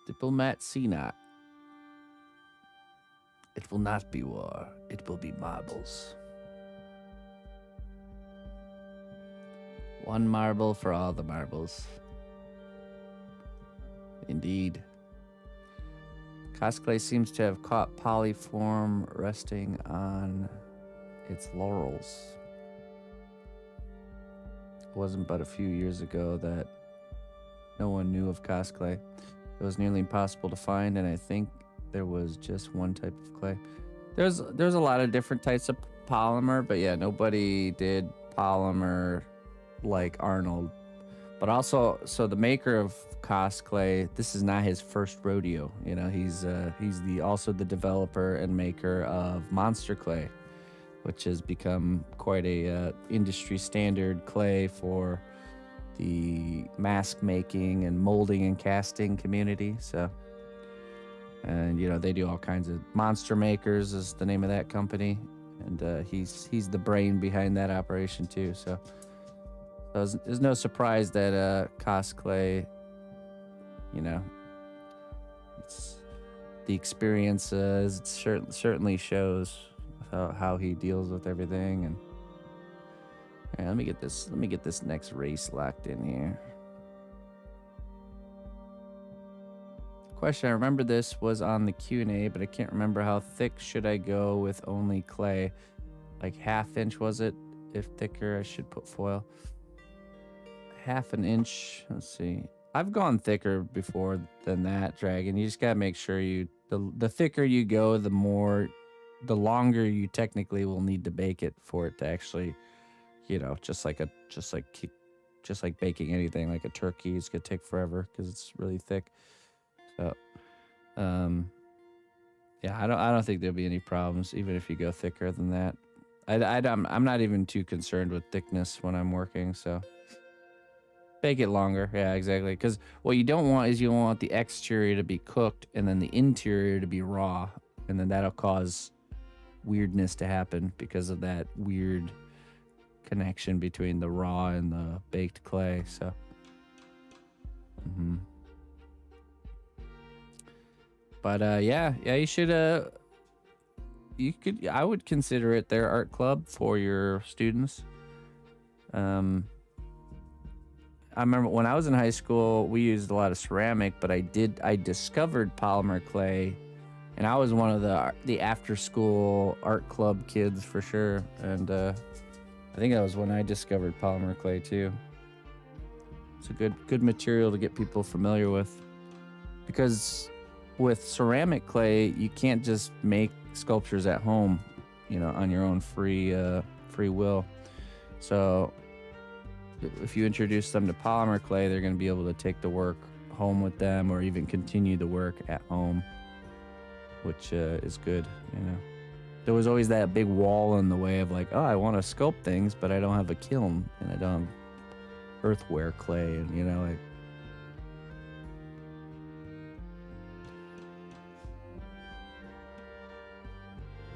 Diplomat CNOT. It will not be war. It will be marbles. One marble for all the marbles. Indeed. Cosplay seems to have caught polyform resting on its laurels. It wasn't but a few years ago that no one knew of cosplay. It was nearly impossible to find, and I think there was just one type of clay. There's a lot of different types of polymer, but yeah, nobody did polymer like Arnold. But also, so the maker of cosplay, this is not his first rodeo. You know, he's also the developer and maker of Monster Clay, which has become quite a industry standard clay for the mask making and molding and casting community. So, and you know, they do all kinds of Monster Makers is the name of that company, and he's the brain behind that operation too. So there's no surprise that cosplay, you know, it's the experiences. It certainly shows how he deals with everything. And all right, let me get this next race locked in here. Question, I remember this was on the Q&A, but I can't remember how thick should I go with only clay. Like ½ inch, was it? If thicker, I should put foil. ½ inch. Let's see. I've gone thicker before than that, Dragon. You just gotta make sure the thicker you go, the longer you technically will need to bake it for it to actually, you know, just like baking anything, like a turkey, it's gonna take forever because it's really thick. So, yeah, I don't think there'll be any problems even if you go thicker than that. I'm not even too concerned with thickness when I'm working, so bake it longer. Yeah, exactly. Because what you don't want is you want the exterior to be cooked and then the interior to be raw, and then that'll cause weirdness to happen because of that weird connection between the raw and the baked clay. So, but yeah, you should I would consider it their art club for your students. I remember when I was in high school, we used a lot of ceramic, but I discovered polymer clay, and I was one of the after school art club kids for sure. And I think that was when I discovered polymer clay too. It's a good material to get people familiar with. Because with ceramic clay, you can't just make sculptures at home, you know, on your own free will. So if you introduce them to polymer clay, they're going to be able to take the work home with them, or even continue the work at home, which is good, you know. There was always that big wall in the way of like, oh, I want to sculpt things, but I don't have a kiln and I don't have earthware clay, and you know, like.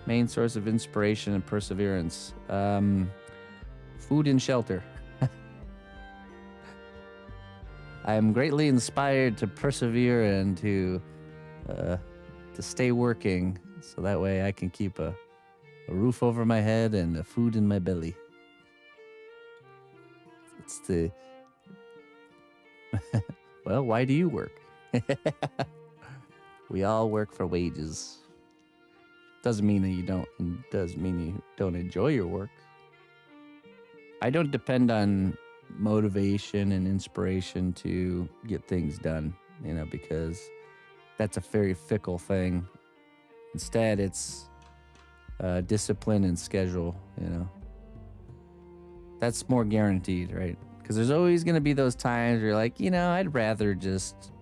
Main source of inspiration and perseverance. Food and shelter. I am greatly inspired to persevere and to stay working, so that way I can keep a roof over my head and food in my belly. It's the... Well, why do you work? We all work for wages. Doesn't mean that you don't. It does mean you don't enjoy your work. I don't depend on motivation and inspiration to get things done, you know, because that's a very fickle thing. Instead, it's discipline and schedule, you know. That's more guaranteed, right? Because there's always going to be those times where you're like, you know, I'd rather just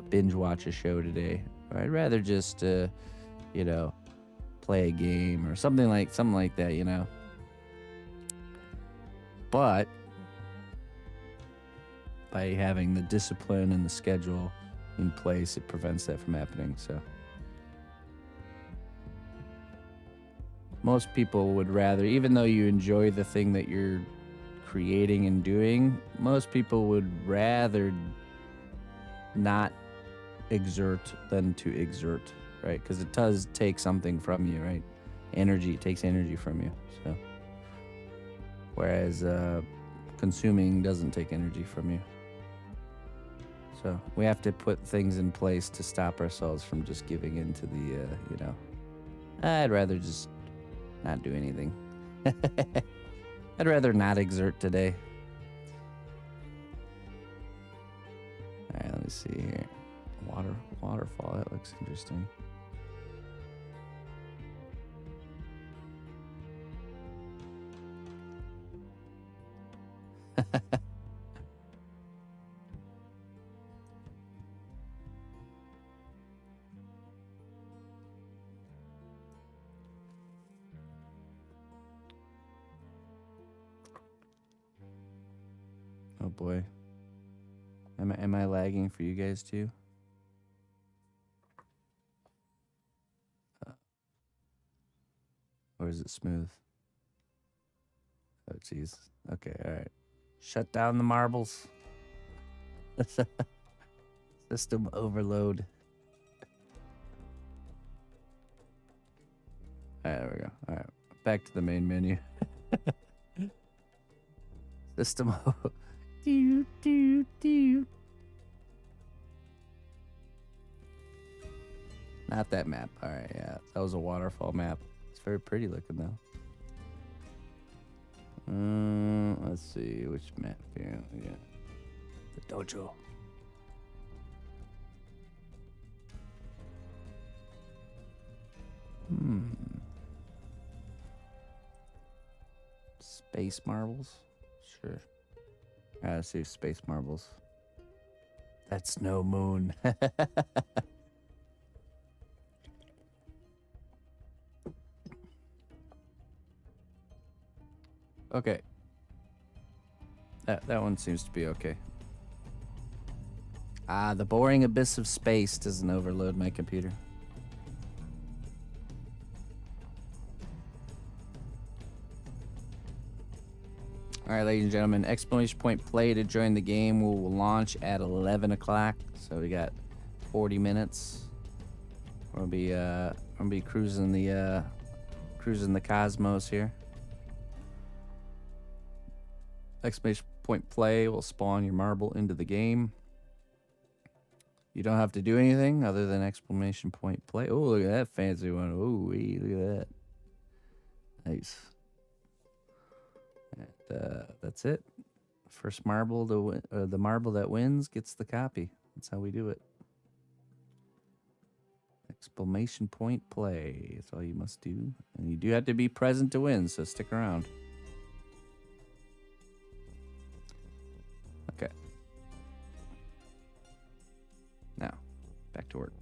binge watch a show today. Or I'd rather just, you know, play a game or something like that, you know. But by having the discipline and the schedule in place, it prevents that from happening. So most people would rather, even though you enjoy the thing that you're creating and doing, most people would rather not exert than to exert, right? Because it does take something from you, right? Energy, it takes energy from you. So whereas consuming doesn't take energy from you. So we have to put things in place to stop ourselves from just giving into the you know, I'd rather just not do anything. I'd rather not exert today. All right, let me see here. Waterfall, that looks interesting. Oh boy. Am I lagging for you guys too? Or is it smooth? Oh, jeez. Okay, all right. Shut down the marbles. System overload. All right, there we go. All right, back to the main menu. System. do. Not that map. All right, yeah, that was a waterfall map. It's very pretty looking though. Let's see which map here. Yeah, the dojo. Space marbles? Sure. Let's see, space marbles. That's no moon. Okay. That one seems to be okay. The boring abyss of space doesn't overload my computer. All right, ladies and gentlemen, exclamation point play to join the game will launch at 11 o'clock. So we got 40 minutes. We'll be cruising the cosmos here. Exclamation point play will spawn your marble into the game. You don't have to do anything other than exclamation point play. Oh, look at that fancy one. Oh, look at that. Nice. And, that's it. First marble to win, the marble that wins gets the copy. That's how we do it. Exclamation point play. That's all you must do. And you do have to be present to win, so stick around. Okay. Now, back to work.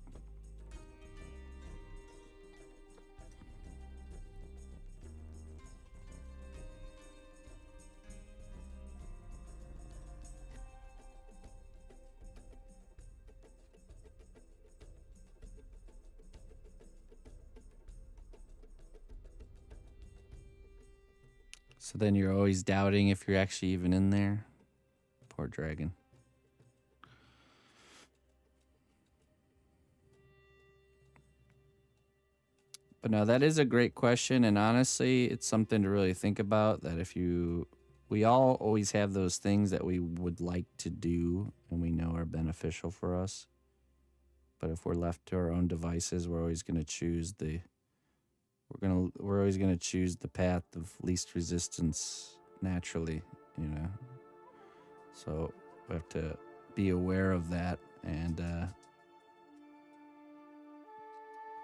So then you're always doubting if you're actually even in there. Poor dragon. But no, that is a great question. And honestly, it's something to really think about, that we all always have those things that we would like to do and we know are beneficial for us. But if we're left to our own devices, we're always going to choose we're always going to choose the path of least resistance naturally, you know. So we have to be aware of that and kind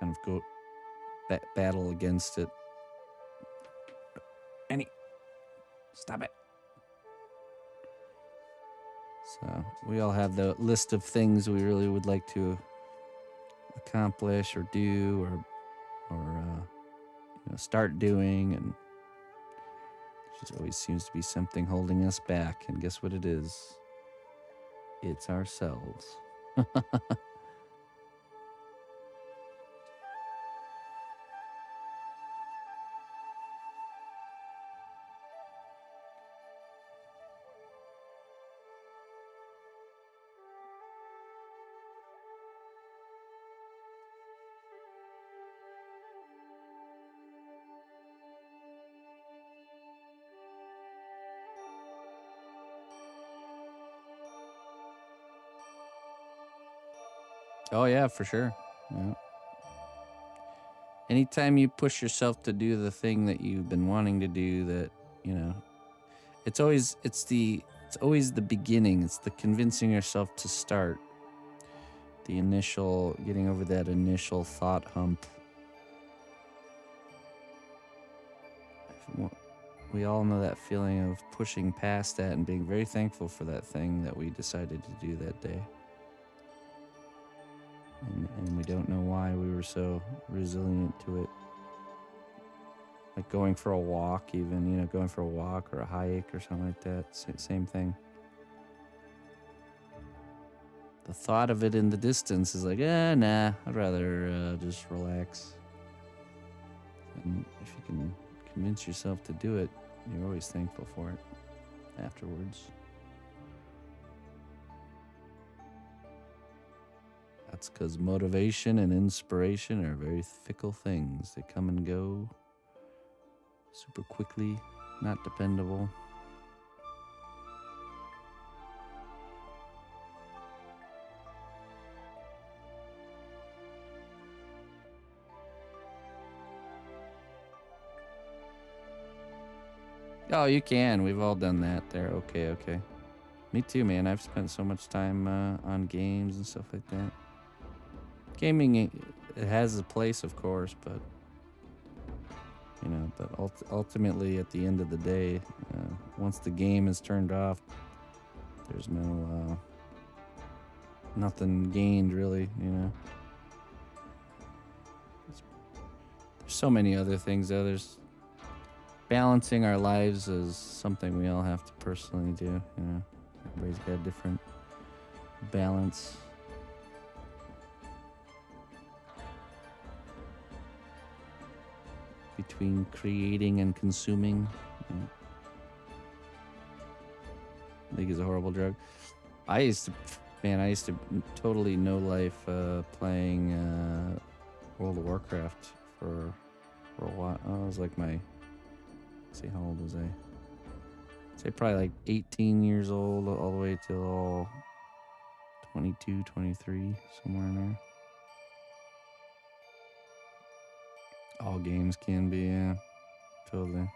of go battle against it. Stop it. So we all have the list of things we really would like to accomplish or do or start doing, and there always seems to be something holding us back. And guess what it is? It's ourselves. Oh yeah, for sure. Yeah. Anytime you push yourself to do the thing that you've been wanting to do, that, you know, it's always the beginning. It's the convincing yourself to start. The initial, getting over that initial thought hump. We all know that feeling of pushing past that and being very thankful for that thing that we decided to do that day. And we don't know why we were so resilient to it. Like going for a walk, even, you know, going for a walk or a hike or something like that. Same thing. The thought of it in the distance is like, nah, I'd rather just relax. And if you can convince yourself to do it, you're always thankful for it afterwards. That's because motivation and inspiration are very fickle things. They come and go super quickly, not dependable. Oh, you can. We've all done that there. Okay. Me too, man. I've spent so much time on games and stuff like that. Gaming, it has a place, of course, but, you know, but ultimately, at the end of the day, once the game is turned off, there's nothing gained, really, you know. There's so many other things, though. There's balancing our lives is something we all have to personally do, you know. Everybody's got a different balance. Between creating and consuming. League is a horrible drug. I used to totally no life playing World of Warcraft for a while. I was like let's see, how old was I? I'd say probably like 18 years old all the way till 22, 23, somewhere in there. All games can be, yeah, totally.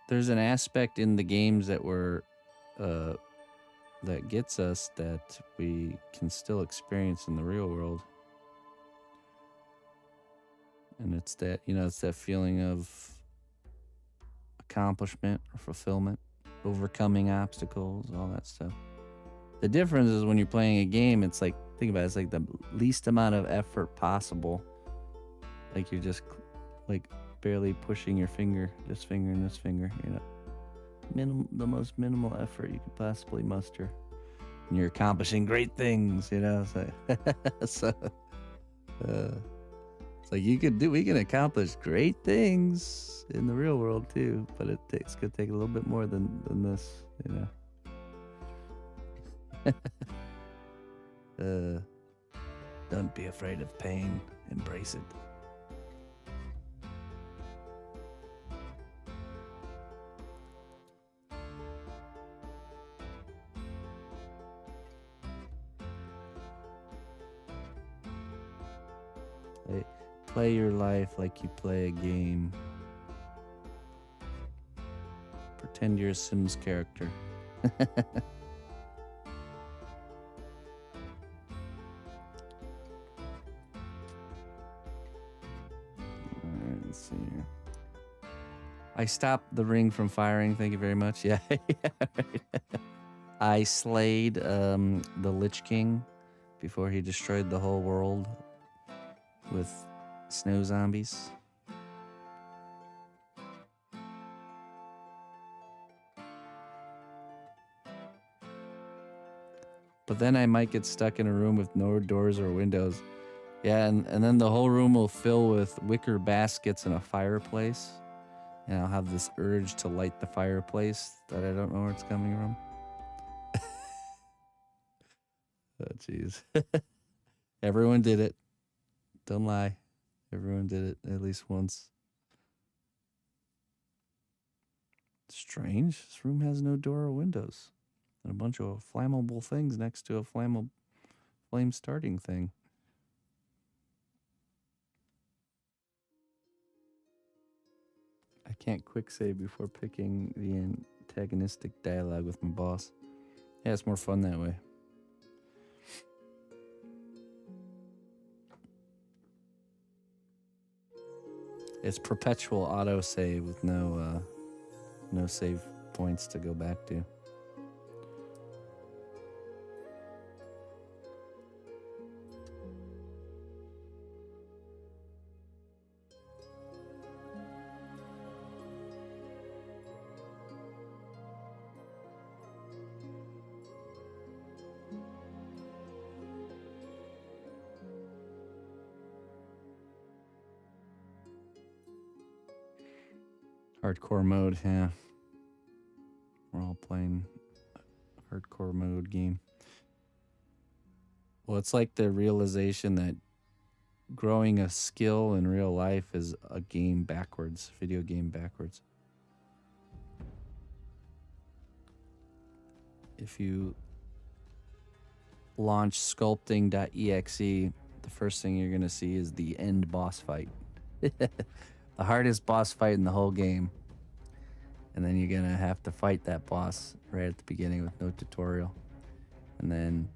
there's an aspect in the games that that gets us that we can still experience in the real world. And it's that, it's that feeling of accomplishment or fulfillment, overcoming obstacles, all that stuff. The difference is when you're playing a game, it's like, think about it, it's like the least amount of effort possible. Like you're just like barely pushing your finger, this finger and this finger, the most minimal effort you could possibly muster. And you're accomplishing great things, So, it's like we can accomplish great things in the real world too, but it's gonna take a little bit more than this, Don't be afraid of pain, embrace it. Play your life like you play a game. Pretend you're a Sims character. Alright, let's see here. I stopped the ring from firing, thank you very much. Yeah, right. I slayed the Lich King before he destroyed the whole world with snow zombies. But then I might get stuck in a room with no doors or windows. Yeah, and then the whole room will fill with wicker baskets and a fireplace. And I'll have this urge to light the fireplace that I don't know where it's coming from. Oh, jeez. Everyone did it. Don't lie. Everyone did it at least once. Strange. This room has no door or windows. And a bunch of flammable things next to a flame starting thing. I can't quick save before picking the antagonistic dialogue with my boss. Yeah, it's more fun that way. It's perpetual autosave with no save points to go back to. Hardcore mode, yeah. We're all playing hardcore mode game. Well, it's like the realization that growing a skill in real life is a game backwards, video game backwards. If you launch sculpting.exe, the first thing you're going to see is the end boss fight. The hardest boss fight in the whole game. And then you're going to have to fight that boss right at the beginning with no tutorial. And then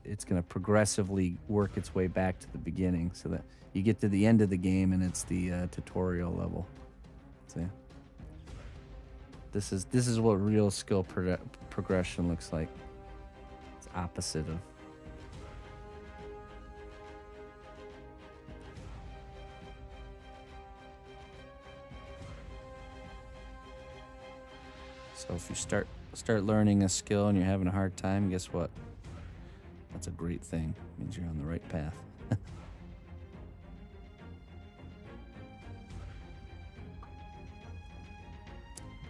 it's going to progressively work its way back to the beginning so that you get to the end of the game and it's the tutorial level. See? This is what real skill progression looks like. It's opposite of. So if you start learning a skill and you're having a hard time, guess what? That's a great thing. It means you're on the right path.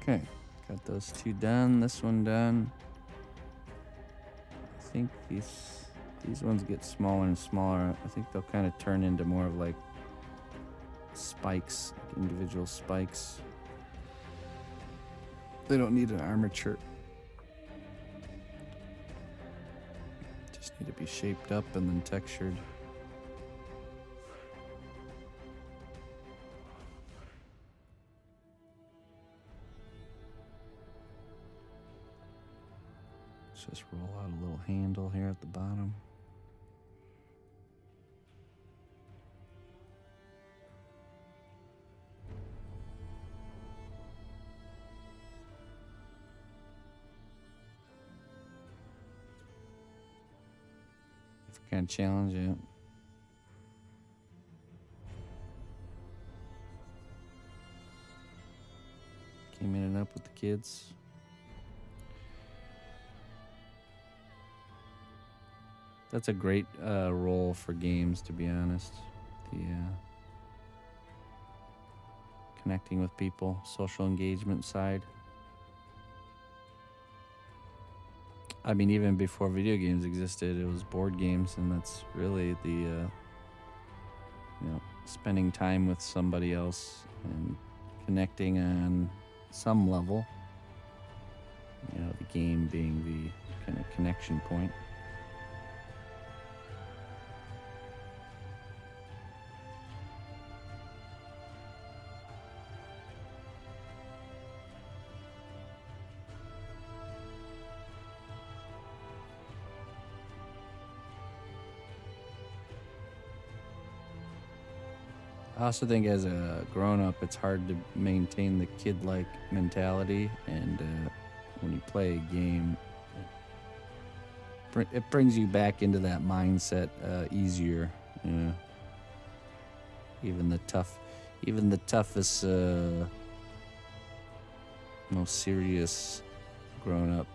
Okay, got those two done. This one done. I think these ones get smaller and smaller. I think they'll kind of turn into more of like spikes, like individual spikes. They don't need an armature. Just need to be shaped up and then textured. Let's just roll out a little handle here at the bottom. Kind of challenge it. Came in and up with the kids. That's a great role for games, to be honest. The connecting with people, social engagement side. I mean, even before video games existed, it was board games, and that's really the, you know, spending time with somebody else and connecting on some level. You know, the game being the kind of connection point. I also think as a grown-up, it's hard to maintain the kid-like mentality, and when you play a game, it brings you back into that mindset easier. You know, even the toughest, most serious grown-up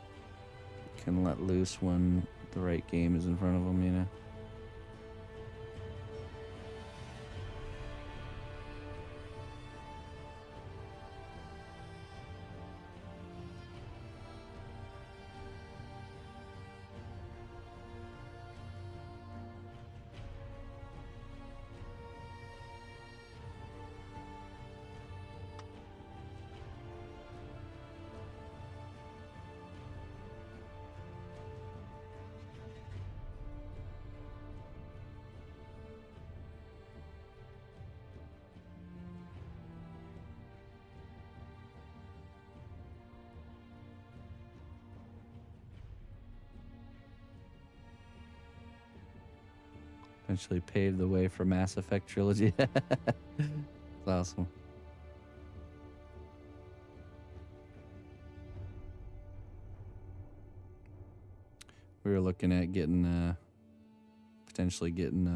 can let loose when the right game is in front of them. You know. Eventually paved the way for Mass Effect trilogy. It's awesome. We were looking at getting, potentially getting,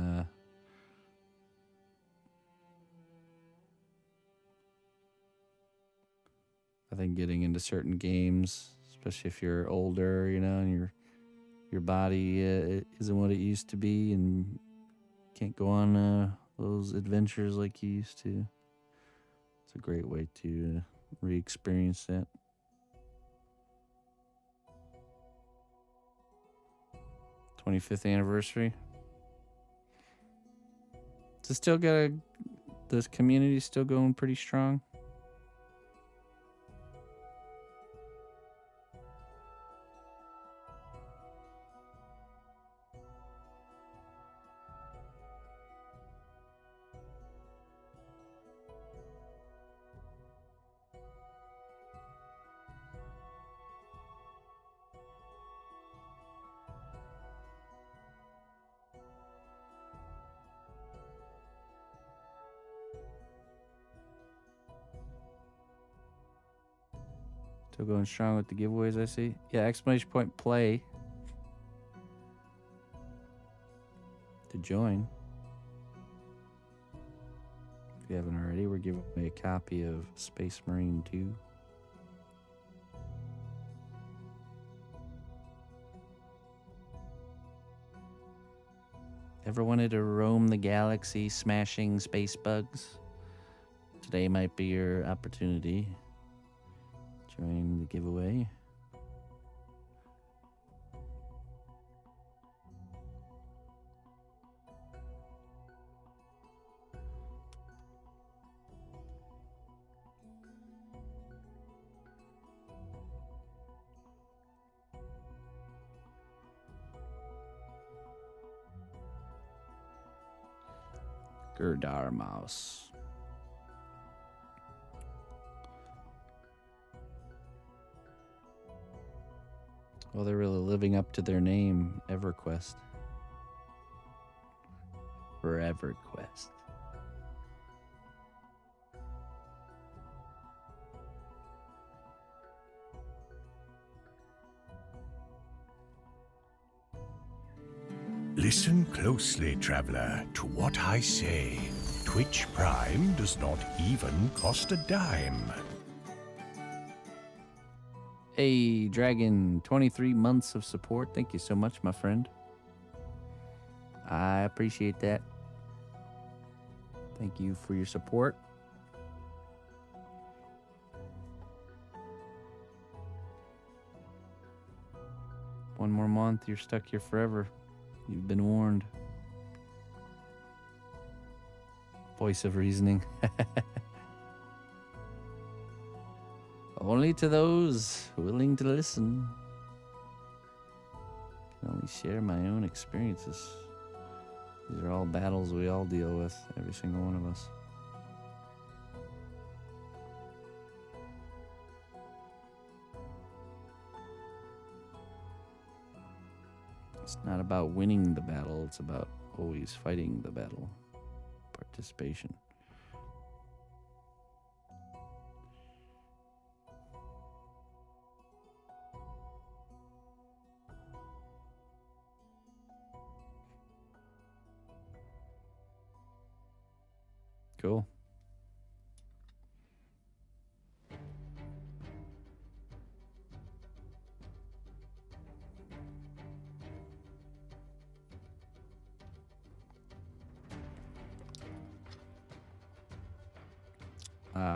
I think getting into certain games, especially if you're older, you know, and your body isn't what it used to be, and can't go on those adventures like you used to. It's a great way to re-experience that. '25th anniversary. Does it still got this community still going pretty strong? Still going strong with the giveaways, I see. Yeah, exclamation point play to join. If you haven't already, we're giving away a copy of Space Marine 2. Ever wanted to roam the galaxy smashing space bugs? Today might be your opportunity. Join the giveaway. Gerdar mouse. Well, they're really living up to their name, EverQuest. Forever Quest. Listen closely, traveler, to what I say. Twitch Prime does not even cost a dime. Hey, Dragon, 23 months of support. Thank you so much, my friend. I appreciate that. Thank you for your support. One more month, you're stuck here forever. You've been warned. Voice of reasoning. Only to those willing to listen. I can only share my own experiences. These are all battles we all deal with, every single one of us. It's not about winning the battle, it's about always fighting the battle. Participation. Cool.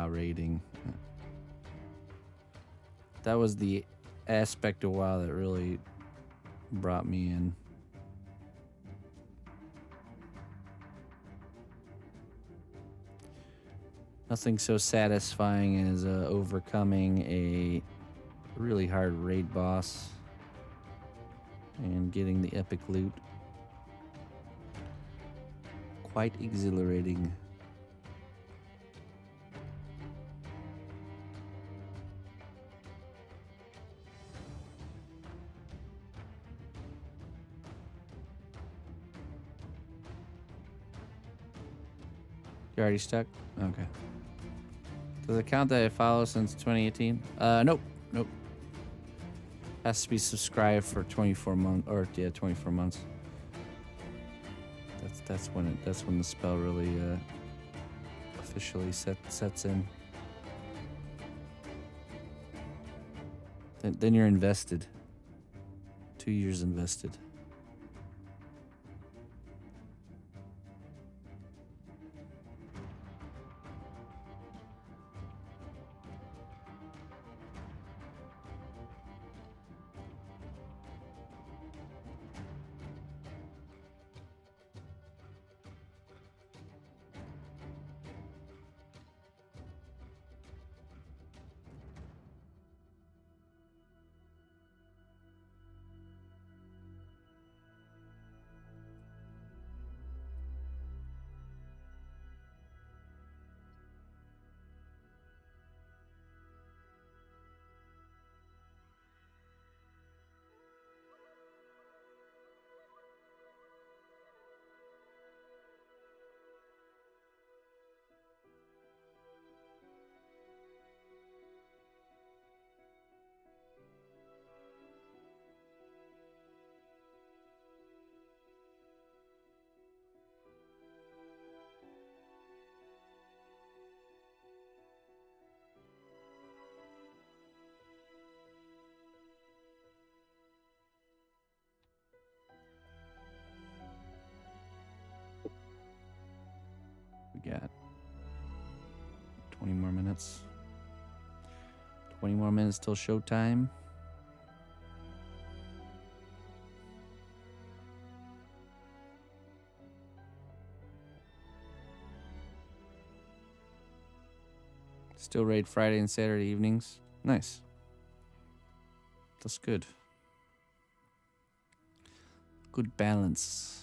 Rating. That was the aspect of WoW that really brought me in. Nothing so satisfying as overcoming a really hard raid boss and getting the epic loot. Quite exhilarating. You're already stuck? Okay. Does it count that I follow since 2018? Nope. Has to be subscribed for 24 months, or yeah, 24 months. That's when the spell really officially sets in. Then you're invested. 2 years invested. We got 20 more minutes. 20 more minutes till showtime. Still raid Friday and Saturday evenings. Nice. That's good. Good balance.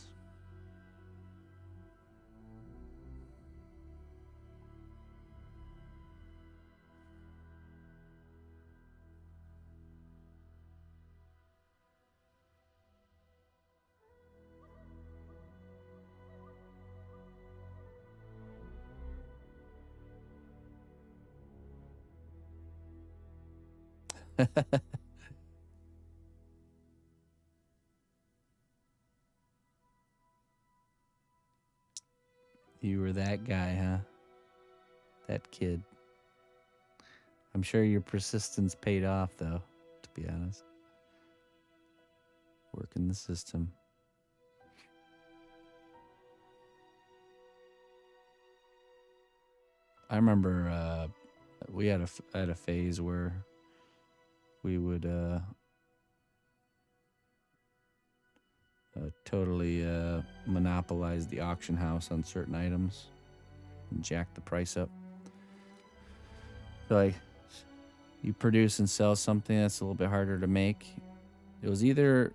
You were that guy, huh? That kid. I'm sure your persistence paid off, though, to be honest. Working the system. I remember we had a phase where we would totally monopolize the auction house on certain items and jack the price up. So, like, you produce and sell something that's a little bit harder to make. It was either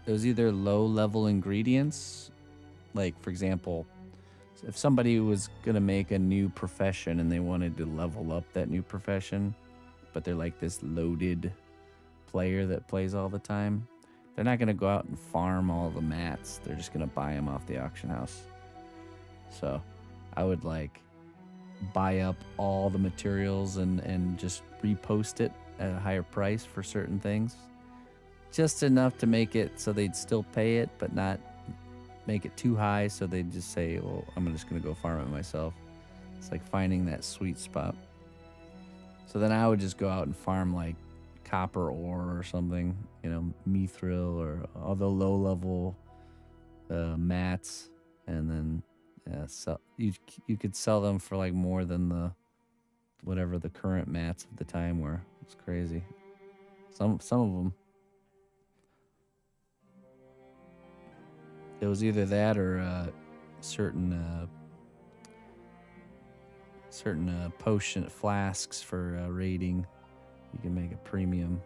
low level ingredients, like, for example, if somebody was gonna make a new profession and they wanted to level up that new profession, but they're like this loaded player that plays all the time, they're not gonna go out and farm all the mats. They're just gonna buy them off the auction house. So I would like buy up all the materials and just repost it at a higher price for certain things, just enough to make it so they'd still pay it, but not make it too high, so they'd just say, well, I'm just gonna go farm it myself. It's like finding that sweet spot. So then I would just go out and farm like copper ore or something, you know, mithril or all the low level mats, and then so you could sell them for like more than the whatever the current mats of the time were. It's crazy. Some of them. It was either that or certain potion flasks for raiding. You can make a premium.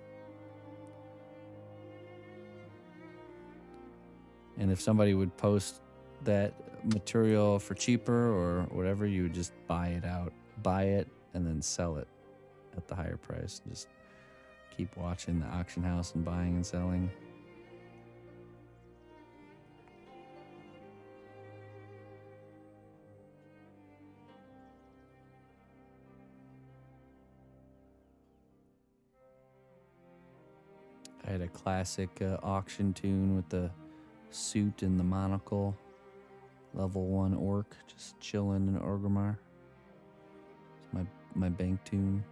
And if somebody would post that material for cheaper or whatever, you would just buy it, and then sell it at the higher price. Just keep watching the auction house and buying and selling. I had a classic auction tune with the suit and the monocle. Level 1 orc, just chilling in Orgrimmar. It's my bank tune.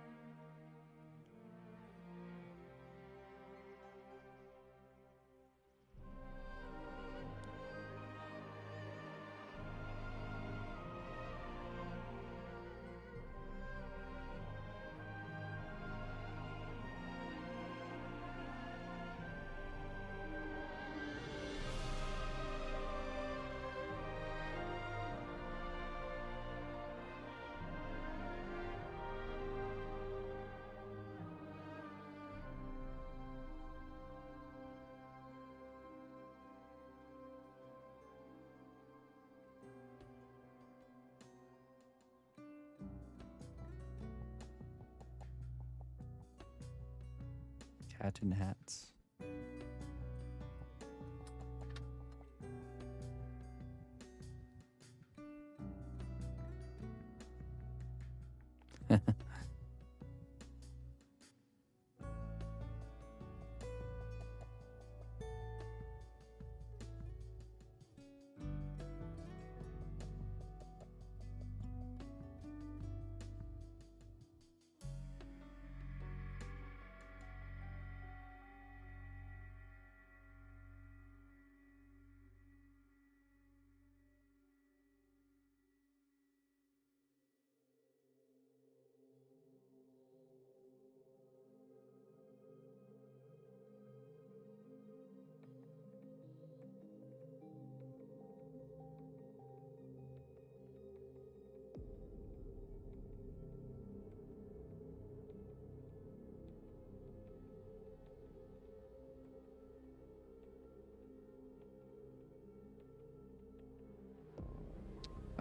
Cat in hats.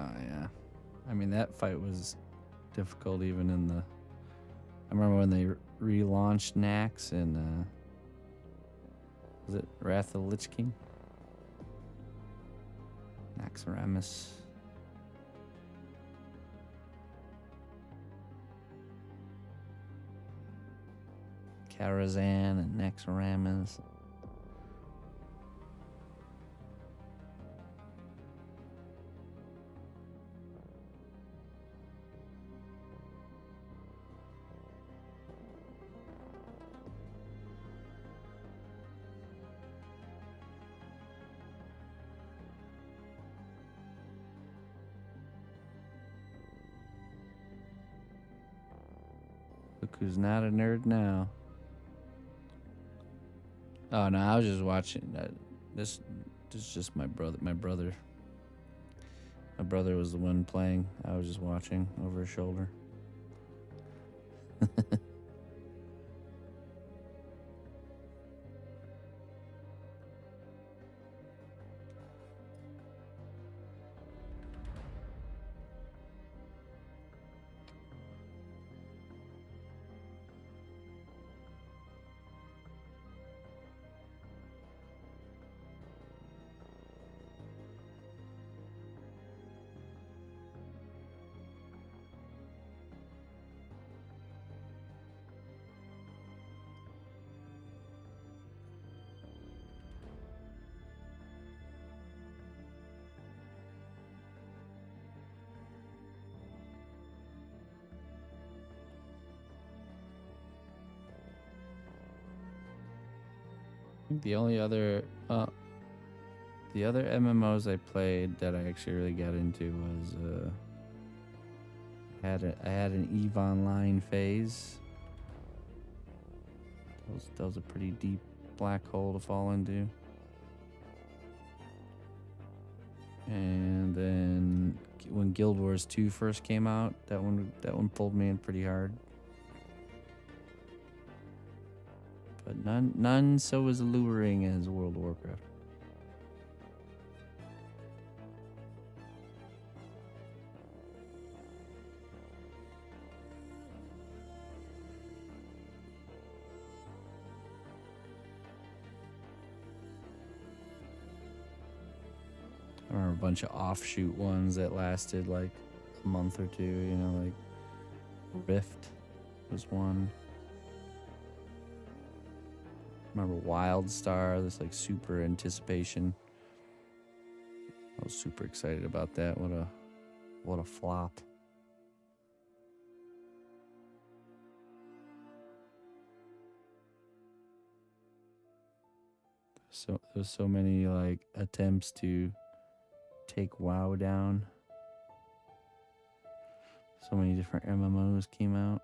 Oh yeah, I mean that fight was difficult even in the. I remember when they relaunched Nax in was it Wrath of the Lich King? Naxxramas. Karazhan and Naxxramas. Look who's not a nerd now. Oh no, I was just watching. This is just my brother. My brother was the one playing. I was just watching over his shoulder. I think the other MMOs I played that I actually really got into was I had an EVE Online phase. That was a pretty deep black hole to fall into. And then when Guild Wars 2 first came out, that one pulled me in pretty hard. But none so as alluring as World of Warcraft. I remember a bunch of offshoot ones that lasted like a month or two, you know, like Rift was one. Remember Wildstar, this like super anticipation. I was super excited about that. What a flop. So there's so many like attempts to take WoW down. So many different MMOs came out.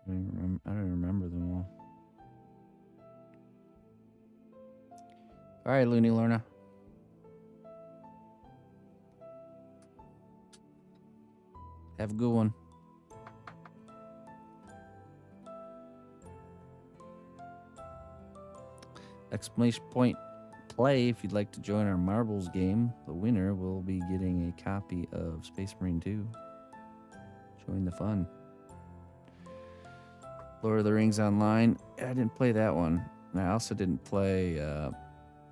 I don't remember them all. All right, Looney Lorna. Have a good one. Exclamation point play if you'd like to join our marbles game. The winner will be getting a copy of Space Marine 2. Join the fun. Lord of the Rings Online. I didn't play that one. And I also didn't play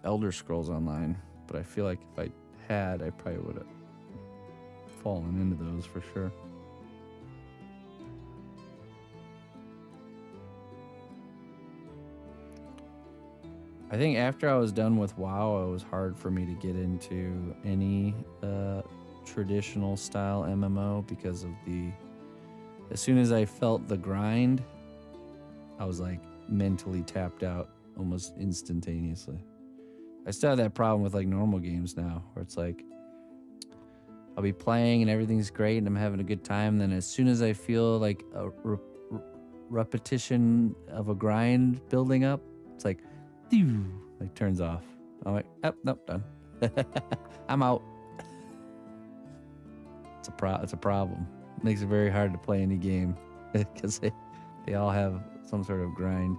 Elder Scrolls Online, but I feel like if I had, I probably would have fallen into those for sure. I think after I was done with WoW, it was hard for me to get into any traditional style MMO because of as soon as I felt the grind, I was like mentally tapped out almost instantaneously. I still have that problem with like normal games now, where it's like I'll be playing and everything's great and I'm having a good time. Then as soon as I feel like a repetition of a grind building up, it's like, like turns off. I'm like, nope, done. I'm out. It's a problem. It makes it very hard to play any game because they all have some sort of grind.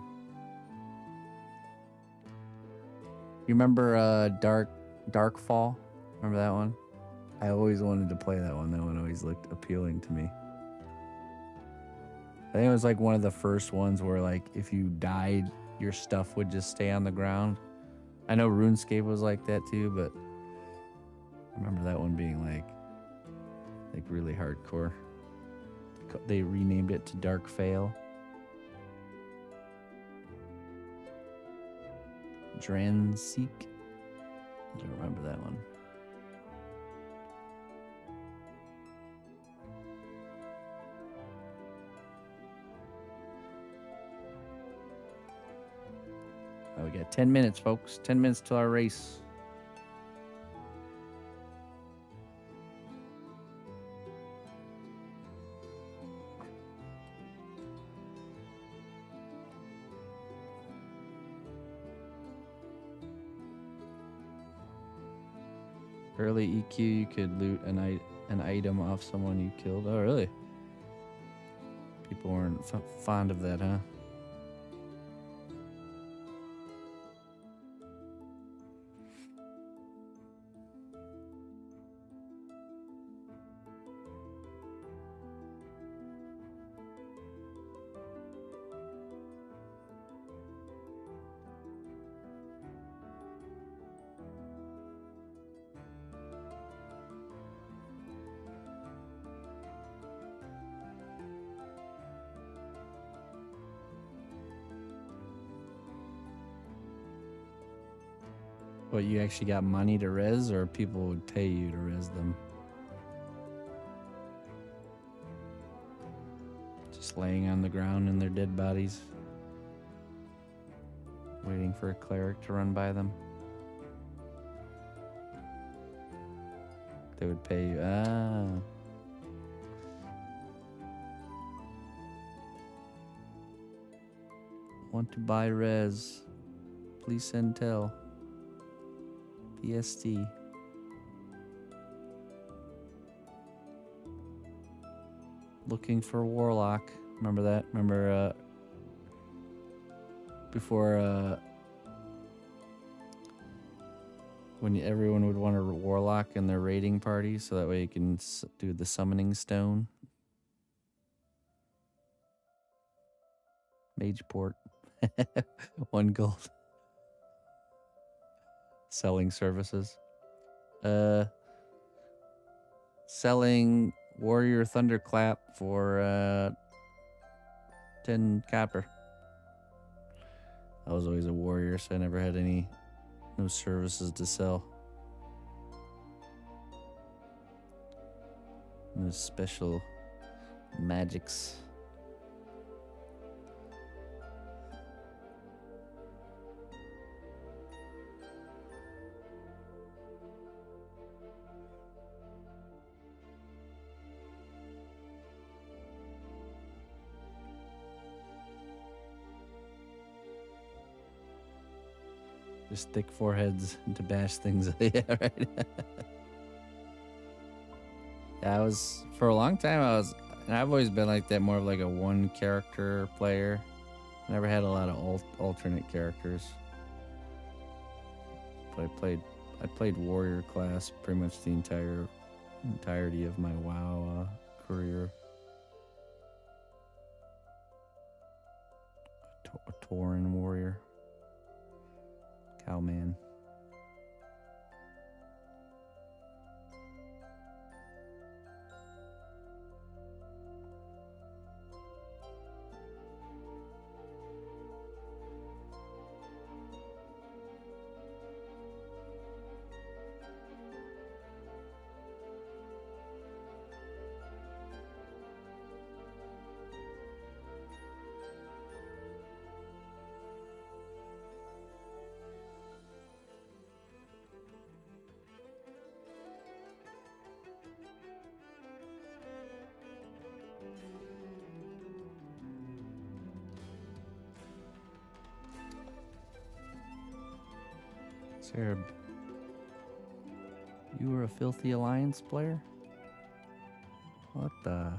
You remember Darkfall? Remember that one? I always wanted to play that one. That one always looked appealing to me. I think it was like one of the first ones where like if you died, your stuff would just stay on the ground. I know RuneScape was like that too, but I remember that one being like really hardcore. They renamed it to Dark Fail. Dranseek. I don't remember that one. Oh, we got 10 minutes, folks. 10 minutes till our race. Early EQ, you could loot an item off someone you killed. Oh, really? People weren't fond of that, huh? What, you actually got money to res, or people would pay you to res them? Just laying on the ground in their dead bodies, waiting for a cleric to run by them. They would pay you. Ah. Want to buy res? Please send tell. PST. Looking for Warlock. Remember that? Remember before when everyone would want a Warlock in their raiding party, so that way you can do the summoning stone. Mageport. 1 gold. Selling services. Selling Warrior Thunderclap for 10 copper. I was always a warrior, so I never had no services to sell. No special magics. Just stick foreheads to bash things. Yeah, right. Yeah, for a long time, and I've always been like that, more of like a one character player. I never had a lot of alternate characters. But I played warrior class pretty much the entirety of my WoW career. A Tauren warrior. Cowman. Sarah, you were a Filthy Alliance player? What the?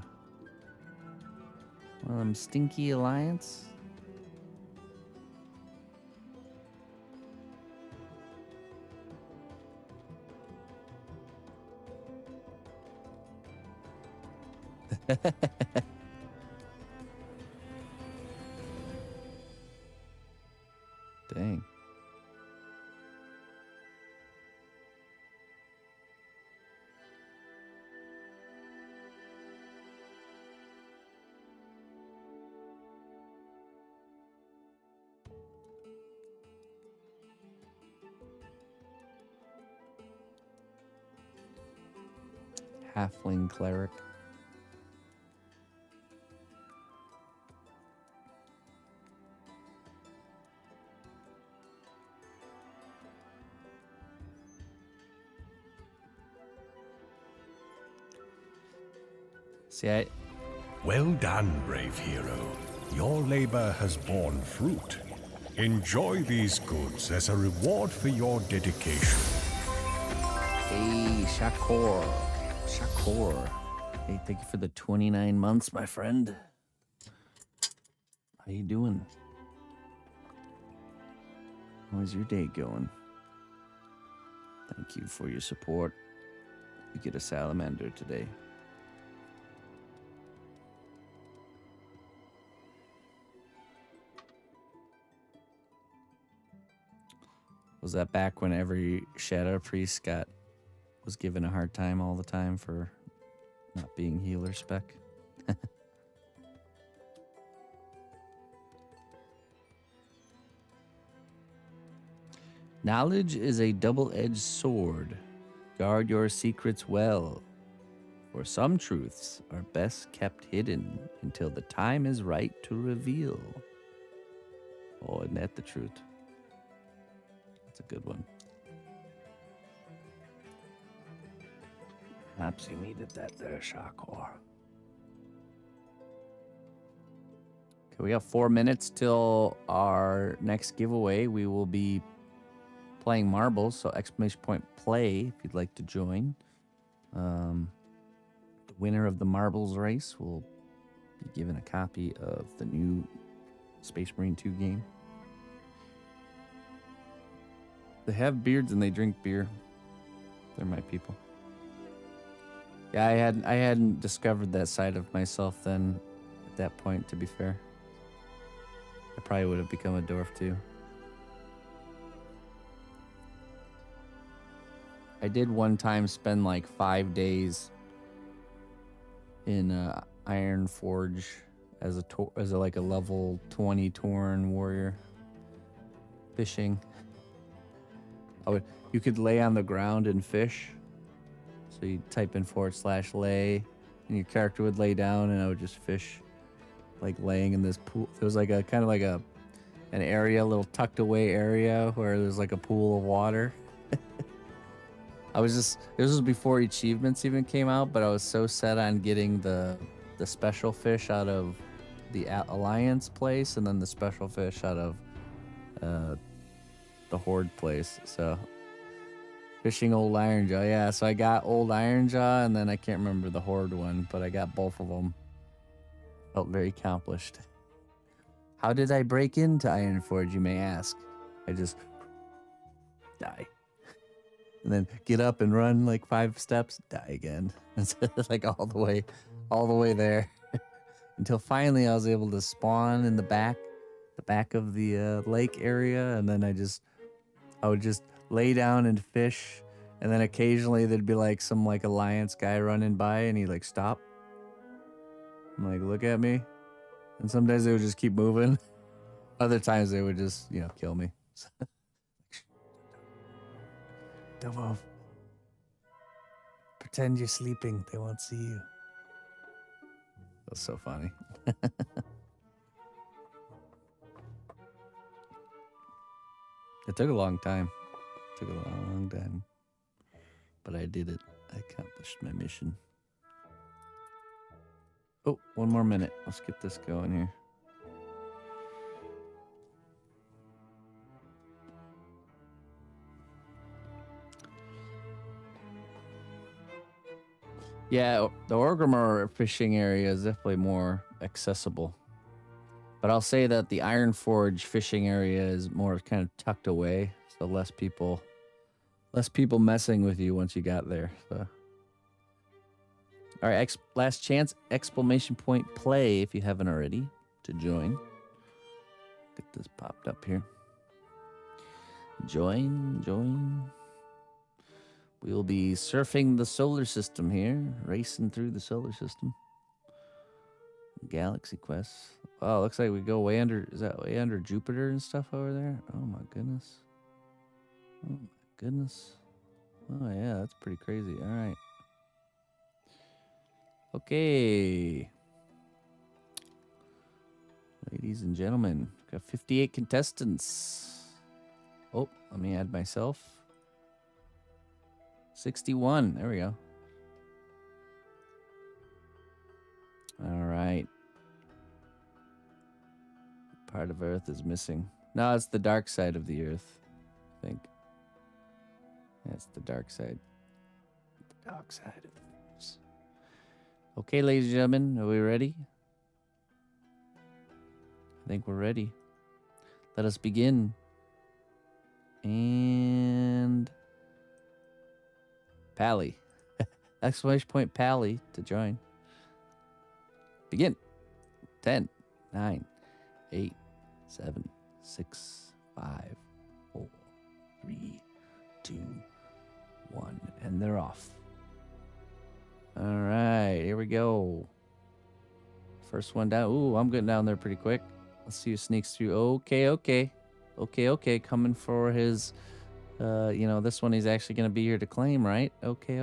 One of them stinky Alliance? Dang. halfling cleric. See, Well done, brave hero. Your labor has borne fruit. Enjoy these goods as a reward for your dedication. Hey, Shakor. Shakor. Hey, thank you for the 29 months, my friend. How you doing? How's your day going? Thank you for your support. You get a salamander today. Was that back when every Shadow Priest was given a hard time all the time for not being healer spec? Knowledge is a double-edged sword. Guard your secrets well, for some truths are best kept hidden until the time is right to reveal. Oh, isn't that the truth? That's a good one. Perhaps you needed that there, Shakor. Okay, we have 4 minutes till our next giveaway. We will be playing marbles, so exclamation point play if you'd like to join. The winner of the marbles race will be given a copy of the new Space Marine 2 game. They have beards and they drink beer. They're my people. Yeah, I hadn't discovered that side of myself then at that point, to be fair. I probably would have become a dwarf too. I did one time spend like 5 days in Iron Forge as a like a level 20 Tauren warrior fishing. You could lay on the ground and fish. So you type in /lay, and your character would lay down, and I would just fish, like laying in this pool. There was like a kind of like an area, a little tucked away area where there's like a pool of water. This was before achievements even came out, but I was so set on getting the special fish out of the Alliance place, and then the special fish out of the Horde place. So fishing Old Ironjaw, yeah. So I got Old Ironjaw, and then I can't remember the Horde one, but I got both of them. Felt very accomplished. How did I break into Ironforge, you may ask? I just die. And then get up and run like 5 steps, die again. It's like all the way there. Until finally I was able to spawn in the back of the lake area, and then I would just lay down and fish, and then occasionally there'd be like some like Alliance guy running by, and he'd like stop and like look at me, and sometimes they would just keep moving. Other times they would just kill me. Don't move. Pretend you're sleeping. They won't see you. That's so funny. It took a long time. But I did it. I accomplished my mission. Oh, 1 more minute. Let's get this going here. Yeah, the Orgrimmar fishing area is definitely more accessible. But I'll say that the Ironforge fishing area is more kind of tucked away, so less people messing with you once you got there. So. All right, last chance, exclamation point play if you haven't already to join. Get this popped up here. Join. We'll be surfing the solar system here, racing through the solar system. Galaxy quests. Oh, looks like we go way under. Is that way under Jupiter and stuff over there? Oh my goodness. Oh yeah, that's pretty crazy. All right. Okay. Ladies and gentlemen, got 58 contestants. Oh, let me add myself. 61. There we go. All right. Part of Earth is missing. No, it's the dark side of the Earth, I think. That's the dark side. The dark side of the Earth. Okay, ladies and gentlemen, are we ready? I think we're ready. Let us begin. And Pally. Exclamation point Pally to join. Begin. 10, 9, 8, 7, 6, 5, 4, 3, 2, 1. And they're off. All right, here we go. First one down. Ooh, I'm getting down there pretty quick. Let's see who sneaks through. Okay. Coming for his, this one he's actually going to be here to claim, right? Okay.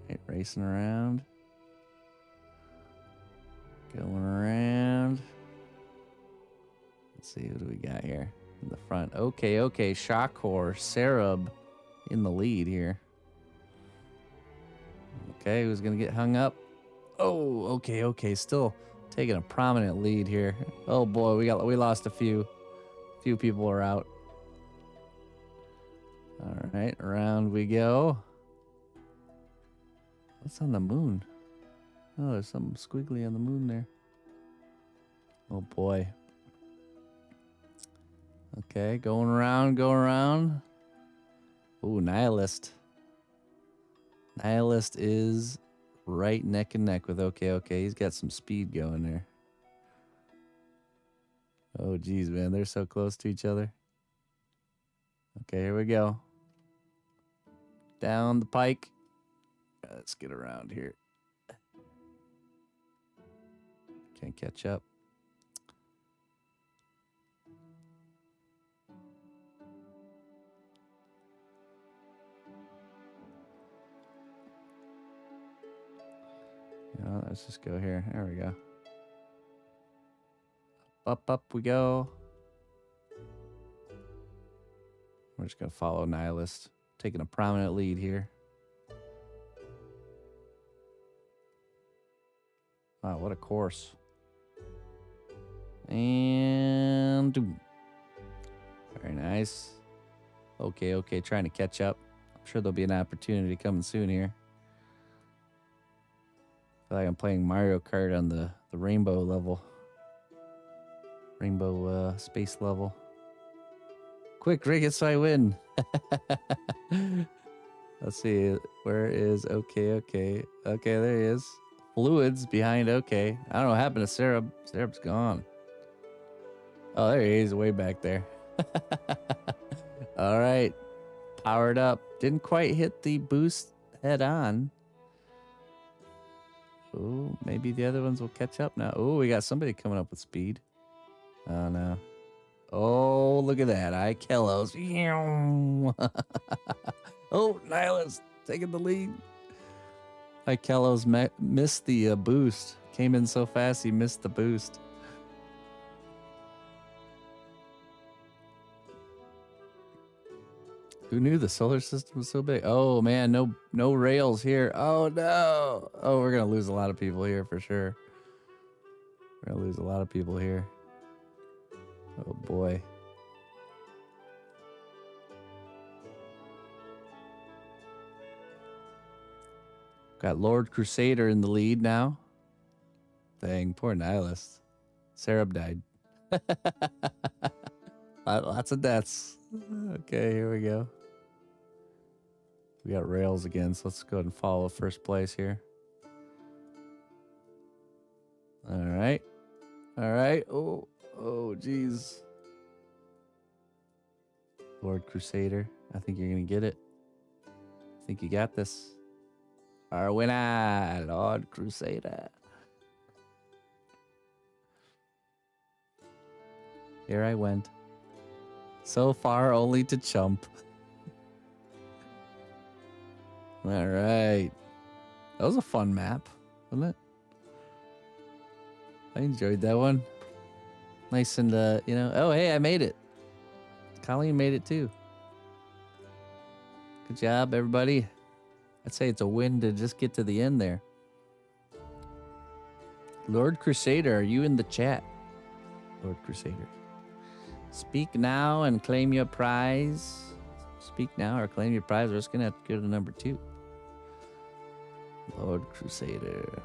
Right, racing around. Going around. Let's see, who do we got here in the front? Okay. Shakor, Sarab in the lead here. Okay, who's going to get hung up? Oh, okay. Still taking a prominent lead here. Oh boy, we lost a few. Few people are out. All right, around we go. What's on the moon? Oh, there's something squiggly on the moon there. Oh boy. Okay, going around. Ooh, Nihilist. Nihilist is right neck and neck with okay. He's got some speed going there. Oh, geez, man. They're so close to each other. Okay, here we go. Down the pike. Let's get around here. Can't catch up. Let's just go here. There we go. Up we go. We're just going to follow Nihilist. Taking a prominent lead here. Wow, what a course. And very nice. Okay, trying to catch up. I'm sure there'll be an opportunity coming soon here. I feel like I'm playing Mario Kart on the rainbow level. Rainbow space level. Quick, rig it so I win. Let's see. Where is okay? Okay, there he is. Fluids behind okay. I don't know what happened to Sarab. Sarab's gone. Oh, there he is, way back there. All right. Powered up. Didn't quite hit the boost head on. Oh, maybe the other ones will catch up now. Oh, we got somebody coming up with speed. Oh, no. Oh, look at that. Ikelos. Oh, Nihilist taking the lead. Ikelos missed the boost. Came in so fast, he missed the boost. Who knew the solar system was so big? Oh, man, no rails here. Oh, no. Oh, we're going to lose a lot of people here for sure. We're going to lose a lot of people here. Oh, boy. Got Lord Crusader in the lead now. Dang, poor Nihilist. Sarab died. Lots of deaths. Okay, here we go. We got rails again, so let's go ahead and follow first place here. All right. Oh, geez. Lord Crusader, I think you're going to get it. I think you got this. Our winner, Lord Crusader. Here I went. So far, only to chump. All right. That was a fun map, wasn't it? I enjoyed that one. Nice and, you know, oh, hey, I made it. Colleen made it too. Good job, everybody. I'd say it's a win to just get to the end there. Lord Crusader, are you in the chat? Lord Crusader. Speak now and claim your prize. Speak now or claim your prize. We're just going to have to go to number 2. Lord Crusader.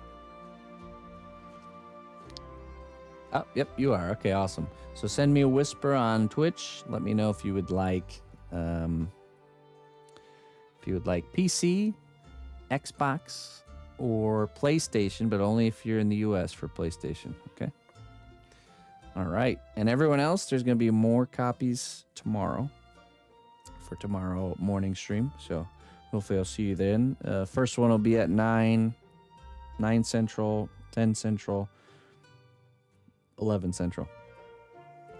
Oh, yep, you are. Okay, awesome. So send me a whisper on Twitch. Let me know if you would like PC, Xbox, or PlayStation, but only if you're in the US for PlayStation, okay? All right. And everyone else, there's going to be more copies tomorrow for tomorrow morning stream. So hopefully I'll see you then. First one will be at 9 Central, 10 Central, 11 Central.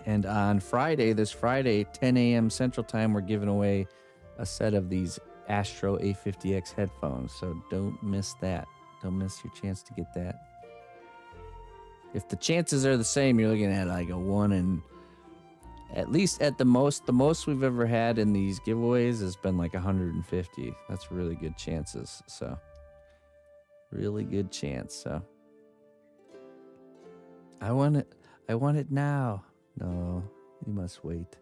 And on Friday, this Friday, 10 a.m. Central Time, we're giving away a set of these ASTRO A50X headphones. So don't miss that. Don't miss your chance to get that. If the chances are the same, you're looking at like a 1 in, at least at the most we've ever had in these giveaways has been like 150. That's really good chances. So really good chance. So I want it now. No, you must wait.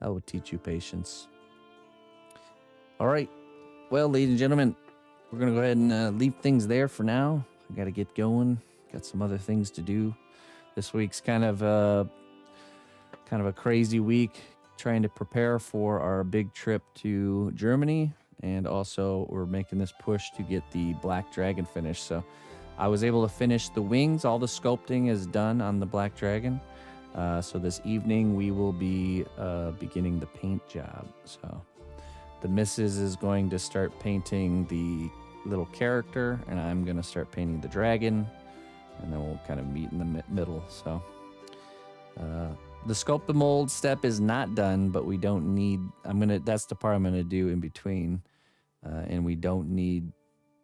I will teach you patience. All right. Well, ladies and gentlemen, we're going to go ahead and leave things there for now. I got to get going. Got some other things to do. This week's kind of a crazy week, trying to prepare for our big trip to Germany, and also we're making this push to get the Black Dragon finished. So I was able to finish the wings. All the sculpting is done on the Black Dragon. So this evening we will be beginning the paint job. So the missus is going to start painting the little character, and I'm going to start painting the dragon. And then we'll kind of meet in the middle. So the sculpt the mold step is not done, but we don't need, that's the part I'm going to do in between. And we don't need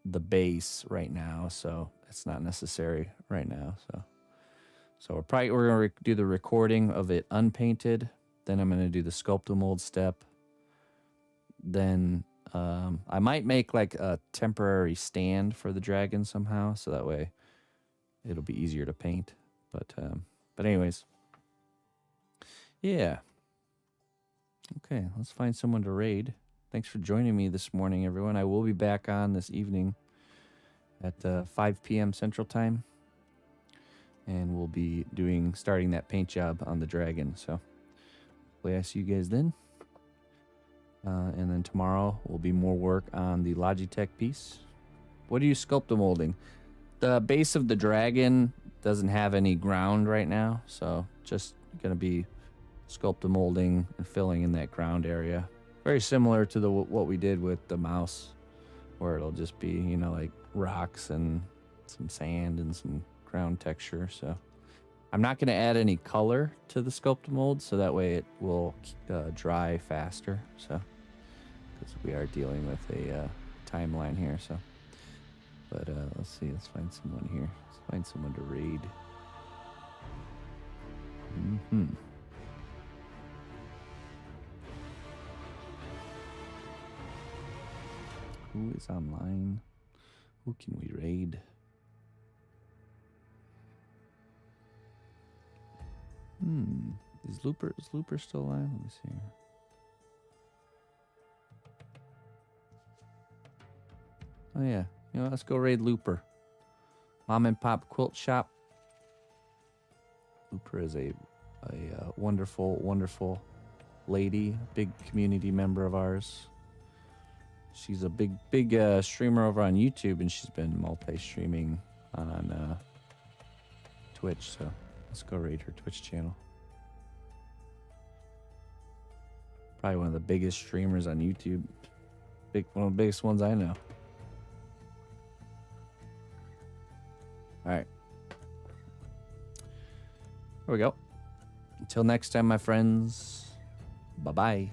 the base right now. So it's not necessary right now. So we're going to do the recording of it unpainted. Then I'm going to do the sculpt the mold step. Then I might make like a temporary stand for the dragon somehow. So that way it'll be easier to paint, but anyways, yeah. Okay, let's find someone to raid. Thanks for joining me this morning, everyone. I will be back on this evening at 5 p.m. Central Time, and we'll be starting that paint job on the dragon. So hopefully I see you guys then. And then tomorrow will be more work on the Logitech piece. What are you sculpting molding? The base of the dragon doesn't have any ground right now, so just going to be sculpting molding and filling in that ground area. Very similar to what we did with the mouse, where it'll just be, you know, like rocks and some sand and some ground texture. So I'm not going to add any color to the sculpt mold, so that way it will dry faster. So because we are dealing with a timeline here, so. But let's see, let's find someone here. Let's find someone to raid. Who is online? Who can we raid? Is Looper still alive? Let me see here. Oh yeah. You know, let's go raid Looper. Mom and Pop Quilt Shop. Looper is a wonderful, wonderful lady, big community member of ours. She's a big streamer over on YouTube, and she's been multi-streaming on Twitch. So let's go raid her Twitch channel. Probably one of the biggest streamers on YouTube. One of the biggest ones I know. All right. There we go. Until next time, my friends. Bye-bye.